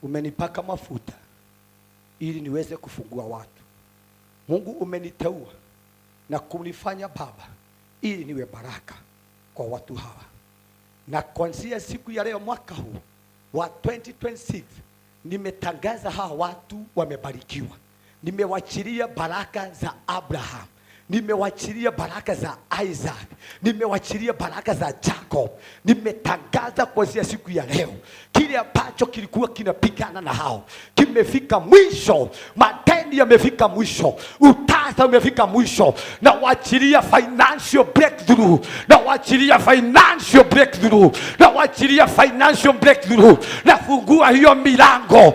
umenipaka mafuta ili niweze kufungua watu. Mungu umeniteua na kunifanya baba ili niwe baraka kwa watu hawa. Na kuanzia siku ya leo mwaka huu wa 2026 nimetangaza hawa watu wamebarikiwa. Nimewachilia baraka za Abraham, nimewachilia baraka za Isaac, nimewachilia baraka za Jacob. Nimetangaza kuanzia siku ya leo kile ambacho kilikuwa kinapigana na hao kimefika mwisho. Madeni yamefika mwisho, utasa umefika mwisho. Na wachilia financial breakthrough, na wachilia financial breakthrough, na wachilia financial breakthrough. Nafungua hiyo milango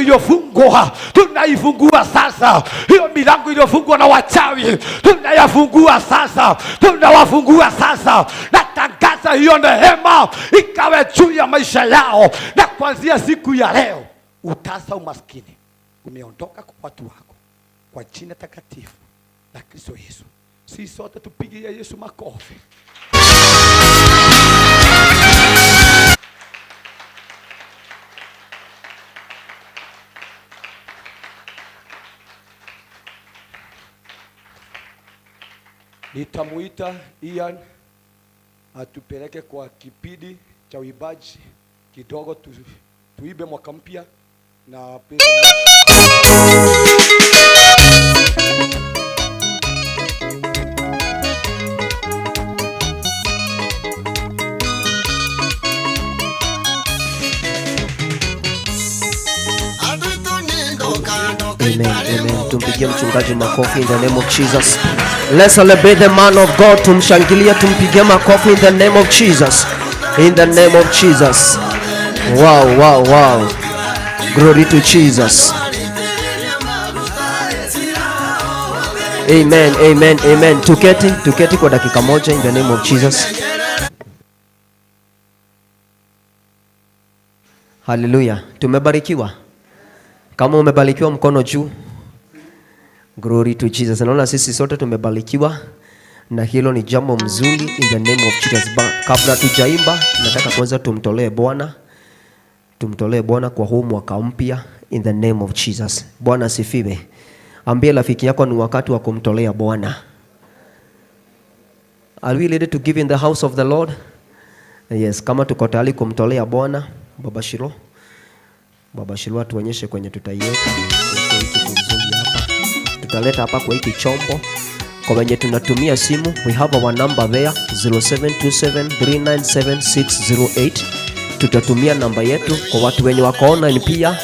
iliyofungwa tunaifungua sasa. Hiyo milango iliyofungwa na wachawi tunayafungua sasa, tunawafungua sasa. Natangaza hiyo neema ikawe juu ya maisha yao, na kuanzia siku ya leo utasa umaskini umeondoka kwa watu wako, kwa jina takatifu la Kristo Yesu. Sisi sote tupigie Yesu makofi. Nitamuita Ian atupeleke kwa kipindi cha uimbaji kidogo, tuibe mwaka mpya na Amen. Tumpigie mchungaji makofi in the name of Jesus. Let's celebrate the man of God. Tumshangilia, tumpigie makofi in the name of Jesus. In the name of Jesus. Wow. Glory to Jesus. Amen. Tuketi kwa dakika moja in the name of Jesus. Hallelujah. Tumebarikiwa. Kama umebarikiwa mkono juu. Glory to Jesus. Naona sisi sote tumebarikiwa na hilo ni jambo mzuri in the name of Jesus. Kabla tujaimba, nataka kwanza tumtolee Bwana kwa huu mwaka mpya in the name of Jesus. Bwana asifiwe. Ambie rafiki yako ni wakati wa kumtolea Bwana. Are we ready to give in the house of the Lord? Yes, kama tuko tayari kumtolea Bwana, Baba Shiro atuonyeshe kwenye tutaiweka tutaleta hapa kwa hiki chombo. Kwa wenye tunatumia simu, we have our number there 0727397608. Tutatumia namba yetu. Kwa watu wenye wako online pia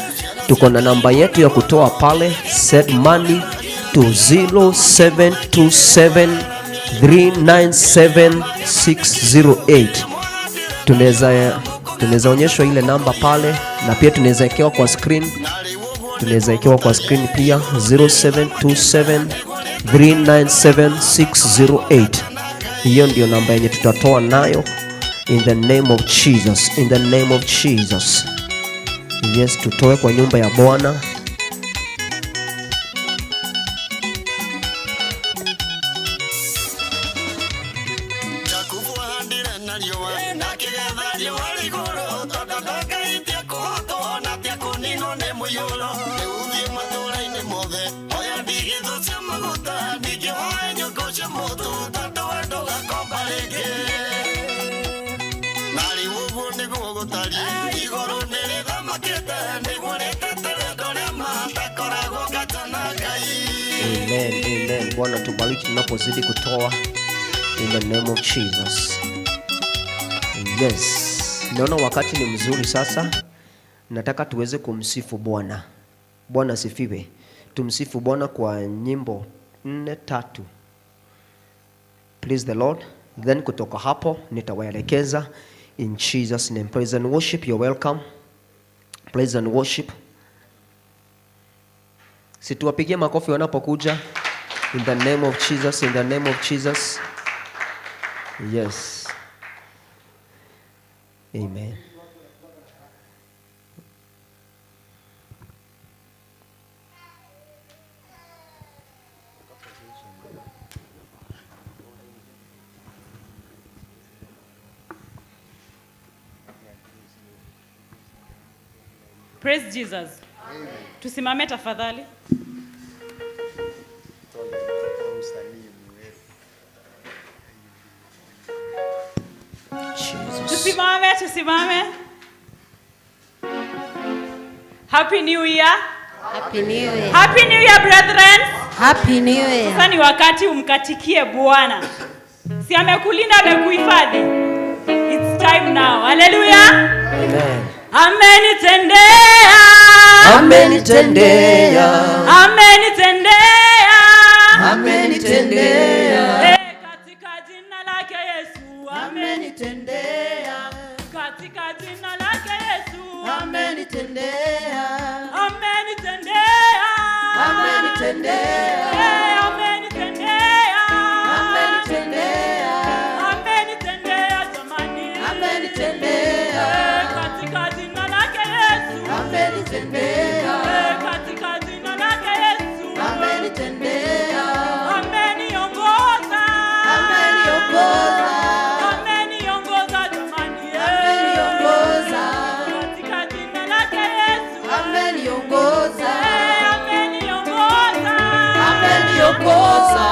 tuko na namba yetu ya kutoa pale, send money to 0727397608. Tunaweza onyeshwa ile namba pale, na pia tunaweza ekewa kwa screen. Pia 0727397608. Hiyo ndio namba yenye tutatoa nayo in the name of Jesus. In the name of Jesus. Yes, tutoe kwa nyumba ya Bwana. Amen. Bwana tubariki tunapozidi kutoa in the name of Jesus. Yes. Naona wakati ni mzuri sasa. Nataka tuweze kumsifu Bwana. Bwana asifiwe. Tumsifu Bwana kwa nyimbo 4-3. Praise the Lord. Then kutoka hapo nitawaelekeza in Jesus name. Praise and worship, you're welcome. Praise and worship. Situwapigie makofi wanapokuja. In the name of Jesus, in the name of Jesus. Yes. Amen. Praise Jesus. Amen. Tusimame tafadhali. Tusimame. Happy New Year. Happy New Year. Happy New Year, brethren. Happy New Year. Sasa ni wakati umkatikie Bwana. Si amekulinda, amekuhifadhi. It's time now. Hallelujah. Amen. Amenitendea. Amenitendea. Amenitendea. Amenitendea. Katika jina lake Yesu. Amenitendea. Katika jina lake Yesu. Amenitendea. Amenitendea. Amenitendea. Amenitendea. Amenitendea. Amenitendea jamani. Amenitendea. Katika jina lake Yesu. Amenitendea. Katika jina lake Yesu. Amenitendea. Ameniongoza. Ameniongoza. Ameniongoza jamani. Ameniongoza. Katika jina lake Yesu. Ameniongoza. Ameniongoza. Ameniongoza.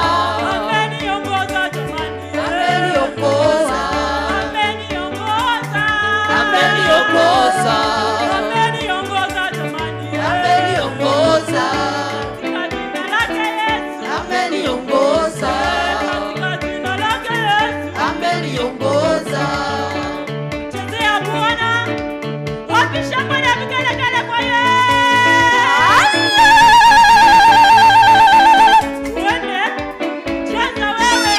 Ameniongoza jamani. Ameniongoza. Ameniongoza. Ameniongoza. Ameniongoza jamani. Ameniongoza. Katika jina lake Yesu. Ameniongoza. Katika jina lake Yesu. Ameniongoza. Chezea Bwana. Wapi shangwe na vigelegele kwa Yesu. Uende. Cheza wewe.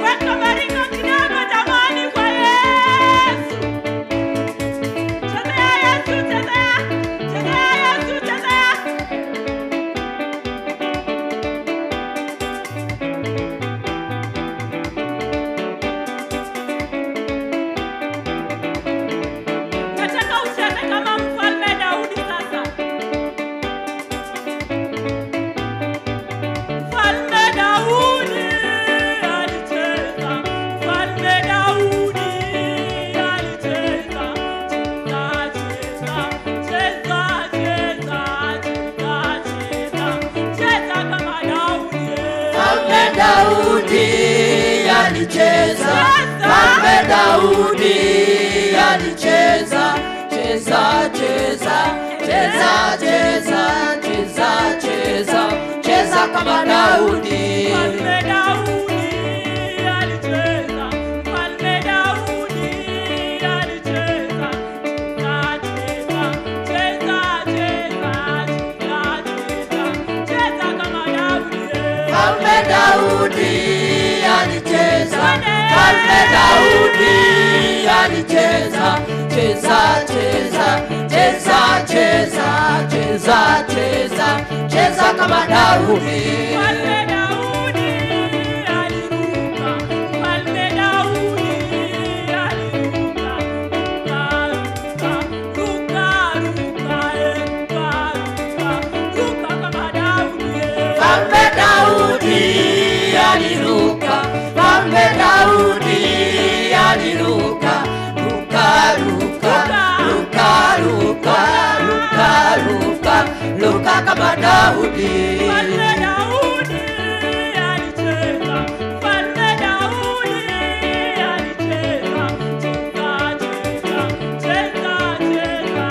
Weka maringo kidogo jamani kwa Yesu. Chezea Yesu, chezea. Chezea Yesu, chezea. Nataka ucheze kama Mfalme Daudi sasa. Mfalme Daudi alicheza. Mfalme Daudi alicheza. Cheza, cheza. Cheza kama Daudi. Mfalme Daudi alicheza. Mfalme Daudi alicheza. Cheza, cheza. Cheza, cheza. Cheza, cheza. Cheza kama Daudi. Mfalme Daudi alicheza. Mfalme Daudi alicheza. Cheza, cheza. Cheza kama Daudi. Mfalme Daudi alicheza. Mfalme Daudi alicheza. Cheza, cheza. Cheza, cheza. Cheza, cheza. Cheza kama Daudi. Mfalme Daudi aliruka. Mfalme Daudi aliruka. Ruka kama Daudi. Mfalme Daudi aliruka. Mfalme Daudi aliruka. Ruka, ruka. Ruka, ruka. Ruka, ruka. Ruka kama Daudi. Mfalme Daudi alicheza. Mfalme Daudi alicheza. Cheza, cheza.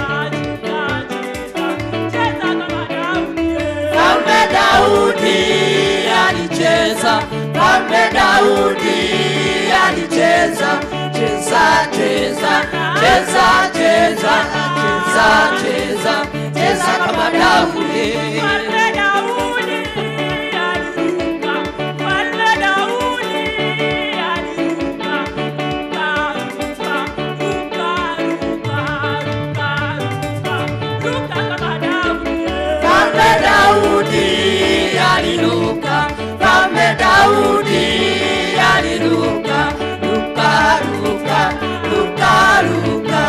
Cheza kama Daudi. Mfalme Daudi alicheza. Mfalme Daudi alicheza. Cheza, cheza. Cheza, cheza. Cheza, cheza. Cheza kama Daudi. Mfalme Daudi aliruka. Mfalme Daudi aliruka. Ruka kama Daudi. Mfalme Daudi aliruka. Mfalme Daudi aliruka. Ruka, ruka. Ruka, ruka.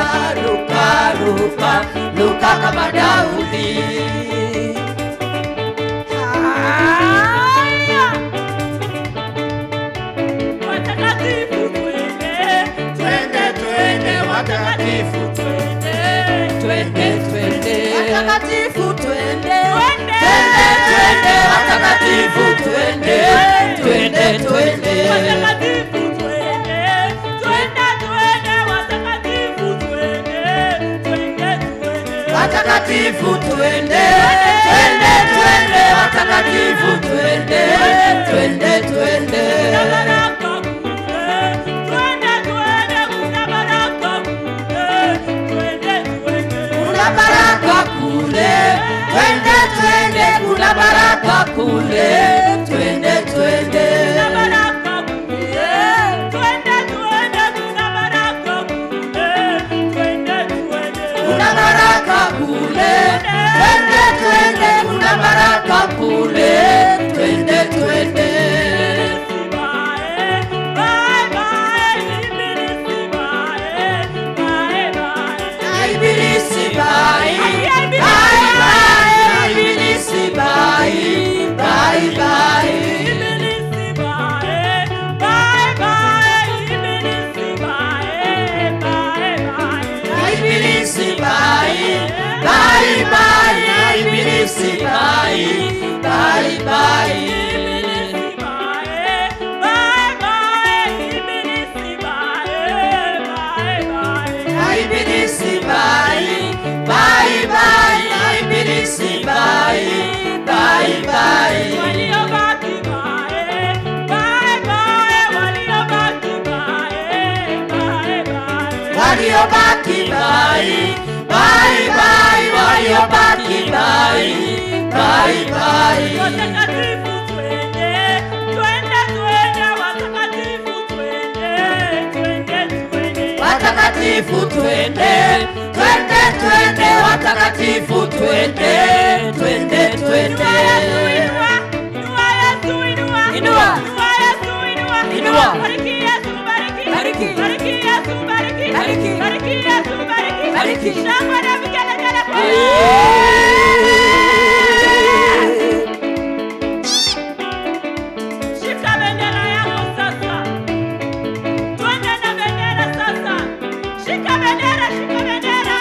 Ruka, ruka. Ruka kama Daudi. Haya. Watakatifu twende. Twende, twende. Watakatifu twende. Twende, twende. watakatifu twende, twende, twende, watakatifu twende, twende, twende, watakatifu twende, twende, twende, watakatifu twende, twende, twende, watakatifu twende, twende, twende, watakatifu twende, twende, twende. Kuna baraka kule, twende, twende, kuna baraka kule, twende, twende, kuna baraka kule, twende, twende, kuna baraka kule, twende, twende, kuna baraka kule, twende, twende, kuna baraka kule, twende, twende. Ibilisi bye, bye, bye, Ibilisi bye, bye, bye, Ibilisi bye, bye, bye, Ibilisi bye, bye, bye, Ibilisi bye, bye, bye, Ibilisi bye, bye, bye. Ibilisi bye, bye, bye, Ibilisi bye, bye, bye. Waliobaki bye, bye, bye, waliobaki bye, bye, bye. Waliobaki bye, bye, bye, waliobaki bye, bye, bye. Watakatifu twende, twende, twende, watakatifu twende, twende, twende. Watakatifu twende, twende, twende, watakatifu twende, twende, twende. Inua Yesu, inua. Inua. Inua Yesu, inua. Inua. Bariki Yesu, bariki. Bariki. Bariki Yesu, bariki. Bariki. Bariki Yesu, bariki. Bariki. Shangwe na vigelegele kwa Shika bendera yako sasa. Twende na bendera sasa. Shika bendera, shika bendera.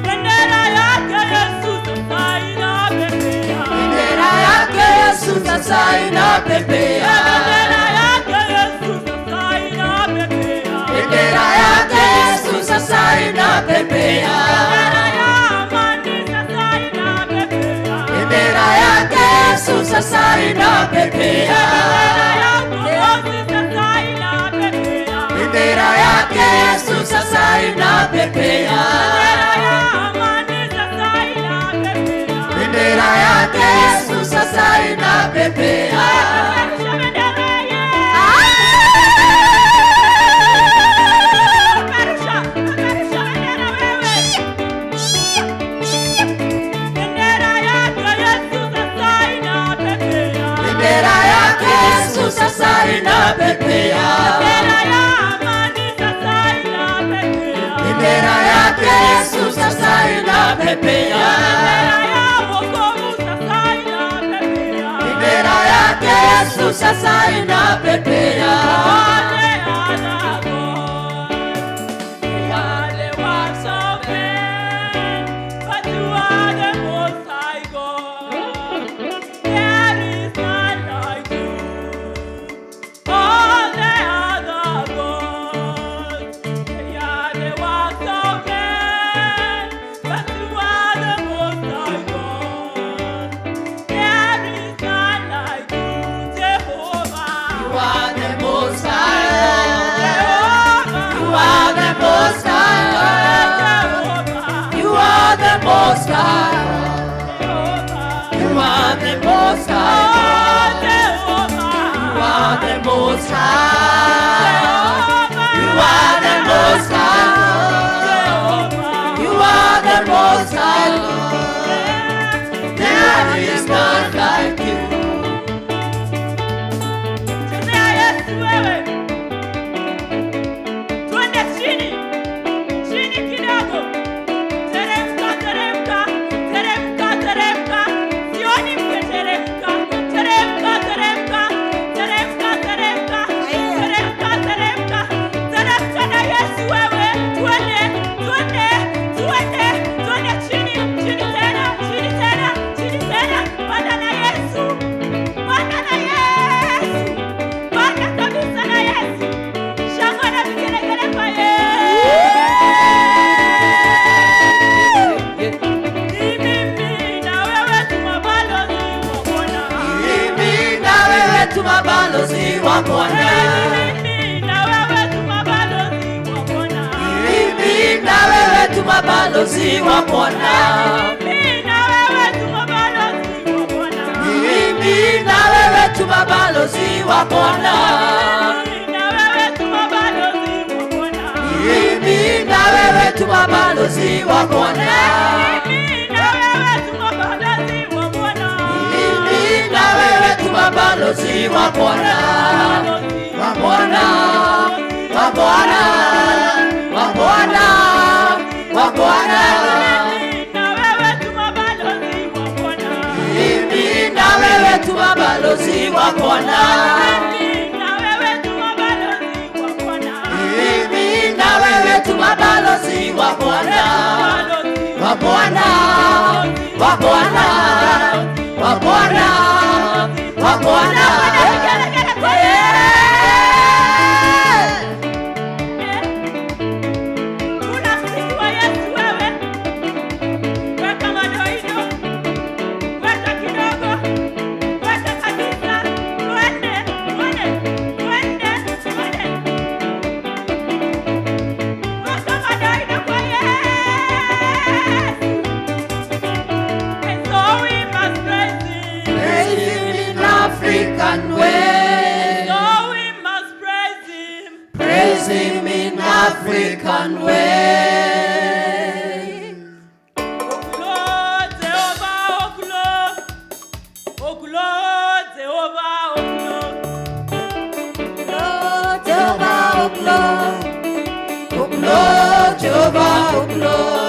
Bendera yake Yesu sasa inapepea. Bendera yake Yesu sasa inapepea. Bendera yake Yesu sasa inapepea. Bendera yake Yesu sasa inapepea. Bendera ya amani sasa inapepea. Bendera yake Yesu sasa inapepea. Bendera ya ukombozi sasa inapepea. Bendera yake Yesu sasa inapepea. Bendera ya amani sasa inapepea. Bendera yake Yesu sasa inapepea. Peperusha bendera ye. Peperusha, peperusha bendera wewe. Bendera yake Yesu sasa inapepea. Bendera yake Yesu sasa inapepea. Bendera ya amani sasa inapepea. Bendera yake Yesu sasa inapepea. Bendera ya wokovu sasa inapepea. Bendera yake Yesu sasa inapepea. Wale anago, wale wasome, but you are the most high God. There is none like you. All the other gods, they are the works of men, but you are the most high God. There is none like you, Jehovah. You are the most high. wa Bwana. Mimi na wewe tu mabalozi wa Bwana. Mimi na wewe tu mabalozi wa Bwana. Mimi na wewe tu mabalozi wa Bwana. Mimi na wewe tu mabalozi wa Bwana. Mimi na wewe tu mabalozi wa Bwana. Mimi na wewe tu mabalozi wa Bwana. Wa Bwana, wa Bwana, wa Bwana, wa Bwana. Mimi na wewe tu mabalozi wa Bwana. Mimi na wewe tu mabalozi wa Bwana. Wa Bwana, wa Bwana, wa Bwana, wa Bwana. African way. So we must praise him. Praise him in African way. Oh Lord, Jehovah, oh Lord. Oh Lord, Jehovah, oh Lord. Lord Jehovah, oh Lord. Oh Lord Jehovah, oh Lord.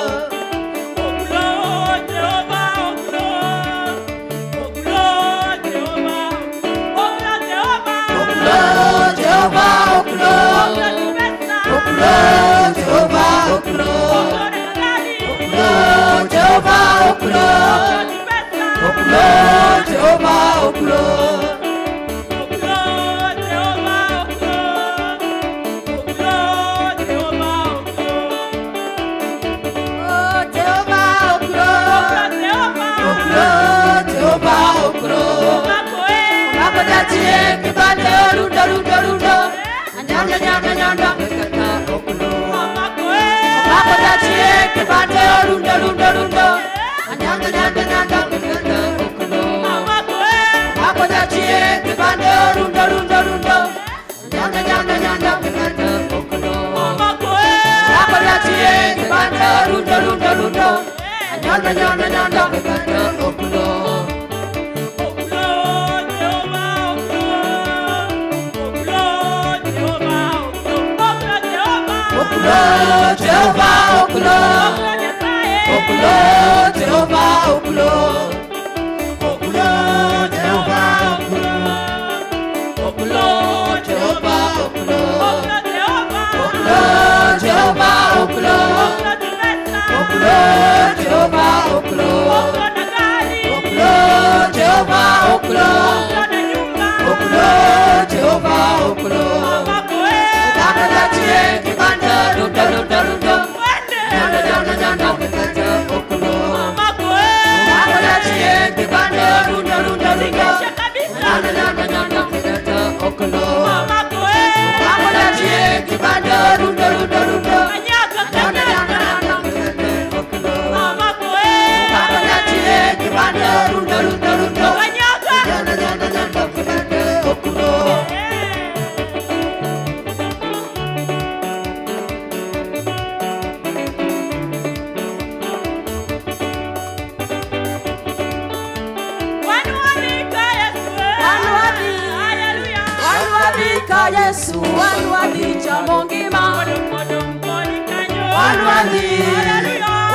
Yesu wanwadi chamongima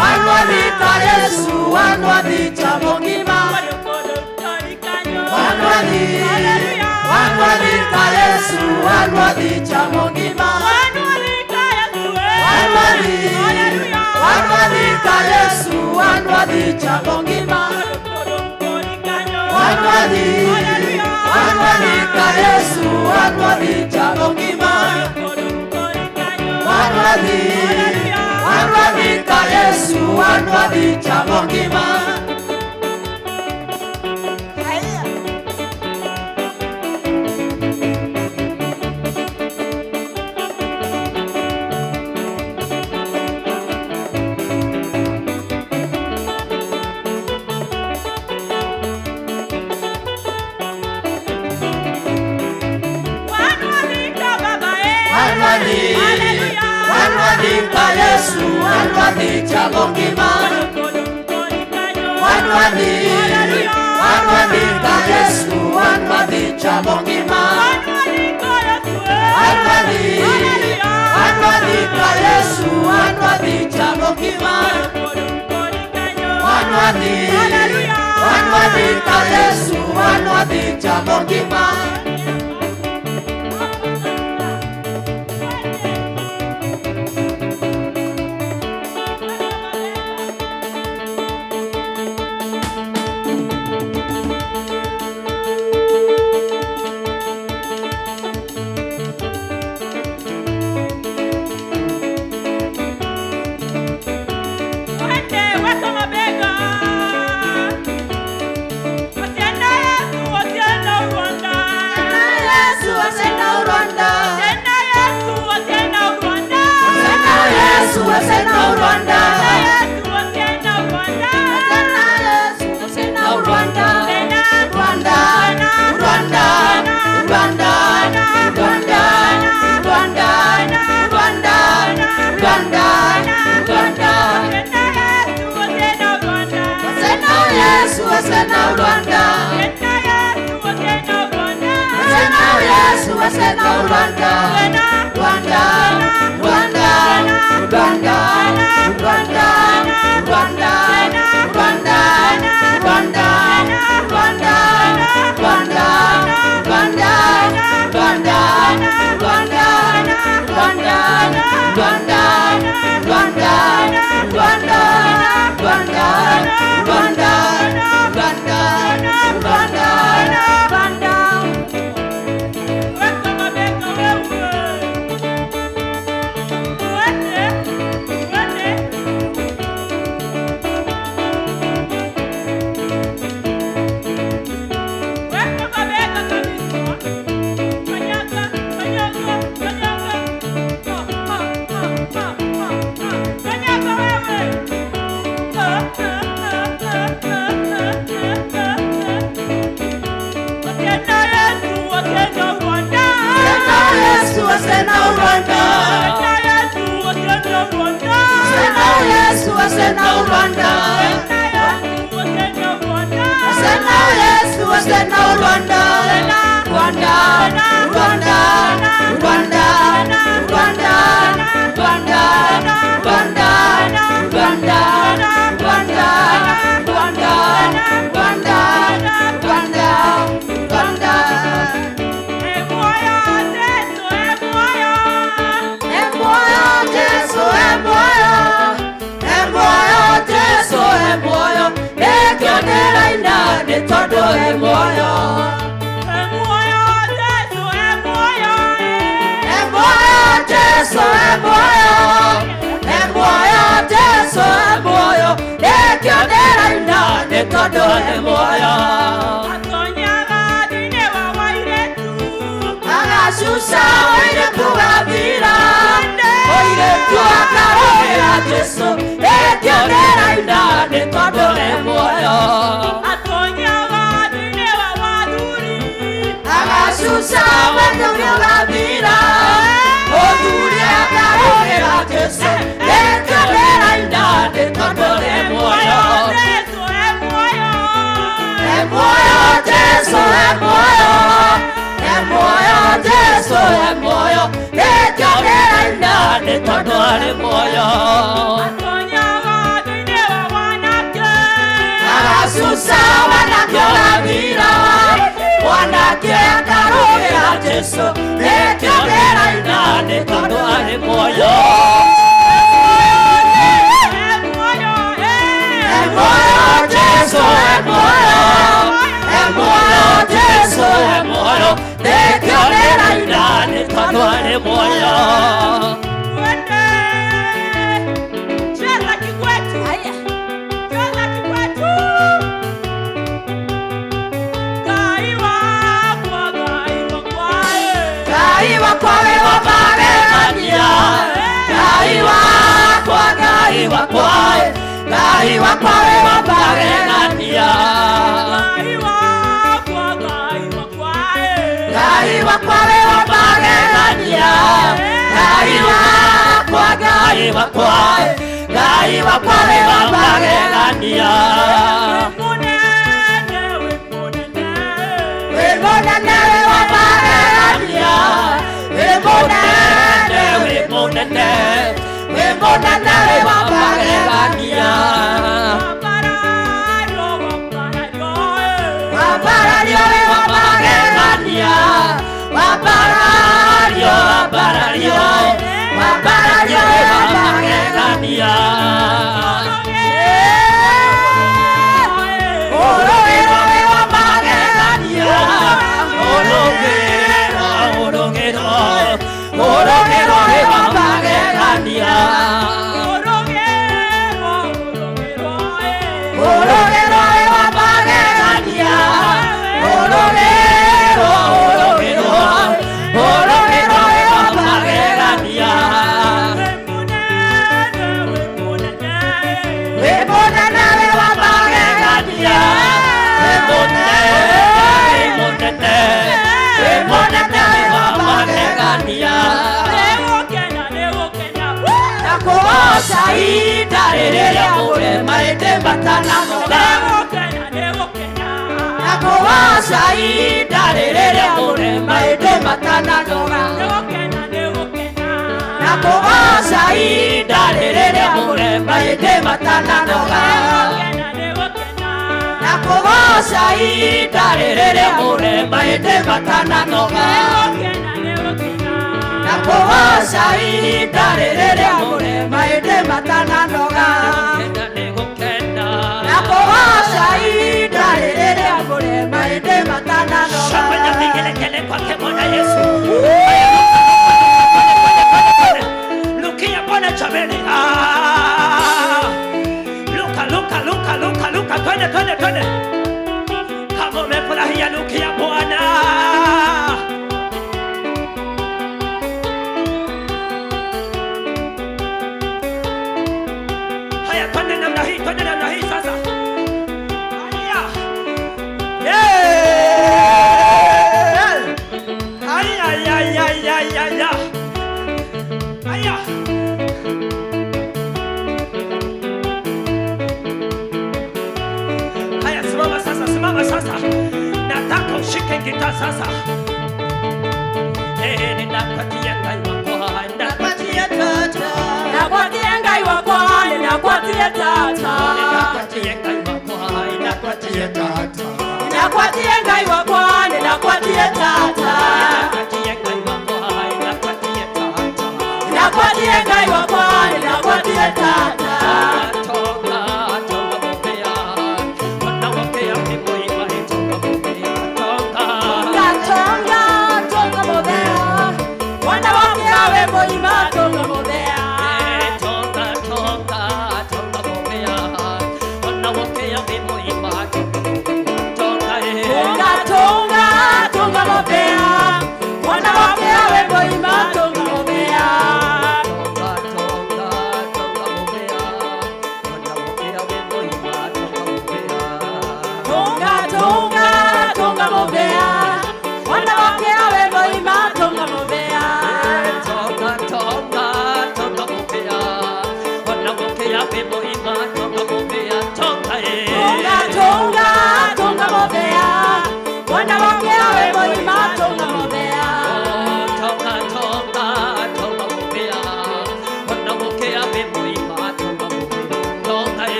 wanwadi ka Yesu wanwadi chamongima wanwadi ka Yesu wanwadi chamongima wanwadi ka Yesu wanwadi chamongima wanwadi ka Yesu wanwadi chamongima wanwadi ka Yesu wanwadi chamongima. ka Yesu wanwathi chagongima wanwathi ka Yesu wanwathi chagongima wanwathi ka Yesu wanwathi chagongima wanwathi ka Yesu wanwathi chagongima Ngai wakwa we wamagegania. Shafanya vigelegele kwake Bwana Yesu. Lukia Bwana Chamele. Luka, twende. Kama umefurahia Lukia Bwana. Haya, twende namna hii sasa. Haya. Haya. Haya, simama sasa. Nataka ushike gitaa sasa. Ninakupatia Ngai wako, ninakupatia tata. Nakupatia Ngai wako, ninakupatia tata. Ninakupatia Ngai wako, ninakupatia tata. Nakupatia Ngai wako, ninakupatia tata. Nakupatia Ngai wako, ninakupatia tata.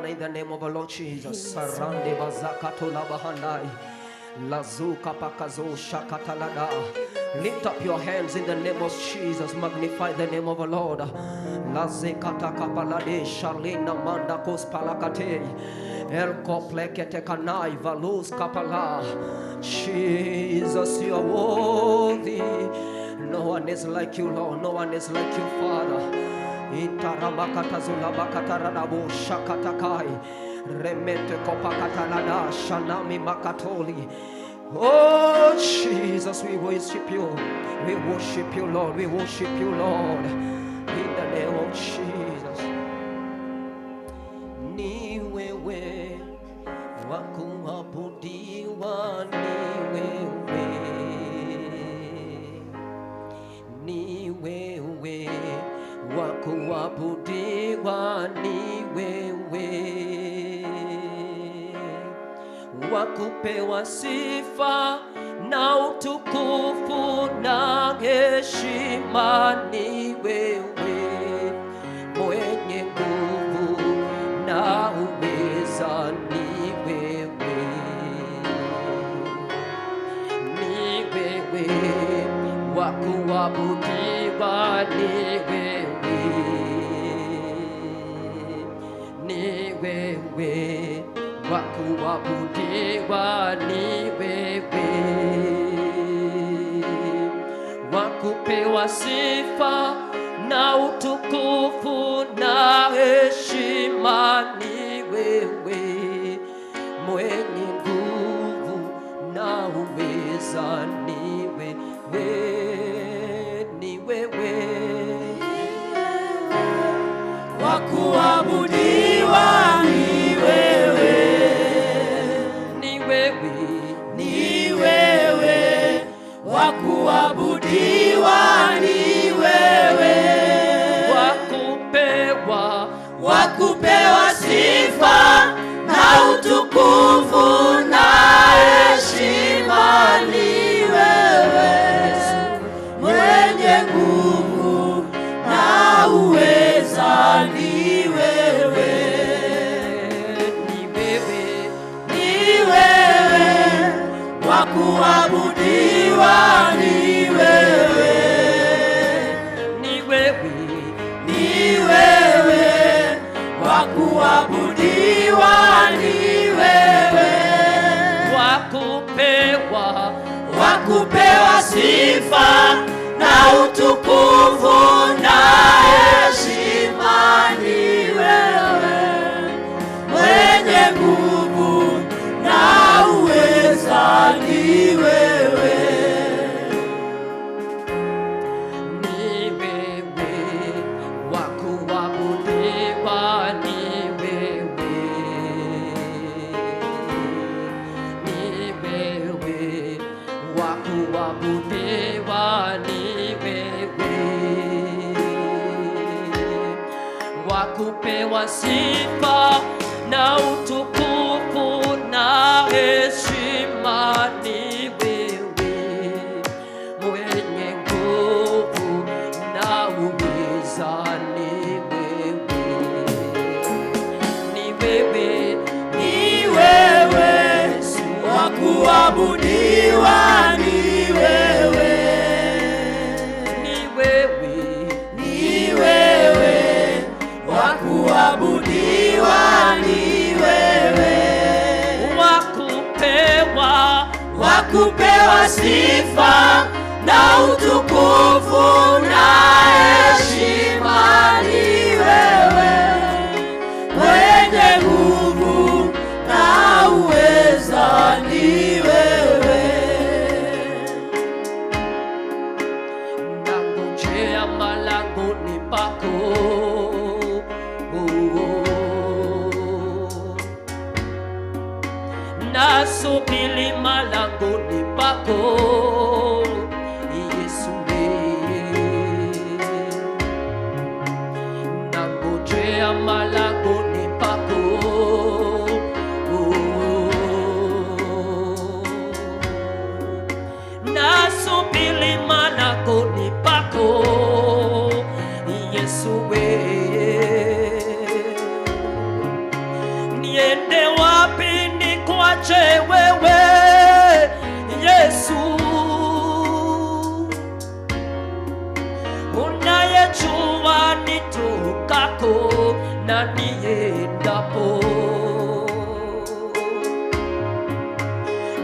In the name of our Lord Jesus, Sarande Bazakatola Bahandai, Lazuka Pakazo Shakatalada. Lift up your hands in the name of Jesus, magnify the name of our Lord. Lazekata Kapalade, Shalina Manda Kospalakate, Elko Plekete Kanai, Valus Kapala. Jesus, you are worthy. No one is like you, Lord, no one is like you, Father. Itaramakata zulabakatarabo shakatakai remete kopakatalada shanami makatoli Oh Jesus, we worship you. We worship you, Lord. We worship you, Lord. In the name of Jesus. Ni wewe wa kuabudiwa, ni wewe. Ni wewe wa kuabudiwa, ni wewe. Wa kupewa sifa na utukufu na heshima, ni wewe. Mwenye nguvu na uweza, ni wewe. Ni wewe wa kuabudiwa, ni wewe. Ni wewe wa kuabudiwa, ni wewe. Wa kupewa sifa na utukufu na heshima, ni wewe. Mwenye nguvu na uweza, ni wewe. Ni wewe wa kuabudiwa, ni wewe. ni wewe. Ni wewe wa kuabudiwa, ni wewe. Wa kupewa sifa na utukufu na heshima, ni wewe. Mwenye nguvu na uweza, ni wewe. Ni wewe. Ni wewe wa kuabudiwa, ni wewe. Ni wewe. Ni wewe wa kuabudiwa, ni wewe. Wa kupewa sifa na utukufu na heshima, ni wewe. Mwenye nguvu na uweza, ni wewe. Ni wewe wa kuabudiwa, ni wewe. Ni wewe wa kuabudiwa, ni wewe. Wa kupewa sifa na utukufu na heshima, ni wewe. Mwenye nguvu na uweza, ni wewe. Ni wewe. Ni wewe wa kuabudiwa, ni wewe. Ni wewe. Ni wewe wa kuabudiwa, ni wewe. Wa kupewa sifa na utukufu na heshima, ni wewe. Mwenye nguvu na uweza, ni wewe. Nangojea malangoni pako, nasubiri malangoni pako, Yesu. Nangojea malangoni pako, nasubiri malangoni pako, Yesu. Niende wapi nikwache wewe, Yesu? Unayejua nitokako na niendapo.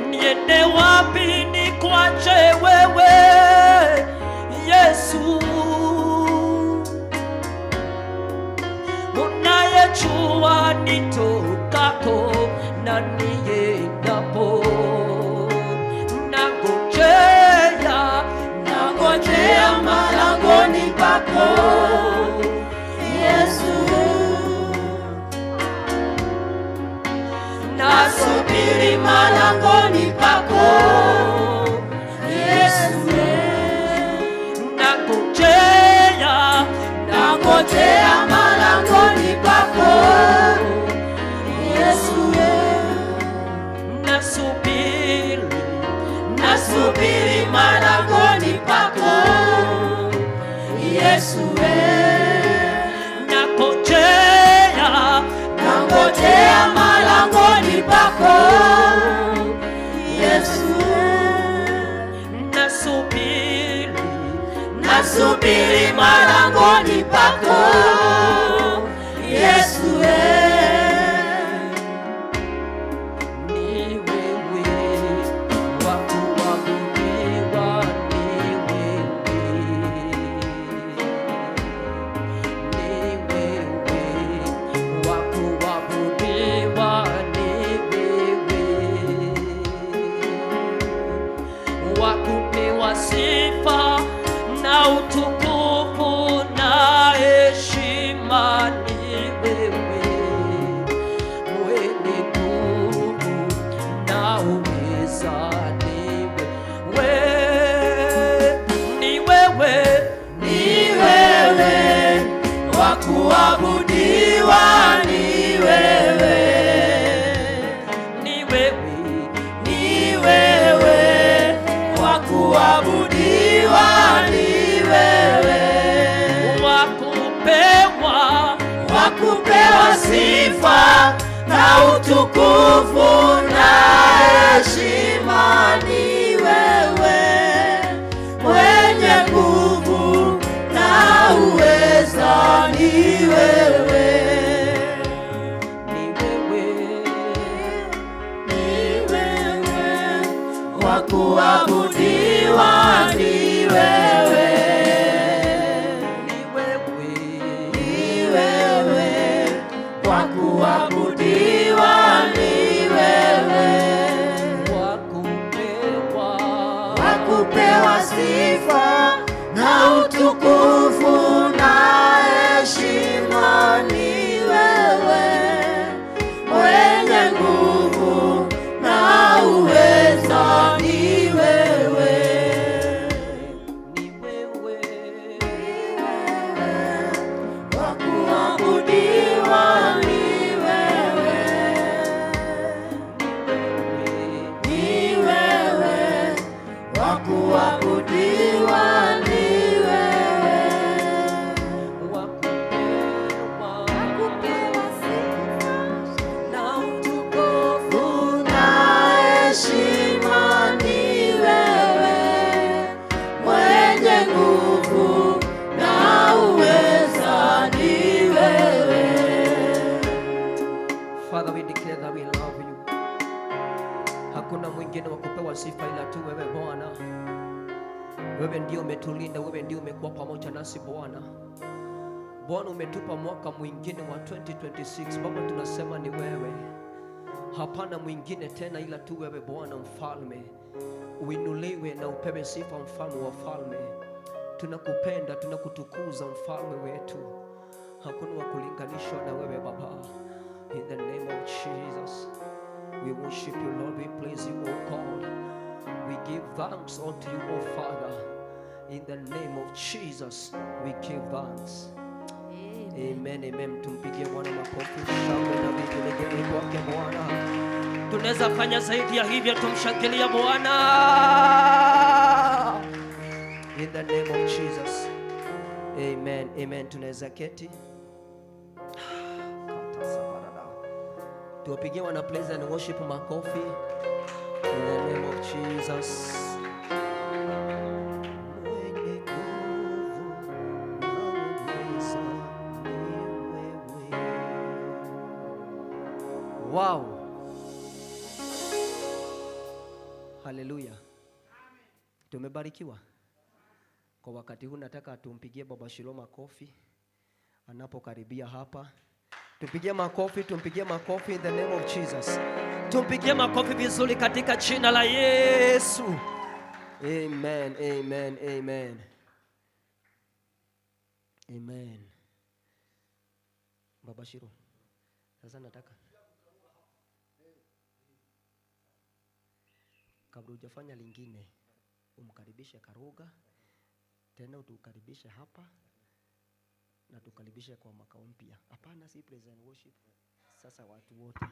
Niende wapi nikwache wewe, Yesu? Unayejua nitokako na niendapo. malangoni pako Yesu, nangojea nangojea malangoni pako Yesu, nasubiri malangoni pako Yesu, nangojea malangoni pako Yesu, nasubiri malangoni pako Yesu, sifa na utukufu na heshima ni wewe, mwenye nguvu na uweza ni wewe, ni wewe, ni wewe wa kuabudiwa, ni wewe, ni wewe, ni wewe wa kuabudiwa, ni wewe wa kupewa sifa na utukufu na heshima, ni wewe mwenye nguvu na uweza, ni wewe, ni wewe, ni wewe wa kuabudiwa, ni wewe, ni wewe wa kuabudiwa, ni wewe wa kupewa sifa na utukufu na heshima, ni wewe mwenye nguvu na uweza, ni wewe, ni wewe, wa kuabudiwa, ni wewe, ni wewe wa kuabudiwa, ni wewe wa kupewa sifa na utukufu na heshima, ni wewe mwenye nguvu na uweza, ni wewe. Father, we declare that we love you. Hakuna mwingine wa kupewa sifa ila tu wewe Bwana. Wewe ndio umetulinda, wewe ndio umekuwa pamoja nasi Bwana. Bwana, umetupa mwaka mwingine wa 2026. Baba, tunasema ni wewe. Hapana mwingine tena ila tu wewe Bwana mfalme. Uinuliwe na upewe sifa mfalme wa falme. Tunakupenda, tunakutukuza mfalme wetu. Hakuna wa kulinganishwa na wewe Baba. In the name of Jesus, we worship you, Lord. We praise you, O God. We give thanks unto you, O Father. In the name of Jesus, we give thanks. Amen, amen. Tumpigie Bwana makofi, shangwe na vigelegele kwake Bwana. Tunaweza fanya zaidi ya hivyo, tumshangilia Bwana. In the name of Jesus. Amen, amen. Tunaweza keti. Tuwapigie wana praise and worship makofi. In the name of Jesus. Wow. Haleluya. Tumebarikiwa. Kwa wakati huu nataka tumpigie Baba Shilo makofi anapokaribia hapa. Tumpigie makofi in the name of Jesus. Tumpigie makofi vizuri katika jina la Yesu. Amen, amen, amen. Amen. Baba Shiro. Sasa nataka kabla hujafanya lingine, umkaribishe Karuga, tena utukaribishe hapa na tukaribishe kwa makao mpya. Hapana, si praise and worship. Sasa watu wote.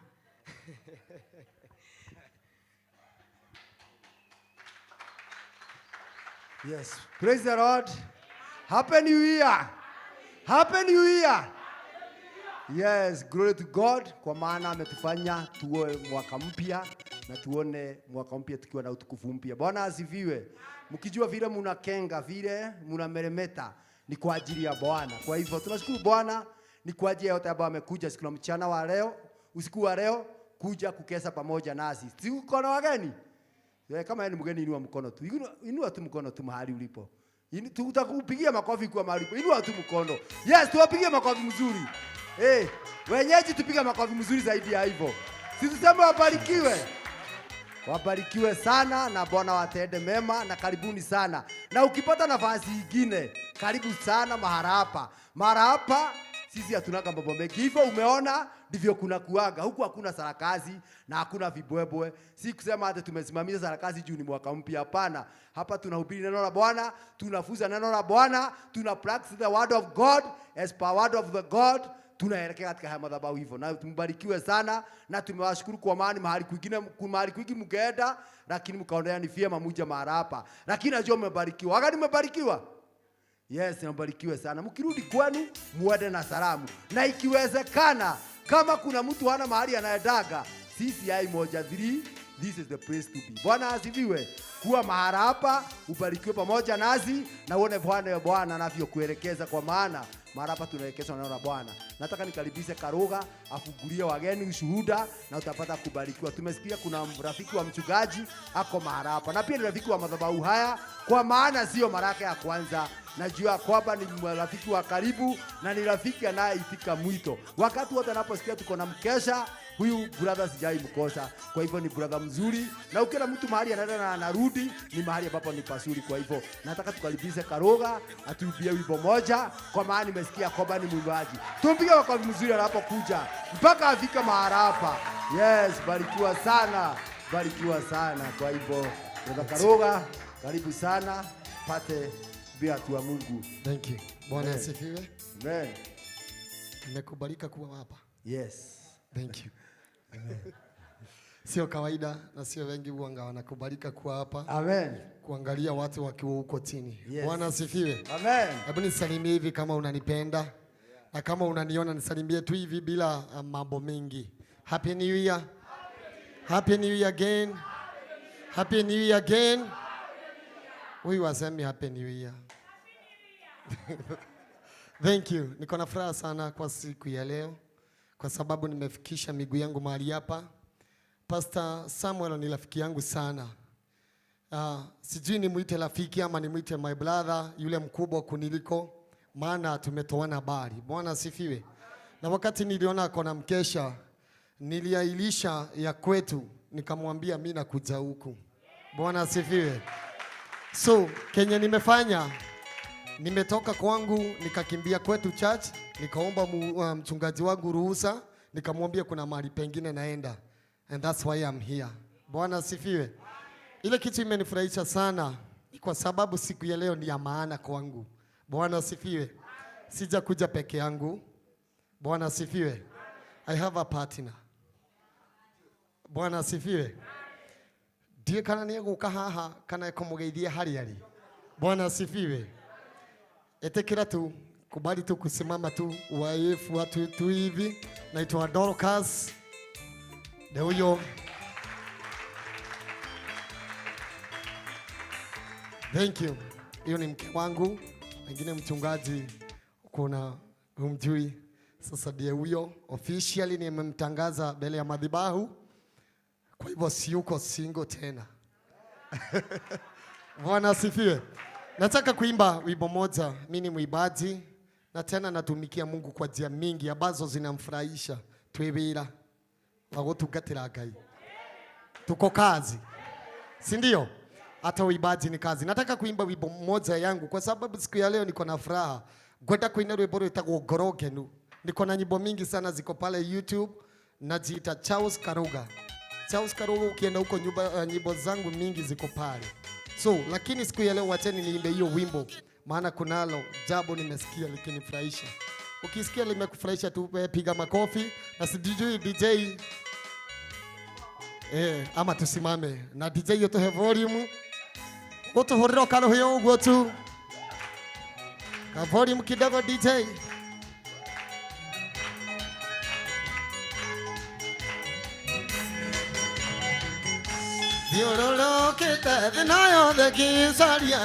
Yes, praise the Lord. Happy New Year. Happy New Year. Yes, glory to God, kwa maana ametufanya tuwe mwaka mpya na tuone mwaka mpya tukiwa na utukufu mpya. Bwana asifiwe. Mkijua vile mnakenga, vile mnameremeta, ni kwa ajili ya Bwana. Kwa hivyo tunashukuru Bwana, ni kwa ajili ya yote ambao amekuja siku ya mchana wa leo, usiku wa leo kuja kukesa pamoja nasi. Tuko na wageni. Kama ni mgeni, inua mkono tu. Inua tu mkono tu mahali ulipo. Tutakupigia makofi kwa mahali ulipo. Inua tu mkono. Yes, tuwapigie makofi mzuri. Wenyeji tupiga makofi mzuri zaidi ya hivyo. Sisi tuseme wabarikiwe. Wabarikiwe sana na Bwana watende mema na karibuni sana. Na ukipata nafasi nyingine, karibu sana mahali hapa. Mahali hapa sisi hatunaga mambo mengi. Hivyo umeona ndivyo kuna kuaga. Huku hakuna sarakazi na hakuna vibwebwe. Si kusema hata tumesimamisha sarakazi juu ni mwaka mpya, hapana. Hapa tunahubiri neno la Bwana, tunafunza neno la Bwana, tuna practice the word of God as per word of the God. Tunaelekea katika haya madhabahu hivyo. Na tumebarikiwe sana na tumewashukuru kwa maana mahali kwingine mgeenda, lakini mkaondea ni vyema mmoja mara hapa. Lakini najua mmebarikiwa. Wakati mmebarikiwa? Yes, mbarikiwe sana. Mkirudi kwenu muende na salamu. Na ikiwezekana kama kuna mtu hana mahali anaendaga, CCI 13, this is the place to be. Bwana asifiwe. Kuwa mahali hapa, ubarikiwe pamoja nasi na uone Bwana anavyokuelekeza, kwa maana mahali hapa tunaelekezwa na neno la Bwana. Nataka nikaribishe Karuga afungulie wageni ushuhuda na utapata kubarikiwa. Tumesikia kuna rafiki wa mchungaji ako mahali hapa, na pia ni rafiki wa madhabahu haya, kwa maana sio mara yake ya kwanza. Najua kwamba ni rafiki wa karibu na ni rafiki anayeitika mwito. Wakati wote anaposikia tuko na mkesha, huyu brother sijai mkosa. Kwa hivyo ni brother mzuri, na ukiona mtu mahali anaenda na anarudi, ni mahali ambapo ni pazuri. Kwa hivyo nataka tukaribishe Karuga atuibie wimbo moja, kwa maana nimesikia kwamba ni mwimbaji. Tumpige makofi mzuri anapokuja mpaka afika mahali hapa. Yes, barikiwa sana. Barikiwa sana. Kwa hivyo brother Karuga, karibu sana. Pate watu wa Mungu. Thank you. Bwana asifiwe. Amen. Nimekubalika kuwa hapa. Yes. Thank you. Amen. Sio kawaida na sio wengi huanga wanakubalika kuwa hapa. Amen. Kuangalia watu wakiwa huko chini. Yes. Bwana asifiwe. Amen. Hebu nisalimie hivi kama unanipenda. Na kama unaniona nisalimie tu hivi bila mambo mengi. Happy New Year. Happy New Year again. Happy New Year again. Huyu wasemi Happy New Year. Thank you. Niko na furaha sana kwa siku ya leo, kwa sababu nimefikisha miguu yangu mahali hapa. Pastor Samuel ni rafiki yangu sana. Sijui ni muite rafiki ama ni muite my brother, yule mkubwa kuniliko, maana tumetoana habari. Bwana asifiwe. Na wakati niliona kona mkesha, niliailisha ya kwetu, nikamwambia mimi nakuja huku. Bwana asifiwe. So, Kenya nimefanya, nimetoka kwangu, nikakimbia kwetu church, nikaomba mchungaji wangu ruhusa, nikamwambia kuna mahali pengine naenda. And that's why I'm here. Bwana asifiwe. Ile kitu imenifurahisha sana, kwa sababu siku ya leo ni ya maana kwangu. Bwana asifiwe. Sija kuja peke yangu. Bwana asifiwe. I have a partner. Bwana asifiwe. Ndiye kana ni guka haha kana kumugeithia hari ari. Bwana asifiwe. Etekera tu, kubali tu kusimama tu, waifu watu tu hivi. Naitwa Dorcas. Ndio huyo. Thank you. Hiyo ni mke wangu. Wengine mchungaji kuna humjui. Sasa ndiye huyo. Officially nimemtangaza mbele ya madhabahu. Kwa hivyo siyuko single tena. Bwana asifiwe. Nataka kuimba wimbo moja. Mimi ni mwimbaji na tena natumikia Mungu kwa njia mingi ambazo zinamfurahisha. Twewira wagotungatira Ngai. Tuko kazi. Si ndio? Hata uimbaji ni kazi. Nataka kuimba wimbo moja yangu kwa sababu siku ya leo niko na furaha. Gwenda kuina rwimbo rwitagwo Ngorogenu. Niko na nyimbo mingi sana ziko pale YouTube. Najiita Charles Karuga. Charles Karogo, ukienda huko nyimbo zangu mingi ziko pale. So lakini siku ya leo wacheni niimbe hiyo wimbo, maana kunalo jambo nimesikia likinifurahisha. Ukisikia limekufurahisha tu piga makofi, na sijui DJ ama tusimame na DJ yoto he volume. Goto horero kalo hiyo gotu. Ka volume kidogo DJ. Diorolo que te denayo de Kisaria.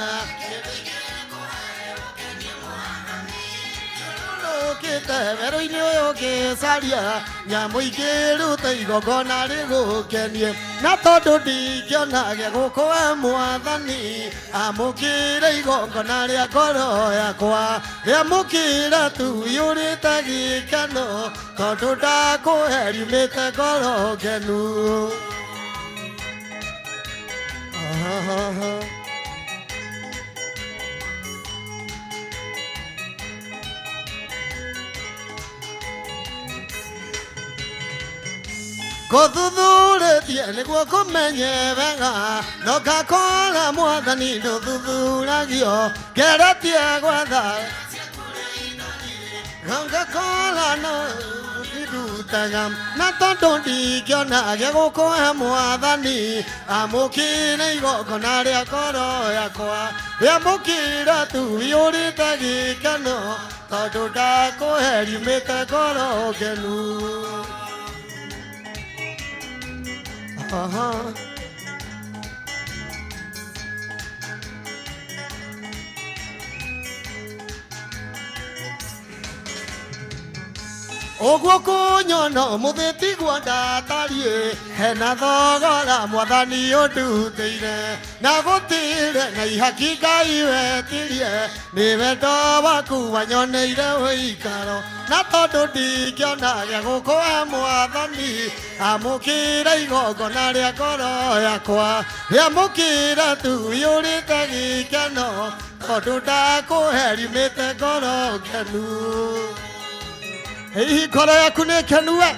Que te vero y no que salía ya muy quiero te digo con algo que ni na todo di yo na que go como dani amo quiere digo con área coro ya qua amo quiere tu yuri ta gi cano todo da ko eri me te coro que no Kodudure tiene guaco meñe venga no cacola muadani no dudura gio que era tia guarda no cacola no dudutagam na tonto di gio na gego ko muadani amukine go con área coro ya qua amukira tu yori tagi cano todo da ko heri meta coro gelu Ogwo kunyo no mutheti gwanda tarie hena thogora mwathani unduteire na gutire na ihaki Ngai wetirie ni wendo waku wanyoneire wikaro na tondu ndingiona gĩa gũkũhe mwathani amũkĩra igongona rĩa ngoro yakwa rĩamũkĩra tu yũrĩte gĩkeno tondũ ndakũhe riumĩte ngoro ngenu. Hihi ngoro yaku nĩ ngenu we?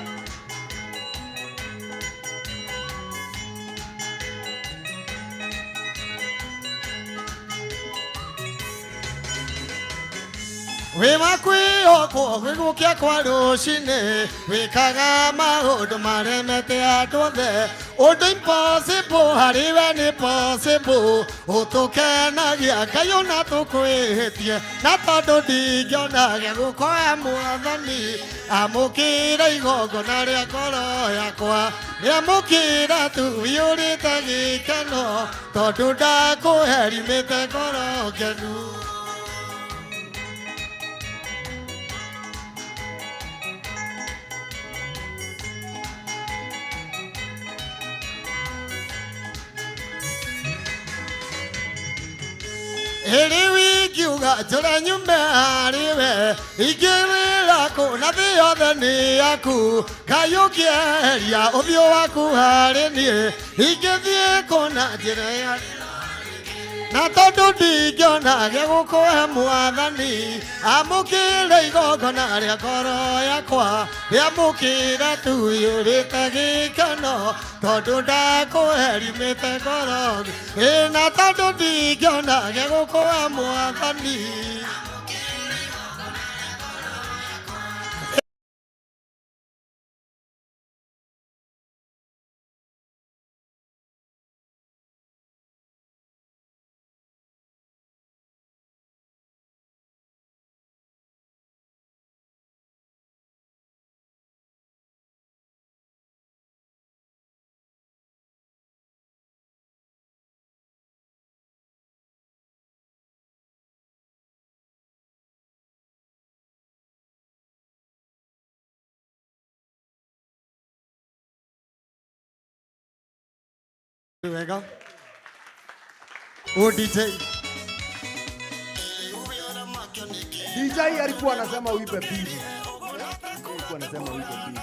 Wĩma kwĩhokwo gwĩgũkĩa kwa rũcinĩ wĩkaga maũndũ maremete andũ othe ũndũ impossible harĩ we nĩ possible ũtũkenagia Ngai ona tũkwĩhĩtie na tondũ ndingĩona gĩa gũkũhe mwathani amũkĩra igongona rĩa ngoro yakwa rĩamũkĩra tu yũrĩte gĩkeno tondũ ndakũhe riumĩte ngoro ngenu. Eri wiki uga jora nyumbe hariwe igirira ku na thiothe ni yaku kayukiria uthio waku hari nie igithie kuna njira ya na tondu ndingĩona gĩa gũkũhe mwathani amũkĩra igongona rĩa ngoro yakwa rĩamũkĩra tu yũrĩte gĩkeno tondũ ndakũhe riumĩte ngoro na tondũ ndingĩona gĩa gũkũhe mwathani wega. Oh DJ alikuwa anasema uipe pili. Alikuwa anasema uipe pili.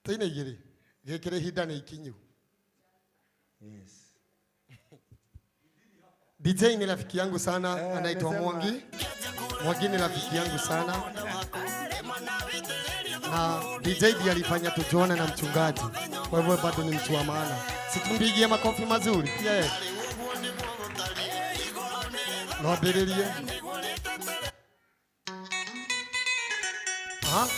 Tena igiri. Gekere hida na ikinyu. Yes. DJ ni rafiki yangu sana, anaitwa Mwangi. Mwangi ni rafiki yangu sana. Na DJ ndiye alifanya tujuane na mchungaji. Kwa hivyo bado ni mtu wa maana. Situmpigie makofi mazuri. Yeah. Nobererie. Aha.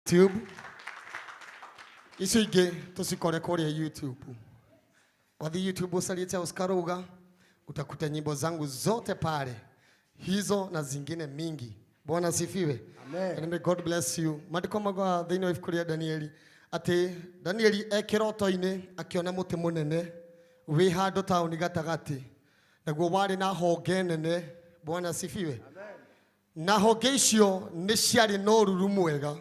YouTube. Icio ingĩ tũcikore kũrĩa YouTube. Wathi YouTube usalite uskaruga, utakuta nyimbo zangu zote pale. Hizo na zingine mingi. Bwana asifiwe. Amen. And may God bless you. Maandĩko mauga thĩinĩ wa ibuku rĩa Danieli atĩ Danieli kĩroto-inĩ akĩona mũtĩ mũnene wĩ handũ taũni gatagatĩ. Naguo warĩ na honge nene. Bwana asifiwe. Amen. Na honge icio nĩ ciarĩ na ũruru mwega.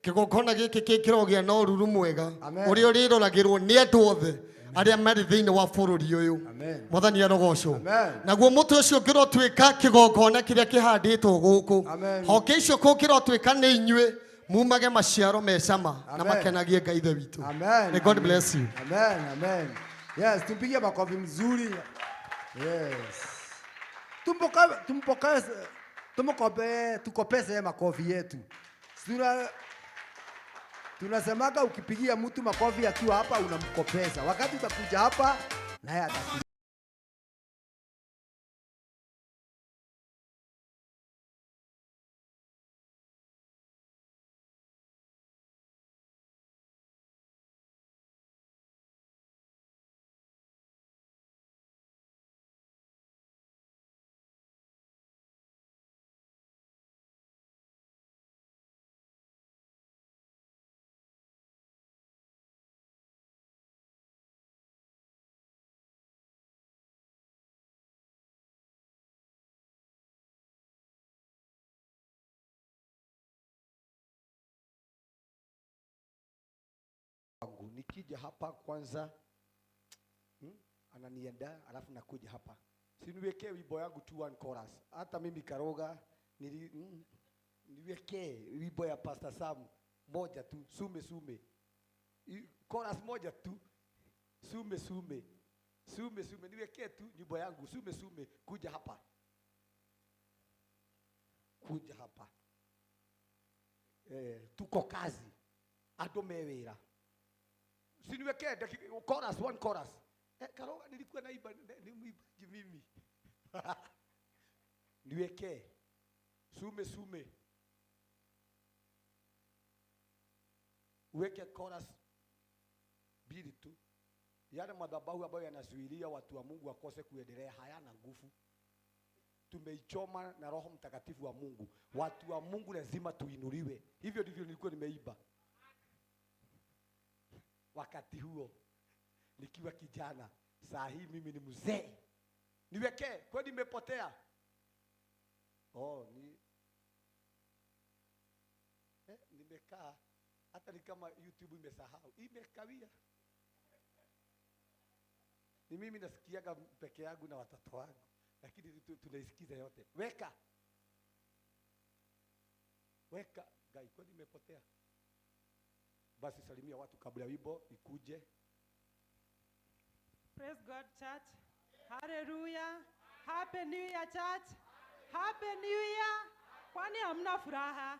kigokona giki kikirogia na ururu mwega Amen. uria uriroragirwo ni andu othe aria mari thiini wa bururi uyu Amen. Mwathani arogocwo Amen. naguo mutu ucio ngirotwika kigokona kiria kihanditwo guku Amen. hoke icio ku kirotwika ni inyue mumage maciaro mecama na Amen. makenagie Ngai ithe witu. Amen. May God Amen. bless you. Amen. Amen. Yes, tumpigie makofi mzuri. Yes. Tukopese makofi yetu. Tunasemaga ukipigia mtu makofi akiwa hapa unamkopesa. Wakati utakuja hapa naye atakuja. Nikija hapa kwanza ananienda alafu nakuja hapa. Siniwekee wimbo yangu tu one chorus. Hata mimi Karoga niwekee wimbo ya Pastor Sam moja tu, sume sume. Chorus moja tu. Sume sume. Sume sume, niwekee tu wimbo yangu sume sume, kuja hapa. Kuja hapa. Tuko kazi. Adomewera. Siniwekee chorus, one chorus. Karoga nilikuwa naiba ni mwibaji mimi. Niwekee sume sume. Uweke chorus mbili tu. Yale madhabahu ambayo yanazuilia watu wa Mungu wakose kuendelea hayana nguvu. Tumeichoma na Roho Mtakatifu wa Mungu. Watu wa Mungu lazima tuinuliwe. Hivyo ndivyo nilikuwa nimeiba. Wakati huo nikiwa kijana, saa hii mimi ni mzee. Niwekee, kwani nimepotea? Nimekaa hata ni kama YouTube imesahau. Imekawia. Ni mimi nasikiaga peke yangu na watoto wangu, lakini tunaisikiza yote. Weka. Gai, kwani nimepotea? Basi salimia watu kabla wimbo ikuje. Praise God, church. Hallelujah. Happy New Year, church. Happy New Year. Kwani hamna furaha?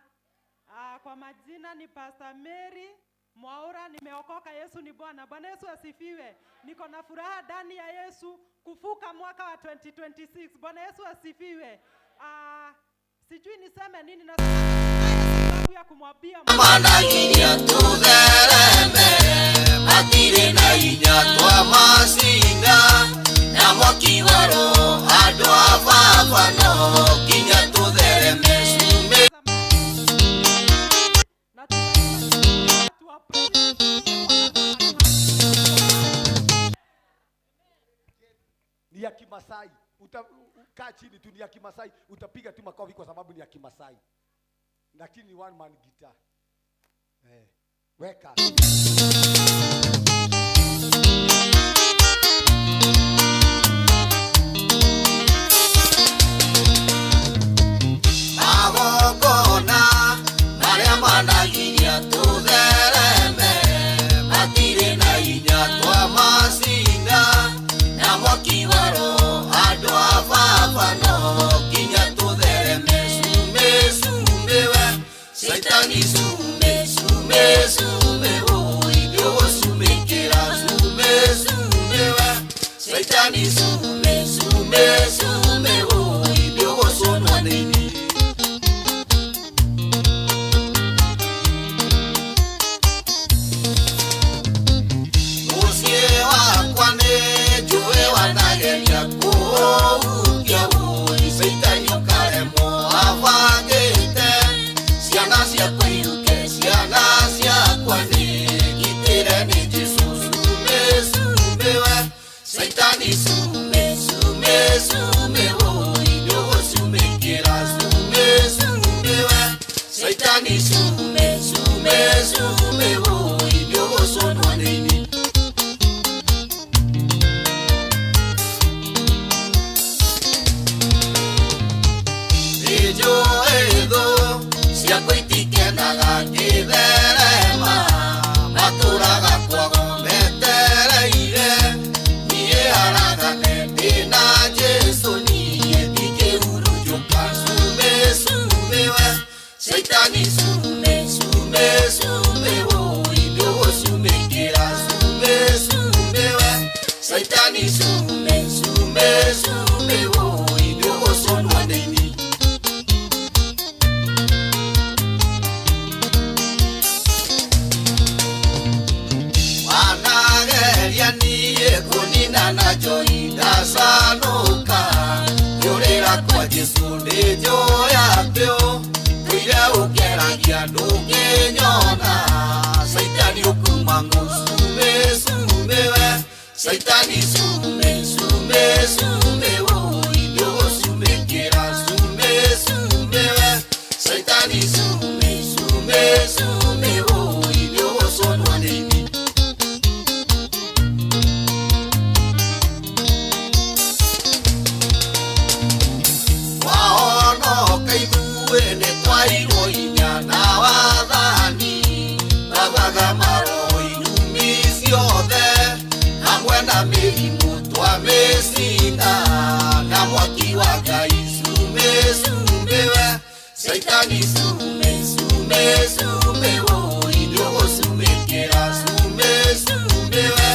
Kwa majina ni Pastor Mary Mwaura, nimeokoka. Yesu ni Bwana. Bwana Yesu asifiwe. Niko na furaha ndani ya Yesu kufuka mwaka wa 2026. Bwana Yesu asifiwe. Sijui niseme nini na sababu ya kumwambia Managiria tuthereme matire na inya twa masinga na mokiwaro andu a baba no kinya tuthereme sume ni ya Kimasai. Kaa chini tu, ni ya Kimasai. Utapiga tu makofi kwa sababu ni ya Kimasai. Lakini one man guitar. Weka. Magogona maria managiria tuthereme matire na inya twa masinga na mokiwaro andu a baba no kinya tuthereme sume sume we Saitani sume sume sume ndio sumekera sume sume we Saitani sume sume sume ndio sona nini Musie wakwa ne jue wanageria kuukia ui Saitani ukaremo avagete Siana siakwa iruke siana siakwa ni kitire ni Jesu sume sume we Saitani sume nĩnjũĩ atĩ ũndũire ũkeragia ndũngĩnyona Saitani ũkuma ngũcume cume we Saitani cume cume cume woi ndũgũcumĩkĩra cume cume we Saitani cume cume cume woi ndũgũconwo nĩ ini wahonoka ithuĩ nĩtwairwo hinya na wathani twathaga maroho irumi ciothe hamwe na mĩrimũ twamĩcinda na mwaki wa Ngai cume cume we Saitani cume cume cume woi ndũgũcumĩkĩra cume cume we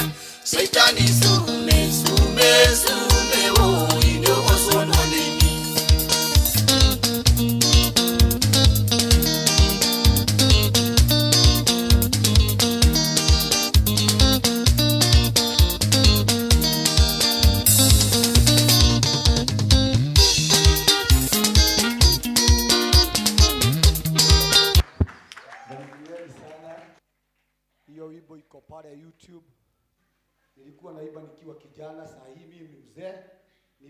Saitani cume cume cume woi ndũgũconwo nĩ ini Barikiweni sana. Hiyo wimbo iko pale YouTube. Nilikuwa naimba nikiwa kijana, saa hii mimi ni mzee. Ni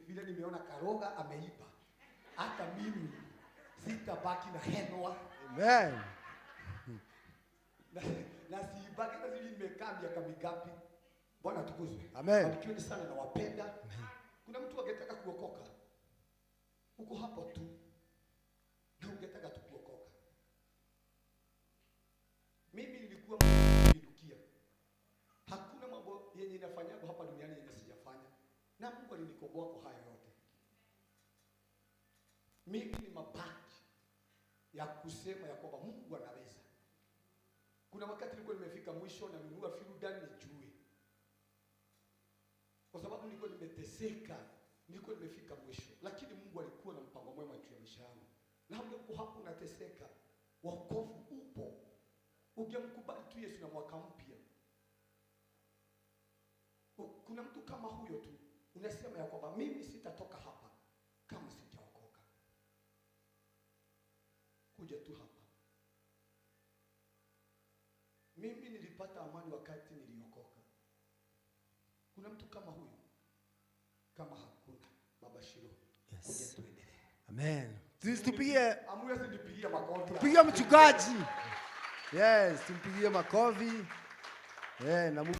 vile nimeona Karoga ameiba. Hata mimi sitabaki na henwa. Amen. Na siibaki na sisi nimekaa miaka mingapi. Bwana tukuzwe. Amen. Barikiweni sana na wapenda. Kuna mtu angetaka kuokoka. Uko hapo tu. Na ungetaka tu kuokoka. Mimi nilikuwa mdukia. Hakuna mambo yenye inafanywa hapa duniani yenye sijafanya. Na Mungu alinikomboa kwa hayo yote. Mimi ni mabaki ya kusema ya kwamba Mungu anaweza. Kuna wakati nilikuwa nimefika mwisho na nunua firudan nijue. Kwa sababu nilikuwa nimeteseka, nilikuwa nimefika mwisho. Lakini Mungu alikuwa na mpango mwema juu ya maisha yangu. Na hapo hapo unateseka, wokovu upo. Ungemkubali tu Yesu na mwaka mpya. Kuna mtu kama huyo tu, unasema ya kwamba mimi sitatoka hapa kama sijaokoka. Kuja tu hapa. Mimi nilipata amani wakati niliokoka. Kuna mtu kama huyo? Kama hakuna, Baba Shiro. Yes. Tuendelee. Amen. Tupigie, Amwezi nipigie makofi. tupigie mchungaji. Yes, tumpigie makofi. Na Mungu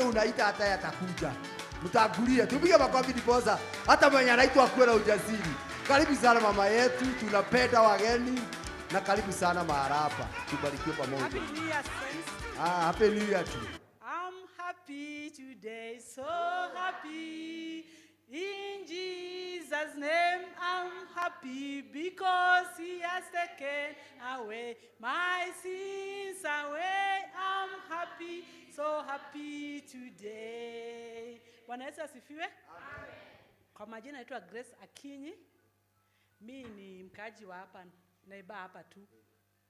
unaita hata yatakuja. Mtagulia. Tupige makofi ndiposa hata mwenye anaitwa kuwe na ujasiri. Karibu sana mama yetu, tunapenda wageni na karibu sana mahali hapa. Tubarikiwe pamoja. Happy New Year, friends. Happy New Year to you. I'm happy today, so happy. In Jesus' name, I'm happy because He has taken away my sins away. I'm happy, so happy today. Bwana Yesu asifiwe. Amen. Kwa majina naitwa Grace Akinyi. Mimi ni mkaji wa hapa, naiba hapa tu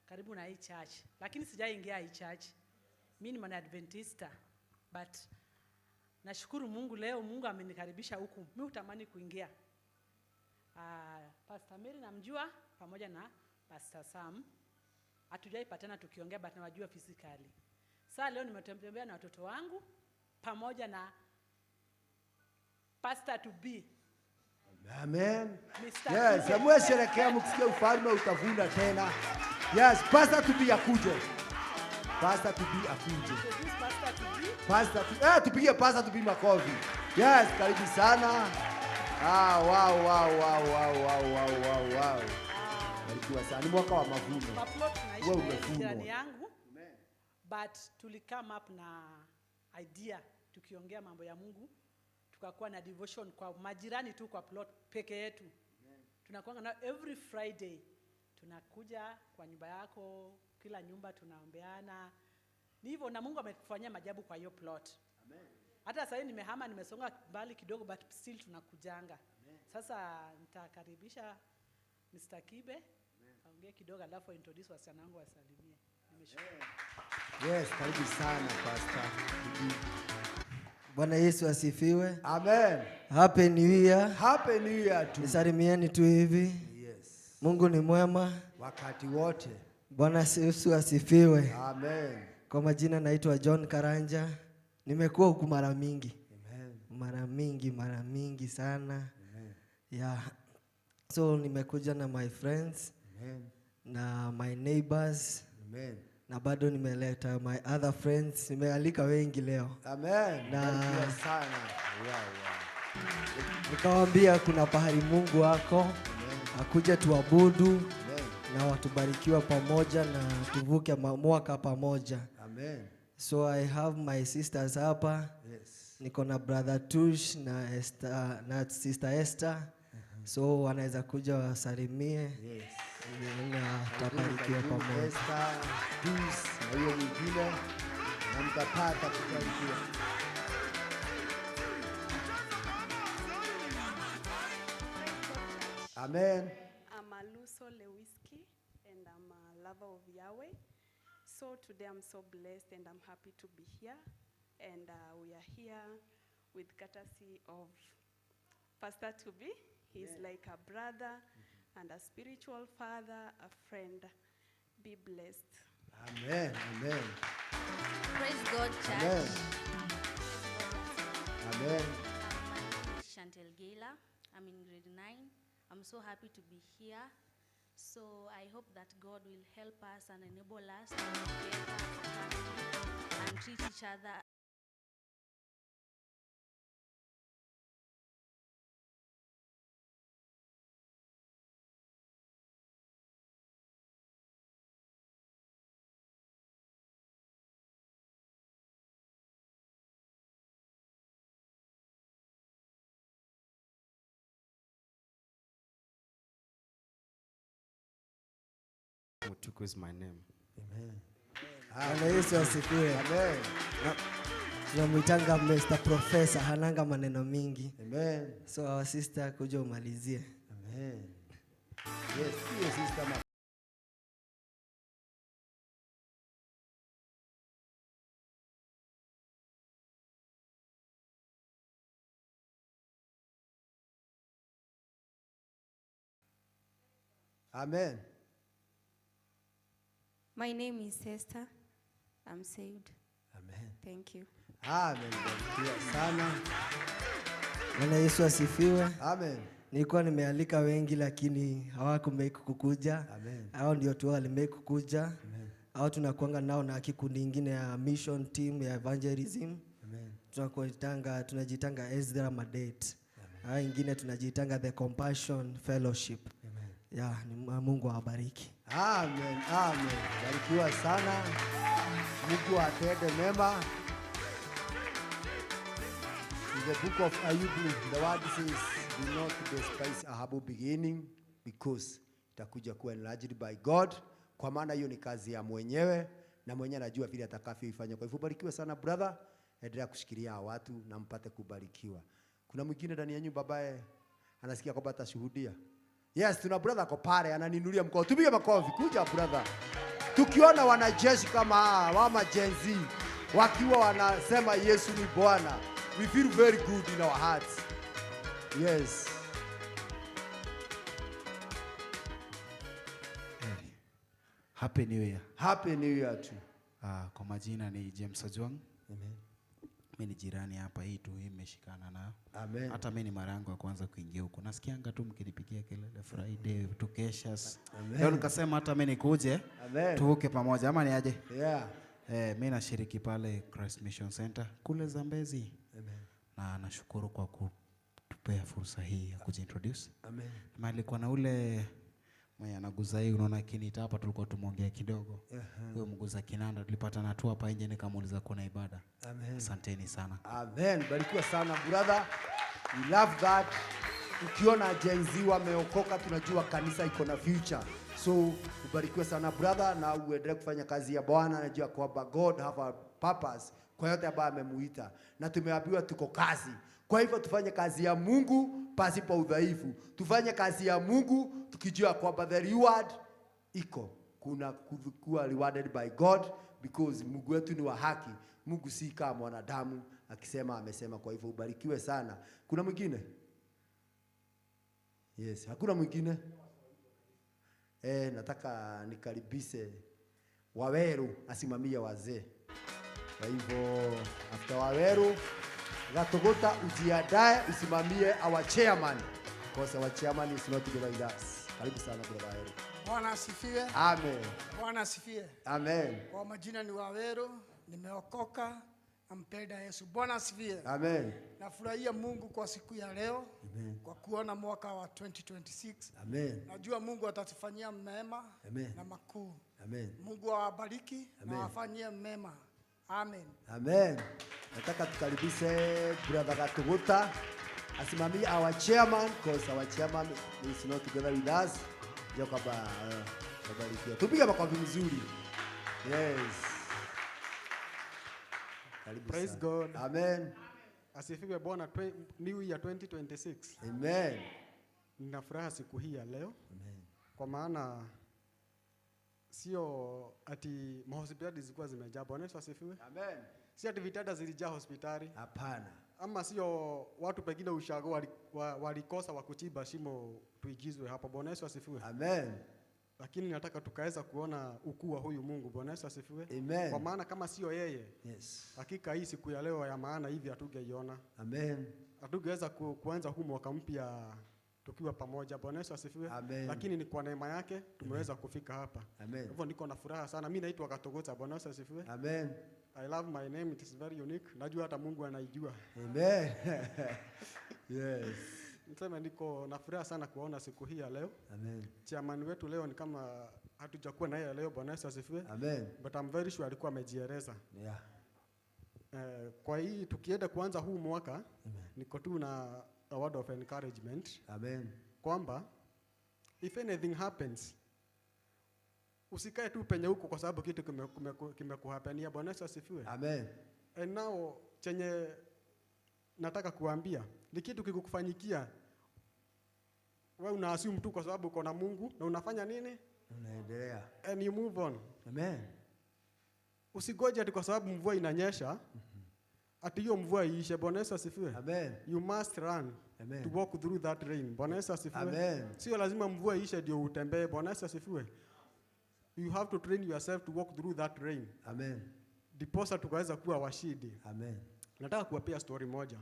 karibu na hii church. Lakini sijaingia hii church. Mimi ni mwana Adventista, but nashukuru Mungu leo Mungu amenikaribisha huku. Mimi hutamani kuingia. Pastor Mary namjua pamoja na Pastor Sam. Hatujaipatana tukiongea but nawajua physically. Sasa leo nimetembea na watoto wangu pamoja na Pastor to be. Amen. Yes, amwesherekea mkisikia ufalme utavuna tena. Yes, Pastor to be akuje. Pastor to be akuje. Pastor to tupigie Pastor to be makofi. Yes, karibu sana. Wow. Barikiwa sana. Ni mwaka wa mavuno. Kwa plot tunaishi Wewe na yeye, umefunwa. jirani yangu. But tulikame up na idea tukiongea mambo ya Mungu, tukakuwa na devotion kwa majirani tu kwa plot peke yetu. Tunakuanga na every Friday tunakuja kwa nyumba yako, kila nyumba tunaombeana. Ni hivyo, na Mungu ametufanyia maajabu kwa hiyo plot. Amen. Hata sasa hivi nimehama, nimesonga mbali kidogo, but still tunakujanga. Amen. Sasa nitakaribisha Mr. Kibe aongee kidogo, alafu introduce wasichana wangu wasalimie. Nimeshukuru. Yes, karibu sana Pastor. Bwana Yesu asifiwe. Amen. Happy New Year. Happy New Year tu. Nisalimieni tu hivi. Yes. Mungu ni mwema wakati wote. Bwana Yesu asifiwe. Amen. Kwa majina naitwa John Karanja. Nimekuwa huku mara mingi. Amen. Mara mingi sana. Amen. Yeah. So nimekuja na my friends. Amen. Na my neighbors. Amen. Na bado nimeleta my other friends. Nimealika wengi leo. Amen. Na sana. nikawaambia kuna pahali Mungu wako. Akuja tuabudu. Na watubarikiwa pamoja na tuvuke mwaka pamoja. Amen. So I have my sisters hapa. Yes. Niko na brother Tush na Esther, na sister Esther. So wanaweza kuja wasalimie. Yes. Na tutabarikiwa pamoja. Esther, Tush na hiyo mwingine na mtapata kubarikiwa. Amen. I'm Aluso Lewiski and I'm a lover of Yahweh. So today I'm so blessed and I'm happy to be here. And we are here with courtesy of Pastor Tubi. He's like a brother and a spiritual father, a friend. Be blessed. Amen. Amen. Praise God, church. Amen. Amen. My name is Chantel Gela. I'm in grade 9. I'm so happy to be here. So I hope that God will help us and enable us to be together and treat each other. Mutuku is my name. Amen. Bwana Yesu asifiwe. Amen. Tunamwitanga Mr. Professor, hananga maneno mingi. Amen. So our sister kuja umalizie. Amen. Yes, yes, sister. Amen. My name is Esther. I'm saved. Amen. Thank you. Amen. Barikiwa sana. Bwana Yesu asifiwe. Amen. Nilikuwa nimealika wengi lakini hawakumake kukuja. Amen. Hao ndio tu walimake kukuja. Amen. Hao tunakuanga nao na kikundi kingine ya mission team ya evangelism. Amen. Tunajitanga Ezra Madet. Hao wengine tunajitanga the Compassion Fellowship. Amen. Ya, ni Mungu awabariki. Amen. Amen. Barikiwa sana. Mungu atende mema. In the book of Ayub, the word says, do not despise a humble beginning because itakuja kuwa enlarged by God. Kwa maana hiyo ni kazi ya mwenyewe na mwenyewe anajua vile atakavyoifanya. Kwa hivyo barikiwa sana brother. Endelea kushikilia watu na mpate kubarikiwa. Kuna mwingine ndani ya nyumba ambaye anasikia kwamba atashuhudia. Yes, tuna brother kwa pale ananinulia mkono. Tupige makofi. Kuja brother. Tukiona wanajeshi kama wama Gen Z wakiwa wanasema Yesu ni Bwana, we feel very good in our hearts. Yes. Hey. Happy New Year. Happy New Year too. Kwa majina ni James Ojwang. Amen. Mimi ni jirani hapa, hii tu imeshikana nao. Amen. Hata mimi ni mara yangu ya kwanza kuingia huko. Nasikianga tu mkinipigia kelele Friday tukeshas. Leo nikasema hata mimi nikuje. Amen. Tuvuke pamoja ama ni aje? Yeah. Mimi nashiriki pale Christ Mission Center kule Zambezi. Amen. Na nashukuru kwa kutupea fursa hii ya kujintroduce. Amen. Alikuwa na ule Mwenye anaguza hii unaona kinita hapa tulikuwa tumeongea kidogo. Huyo mguza kinanda tulipatana tu hapa nje nikamuuliza kuna ibada. Amen. Asanteni sana. Amen. Barikiwa sana brother. We love that. Ukiona Gen Z wameokoka tunajua kanisa iko na future. So ubarikiwe sana brother na uendelee kufanya kazi ya Bwana. Najua kwamba God have a purpose kwa yote ambayo amemuita. Na tumeambiwa tuko kazi. Kwa hivyo tufanye kazi ya Mungu pasipo udhaifu. Tufanye kazi ya Mungu tukijua kwamba the reward iko. Kuna kuwa rewarded by God because Mungu wetu ni wa haki. Mungu si kama mwanadamu akisema amesema. Kwa hivyo ubarikiwe sana. Kuna mwingine? Yes, hakuna mwingine? Nataka nikaribishe Waweru asimamie wazee. Kwa hivyo after Waweru Gatogota ujiandae usimamie our chairman. Because our chairman is not together with us. Karibu sana brother Waweru. Bwana asifiwe. Amen. Bwana asifiwe. Amen. Kwa majina ni Waweru, nimeokoka, nampenda Yesu. Bwana asifiwe. Amen. Nafurahia Mungu kwa siku ya leo. Amen. Kwa kuona mwaka wa 2026. Amen. Najua Mungu atatufanyia mema. Amen. Na makuu. Amen. Mungu awabariki na Amen. awafanyie mema. Amen. Amen. Nataka tukaribishe brother Gatogota asimamie our chairman because our chairman is not together with us. Ndio kwamba tabarikiwa. Tupige makofi mzuri. Yes. Karibu Praise sana. God. Amen. Asifiwe Bwana. New year 2026. Amen. Nina furaha siku hii ya leo. Amen. Kwa maana sio ati mahospitali zilikuwa zimejaa. Bwana Yesu asifiwe. Amen. Si ati vitanda zilijaa hospitali. Hapana. Ama sio watu pengine ushago walikosa wa kuchimba shimo tuigizwe hapo. Bwana Yesu asifiwe. Amen. Lakini nataka tukaweza kuona ukuu wa huyu Mungu. Bwana Yesu asifiwe. Amen. Kwa maana kama sio yeye, yes, hakika hii siku ya leo ya maana hivi hatungeiona. Amen. Hatungeweza kuanza huu mwaka mpya tukiwa pamoja. Bwana Yesu asifiwe. Amen. Lakini ni kwa neema yake tumeweza kufika hapa. Amen. Hivyo niko na furaha sana. Mimi naitwa Gatogota. Bwana Yesu asifiwe. Amen. I love my name, it is very unique. Najua hata Mungu anaijua. Amen. Yes. Niseme niko na furaha sana kuona siku hii ya leo. Amen. Chairman wetu leo ni kama hatujakuwa na yeye leo. Bwana Yesu asifiwe. Amen. But I'm very sure alikuwa amejieleza. Yeah. Kwa hii tukienda kuanza huu mwaka, niko tu na a word of encouragement. Amen. Kwamba if anything happens, usikae tu penye huko kwa sababu kitu kimekuhapenia. Bwana Yesu asifiwe. Amen. And now chenye nataka kuambia ni kitu kikukufanyikia, wewe una assume tu kwa sababu uko na Mungu na unafanya nini? Unaendelea. And you move on. Amen. Usigoje ati kwa sababu mvua inanyesha ati hiyo mvua iishe. Bwana Yesu asifiwe. Amen. You must run. Amen. To walk through that rain. Bwana Yesu asifiwe. Amen. Sio lazima mvua iishe ndio utembee. Bwana Yesu asifiwe. You have to train yourself to walk through that rain. Amen. Diposa tukaweza kuwa washindi. Amen. Nataka kuwapea story moja.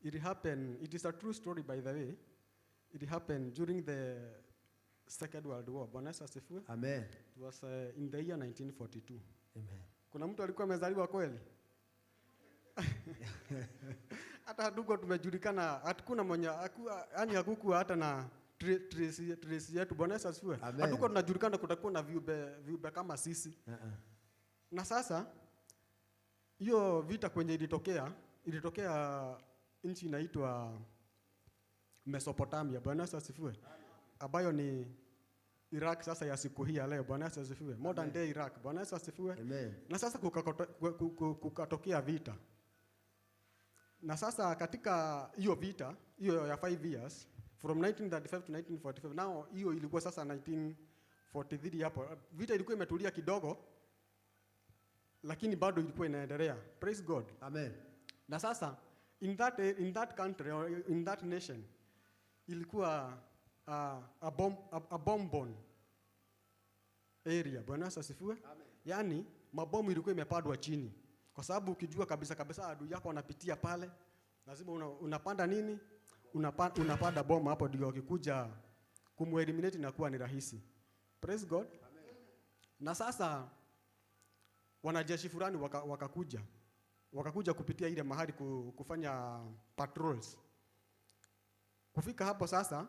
It is a true story by the way. It happened during the Second World War. Bwana Yesu asifiwe. Amen. It was in the year 1942. Amen. Kuna mtu alikuwa amezaliwa kweli? Hata hatuko tumejulikana, hatukuna mwenye yani hakukuwa hata na trace yetu. Bwana Yesu asifiwe. Hatuko tunajulikana kutakuwa na viumbe kama sisi. Na sasa hiyo vita kwenye ilitokea nchi inaitwa Mesopotamia. Bwana Yesu asifiwe. Ambayo ni Iraq sasa ya siku hii ya leo. Bwana Yesu asifiwe. Modern day Iraq. Bwana Yesu asifiwe. Amen. Na sasa kukatokea vita. Na sasa katika hiyo vita, hiyo ya 5 years, from 1935 to 1945, now hiyo ilikuwa sasa 1943 hapo. Vita ilikuwa imetulia kidogo, lakini bado ilikuwa inaendelea. Praise God. Amen. Na sasa in that country or in that nation ilikuwa a bomb area. Bwana Yesu asifiwe. Yaani mabomu ilikuwa imepadwa chini. Kwa sababu ukijua kabisa adui yako anapitia pale, lazima unapanda nini? Unapanda bomu hapo ndio ukikuja kumeliminate na kuwa ni rahisi. Praise God. Amen. Na sasa wanajeshi fulani wakakuja kupitia ile mahali kufanya patrols. Kufika hapo sasa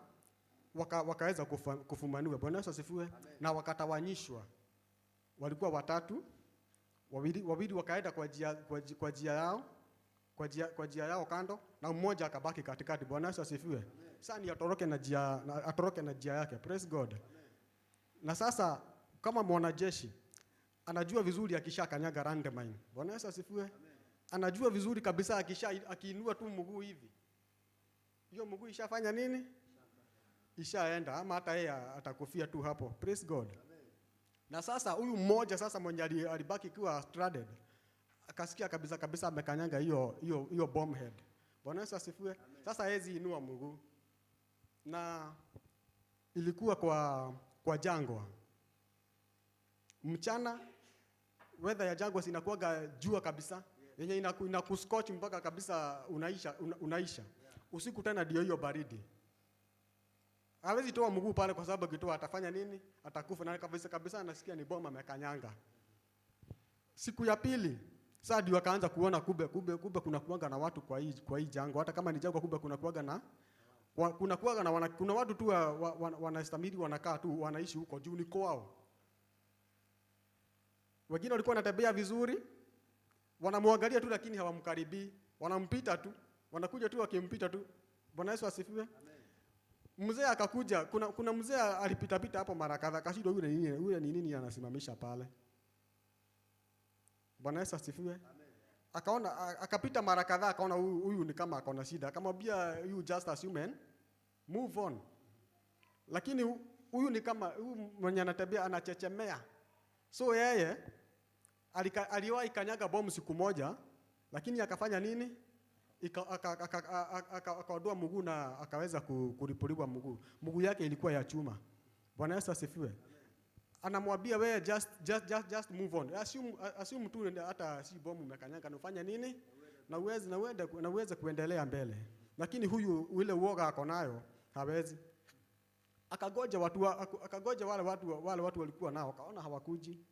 wakaweza kufumaniwa. Bwana Yesu asifiwe. Na wakatawanyishwa. Walikuwa watatu, wawili wakaenda kwa njia yao kando, na mmoja akabaki katikati. Bwana Yesu asifiwe. Sasa ni atoroke na njia yake. Praise God. Na sasa kama mwanajeshi anajua vizuri akishakanyaga landmine. Bwana Yesu asifiwe. Anajua vizuri kabisa akiinua tu mguu hivi, hiyo mguu ishafanya nini? Ishaenda, ama hata yeye atakufia tu hapo. Praise God. Na sasa huyu mmoja sasa mwenye alibaki kiwa stranded, akasikia kabisa amekanyanga hiyo bomb head. Bwana Yesu asifiwe. Sasa hezi inua mguu. Na ilikuwa kwa jangwa. Mchana weather ya jangwa sinakuwaga jua kabisa, yenye inakuscorch mpaka kabisa unaisha. Usiku tena ndio hiyo baridi. Hawezi toa mguu pale kwa sababu akitoa atafanya nini? Atakufa. Na kabisa anasikia ni bomba amekanyanga. Siku ya pili sasa ndio akaanza kuona kube kuna kuanga na watu kwa hii jangwa. Hata kama ni jangwa kube kuna kuanga na kuna watu tu wanastamili wanakaa tu wanaishi huko juu ni kwao. Wengine walikuwa wanatembea vizuri, wanamwangalia tu lakini hawamkaribii, wanampita tu, wanakuja tu wakimpita tu. Bwana Yesu asifiwe. Mzee akakuja, kuna mzee alipita hapo mara kadhaa, akashindwa yule ni nini anasimamisha pale. Bwana Yesu asifiwe. Akaona akapita mara kadhaa, akaona huyu ni kama akona shida. Akamwambia you just as human, move on. Lakini huyu ni kama huyu mwenye anatembea anachechemea. So yeye aliwahi kanyaga bomu siku moja, lakini akafanya nini? Akaondoa mguu na akaweza kulipuliwa mguu. Mguu yake ilikuwa ya chuma. Bwana Yesu asifiwe. Anamwambia wewe just move on. Assume tu hata si bomu umekanyaga na ufanye nini? Na uweze kuendelea mbele. Lakini huyu ile uoga ako nayo hawezi. Akagoja wale watu walikuwa nao, akaona hawakuji.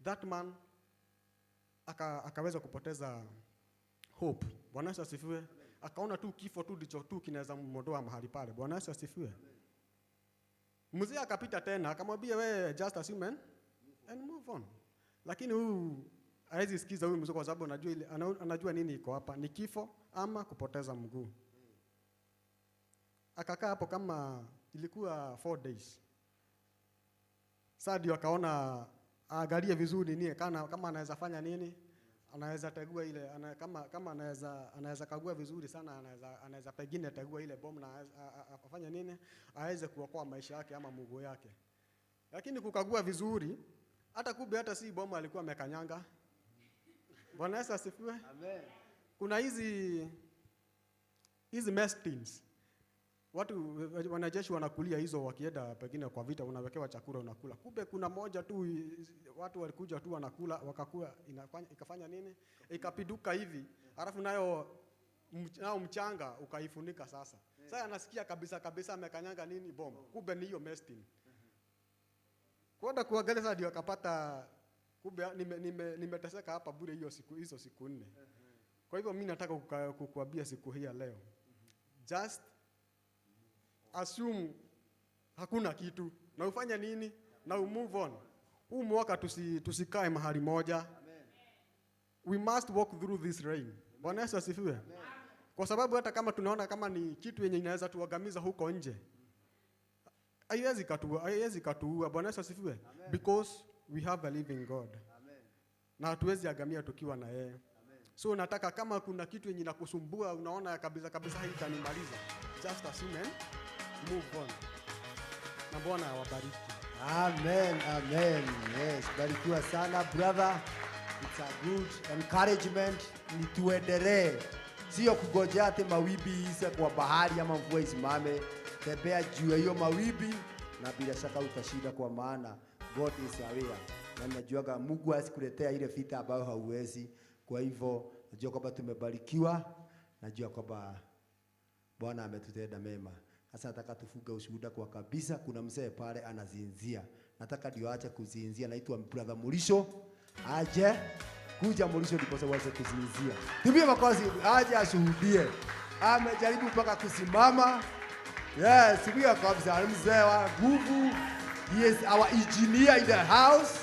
That man akaweza kupoteza hope. Bwana Yesu asifiwe. Akaona tu kifo tu ndicho tu kinaweza mmondoa mahali pale. Bwana Yesu asifiwe. Mzee akapita tena, akamwambia wewe just as human and move on. Lakini huyu hawezi sikiza huyu mzee kwa sababu anajua nini iko hapa, ni kifo ama kupoteza mguu. Akakaa hapo kama ilikuwa 4 days. Sasa ndio akaona angalie vizuri nini kama anaweza fanya nini? Anaweza tegua ile kama anaweza kagua vizuri sana, anaweza pengine tegua ile bomu na afanye nini? Aweze kuokoa maisha yake ama mguu yake. Lakini kukagua vizuri hata si bomu alikuwa amekanyanga. Bwana Yesu asifiwe. Amen. Kuna hizi mess tins. Watu wanajeshi wanakulia hizo wakienda pengine kwa vita, unawekewa chakula unakula. Kumbe kuna moja tu watu walikuja tu wanakula, wakakula, ikafanya nini? Ikapiduka hivi. Alafu nao mchanga ukaifunika sasa. Sasa anasikia kabisa amekanyanga nini? Bomu. Kumbe ni hiyo mestin. Kwenda kuangalia sasa ndio akapata kumbe nimeteseka hapa bure hizo siku 4. Kwa hivyo mimi nataka kukuambia siku hii ya leo. Just assume hakuna kitu na ufanya nini na move on. Huu mwaka tusikae mahali moja. Amen. We must walk through this rain. Bwana Yesu asifiwe. Kwa sababu hata kama tunaona kama ni kitu yenye inaweza tuangamiza huko nje, haiwezi katuua. Bwana Yesu asifiwe. Because we have a living God. Amen. Na hatuwezi agamia tukiwa na yeye. So nataka kama kuna kitu yenye inakusumbua unaona kabisa hii itanimaliza, just assume and move on. Na Bwana awabariki. Amen, amen. Yes, barikiwa sana brother. It's a good encouragement. Ni tuendelee. Sio kugojea ati mawimbi ise kwa bahari ama mvua isimame. Tembea juu ya hiyo mawimbi na bila shaka utashinda, kwa maana God is aware. Na najua Mungu hasikuletea ile vita ambayo hauwezi. Kwa hivyo najua kwamba tumebarikiwa, najua kwamba Bwana ametutenda mema. Sasa nataka tufuge ushuhuda kwa kabisa. Kuna mzee pale anazinzia. Nataka ndio aache kuzinzia, naitwa brother Mulisho. Aje kuja Mulisho ndipo sasa waanze kuzinzia. Tupie makofi, aje ashuhudie. Amejaribu mpaka kusimama Yes, we are kabisa mzee wa nguvu. He is our engineer in the house.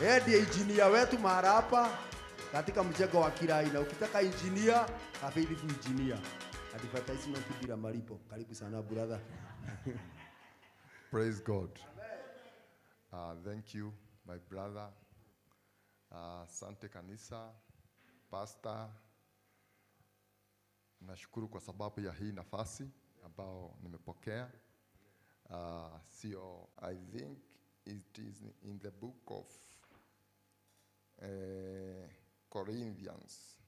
Yeye ndiye engineer wetu mara hapa katika mjengo wa kila aina. Ukitaka engineer, faithful engineer. Advertisement bila malipo. Karibu sana brother. Praise God. Thank you, my brother. Asante kanisa, pastor. Nashukuru kwa sababu ya hii nafasi ambao nimepokea. Sio, I think it is in the book of Corinthians.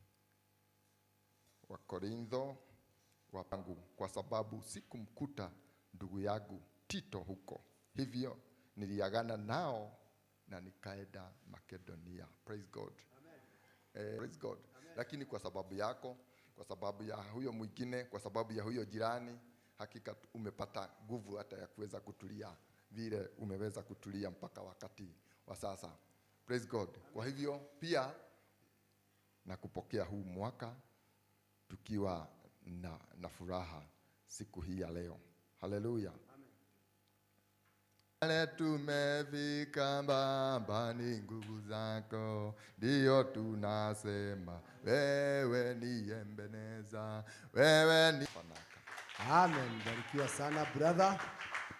Wa Korintho wapangu, kwa sababu sikumkuta ndugu yangu Tito huko. Hivyo niliagana nao na nikaenda Makedonia. Praise God. Praise God. Lakini kwa sababu yako, kwa sababu ya huyo mwingine, kwa sababu ya huyo jirani, hakika umepata nguvu hata ya kuweza kutulia vile umeweza kutulia mpaka wakati wa sasa. Praise God. Kwa hivyo pia na kupokea huu mwaka tukiwa na furaha siku hii ya leo. Haleluya. Tumefika mbambani, nguvu zako ndio tunasema, wewe ni Ebeneza, wewe ni Fanaka. Amen. Barikiwa sana brother.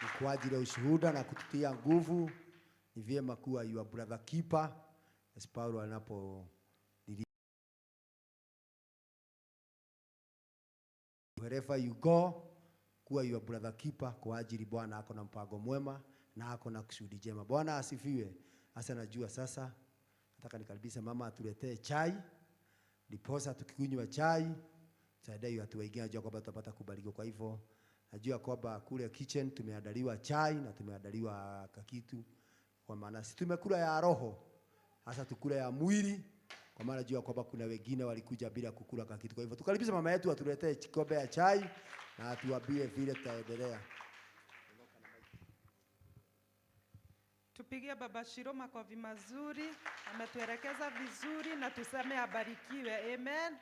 Ni kwa ajili ya ushuhuda na kututia nguvu. Ni vyema kuwa your brother keeper. As Paulo anapo wherever you go, kuwa your brother keeper kwa ajili Bwana ako na mpango mwema na ako na kusudi jema. Bwana asifiwe. Hasa najua sasa nataka nikaribisha mama atuletee chai. Ndiposa tukikunywa chai tadai watu wengine wajua kwamba tutapata kubarikiwa. Kwa hivyo najua kwamba kule kitchen tumeandaliwa chai na tumeandaliwa kakitu, kwa maana si tumekula ya roho, hasa tukula ya mwili, kwa maana najua kwamba kuna wengine walikuja bila kukula kakitu. Kwa hivyo tukaribisha mama yetu atuletee kikombe ya chai na atuambie vile tutaendelea. Tupigie Baba Shiro makofi mazuri, ametuelekeza vizuri na tuseme abarikiwe. Amen.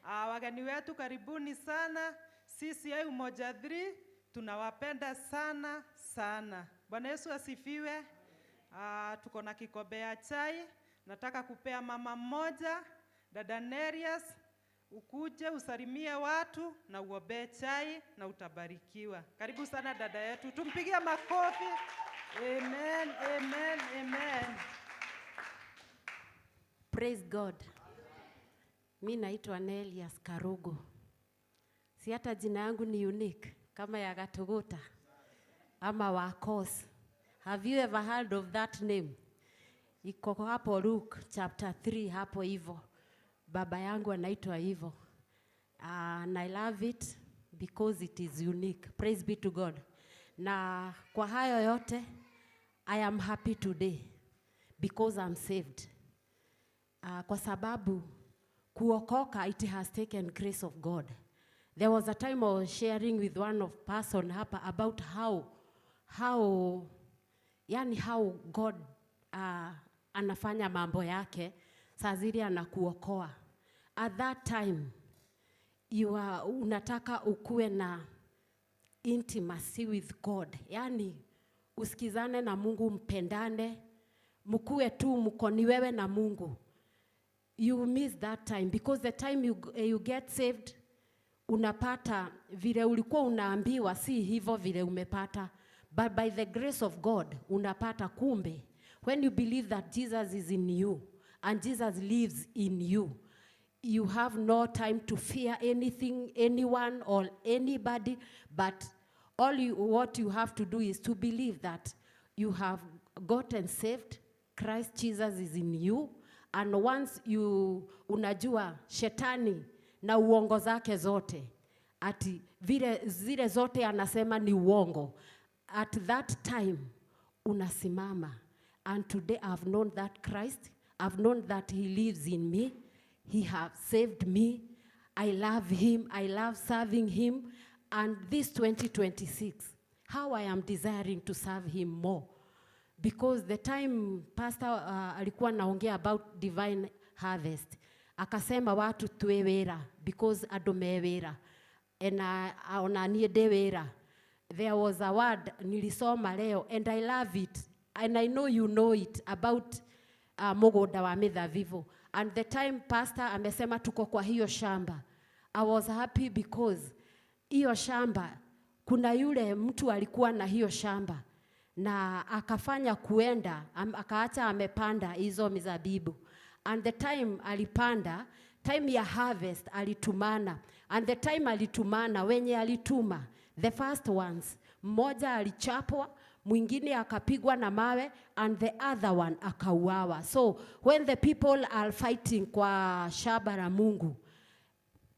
Wageni wetu karibuni sana. Sisi ya Umoja 3 tunawapenda sana sana. Bwana Yesu asifiwe. Tuko na kikombe ya chai. Nataka kupea mama mmoja, dada Nerias, ukuje usalimie watu na uombee chai na utabarikiwa. Karibu sana dada yetu. Tumpigie makofi. Amen, amen, amen. Praise God. Mimi naitwa Nelias Karugo. Si hata jina yangu ni unique kama ya Gatogota ama Wakos. Have you ever heard of that name? Iko hapo Luke chapter 3 hapo hivyo. Baba yangu anaitwa hivyo. And I love it because it is unique. Praise be to God. Na kwa hayo yote, I am happy today because I'm saved. Kwa sababu kuokoka, it has taken grace of God. There was a time I was sharing with one of person hapa about how God anafanya mambo yake saa zile anakuokoa. At that time unataka ukue na intimacy with God. Yani usikizane na Mungu, mpendane, mkue tu mko ni wewe na Mungu. You miss that time because the time you get saved, unapata vile ulikuwa unaambiwa si hivyo vile umepata. But by the grace of God, unapata kumbe. When you believe that Jesus is in you and Jesus lives in you, you have no time to fear anything, anyone or anybody, but what you have to do is to believe that you have gotten saved, Christ Jesus is in you, and once unajua shetani na uongo zake zote, ati zile zote anasema ni uongo, at that time unasimama. And today I've known that Christ, I've known that he lives in me, he has saved me, I love him, I love serving him. And this 2026, how I am desiring to serve him more. Because the time Pastor alikuwa naongea about divine harvest, akasema watu tuwe wera, because adome wera, ena aonanie de wera. there was a word nilisoma leo and I love it and I know you know it about Mugoda wa Midhavivo. And the time pastor amesema tuko kwa hiyo shamba, I was happy because hiyo shamba kuna yule mtu alikuwa na hiyo shamba na akafanya kuenda akaacha amepanda hizo mizabibu, and the time alipanda, time ya harvest alitumana, and the time alitumana, wenye alituma the first ones, mmoja alichapwa, mwingine akapigwa na mawe, and the other one akauawa. So when the people are fighting kwa shamba la Mungu,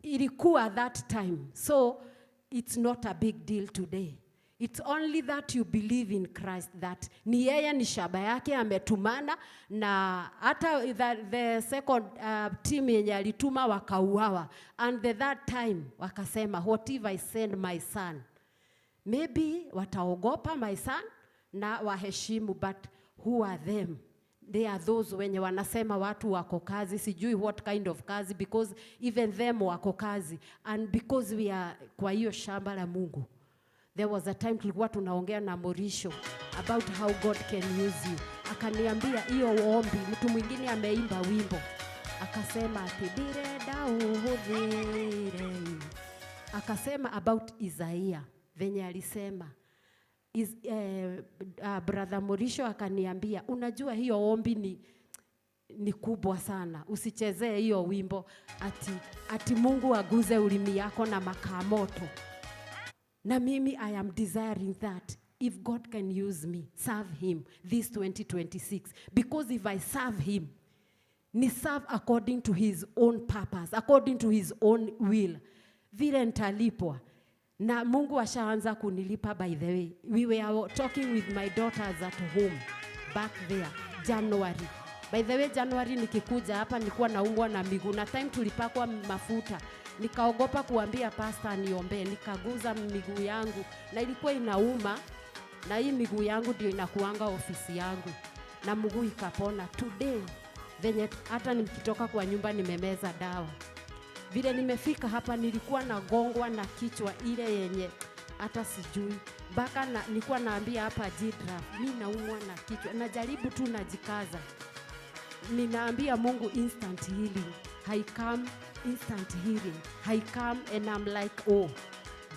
ilikuwa that time. So it's not a big deal today. It's only that you believe in Christ, that ni yeye ni shamba yake ametumana, na hata the second team yenye alituma wakauawa, and the third time wakasema what if I send my son? Maybe wataogopa my son na waheshimu, but who are them? They are those wenye wanasema watu wako kazi, sijui what kind of kazi, because even them wako kazi, and because we are kwa hiyo shamba la Mungu. There was a time tulikuwa tunaongea na Morisho about how God can use you. Akaniambia hiyo ombi, mtu mwingine ameimba wimbo, akasema direda uhudhire. Akasema about Isaiah, venye alisema brother Morisho akaniambia, unajua hiyo ombi ni kubwa sana, usichezee hiyo wimbo, ati Mungu aguze ulimi yako na makaa moto. Na mimi I am desiring that if God can use me, serve him this 2026, because if I serve him, ni serve according to his own purpose, according to his own will, vile nitalipwa. Na Mungu ashaanza kunilipa. By the way, we were talking with my daughters at home back there January. By the way, January nikikuja hapa nilikuwa naumwa na miguu, na time tulipakwa mafuta, nikaogopa kuambia pastor niombe, nikaguza miguu yangu na ilikuwa inauma, na hii miguu yangu ndio inakuanga ofisi yangu, na mguu ikapona. Today venye hata nikitoka kwa nyumba nimemeza dawa. Vile nimefika hapa nilikuwa nagongwa na kichwa ile yenye hata sijui, mpaka nilikuwa naambia hapa Jidra, mimi naumwa na kichwa, najaribu tu najikaza, ninaambia Mungu instant healing, I come instant healing, I come, and I'm like oh,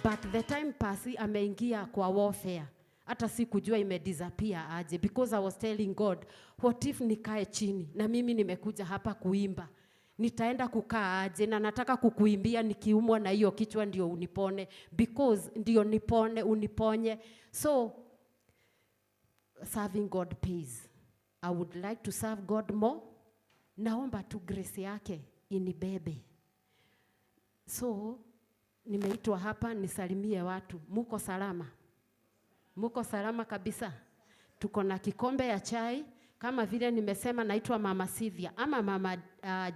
but the time pasi ameingia kwa warfare, hata sikujua imedisappear aje, because I was telling God what if nikae chini na mimi nimekuja hapa kuimba, nitaenda kukaa aje, na nataka kukuimbia nikiumwa na hiyo kichwa ndio unipone, because ndio nipone uniponye. So serving God pays. I would like to serve God more. Naomba tu grace yake inibebe. So nimeitwa hapa nisalimie watu. Muko salama? Muko salama kabisa? Tuko na kikombe ya chai. Kama vile nimesema, naitwa Mama Sylvia ama Mama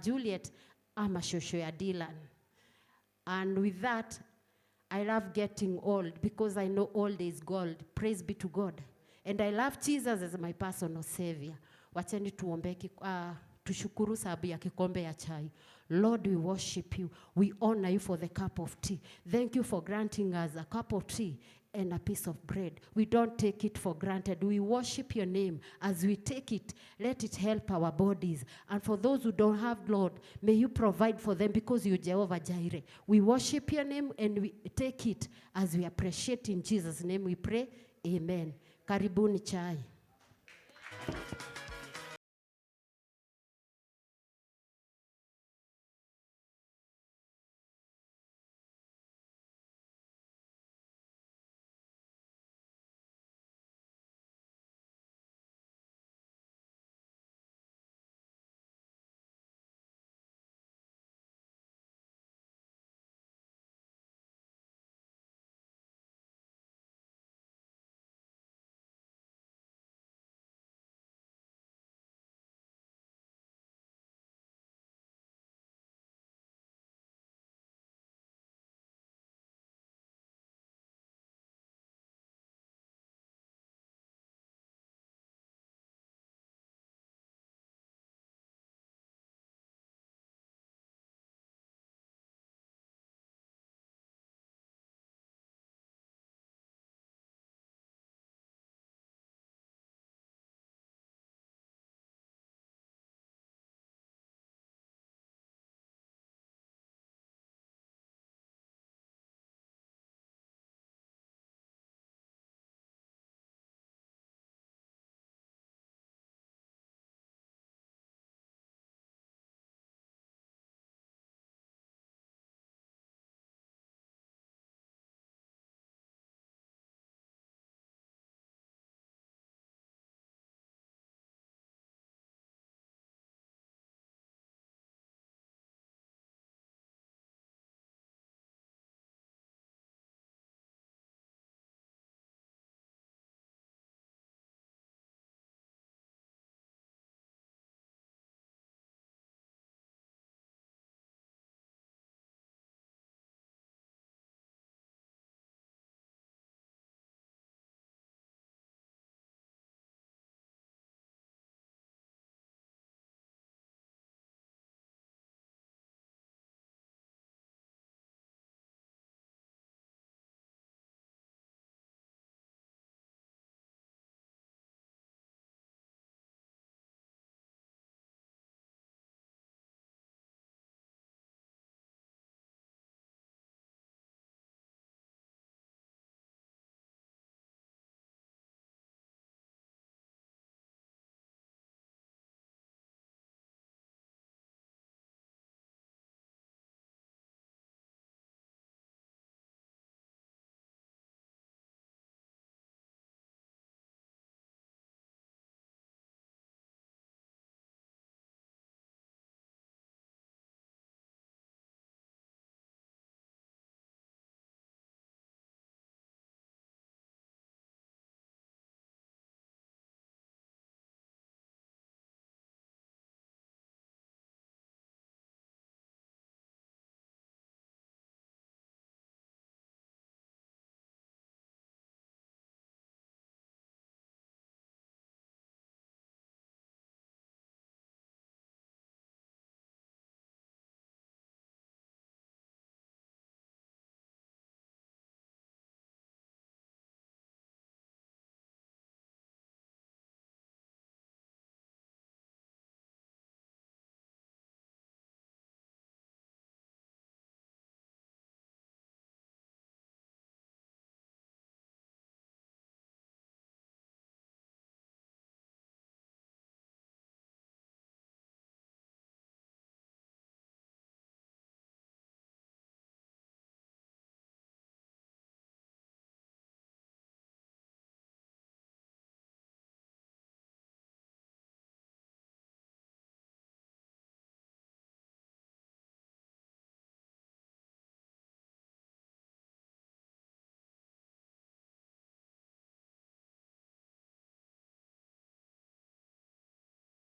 Juliet ama shosho ya Dylan. And with that, I love getting old because I know old is gold. Praise be to God. And I love Jesus as my personal savior. Wacheni tuombe, tushukuru sababu ya kikombe ya chai. Lord, we worship you. We honor you for the cup of tea. Thank you for granting us a cup of tea and a piece of bread. We don't take it for granted. We worship your name. As we take it, let it help our bodies. And for those who don't have, Lord, may you provide for them because you're Jehovah Jireh. We worship your name and we take it as we appreciate. In Jesus' name we pray. Amen. Karibuni chai.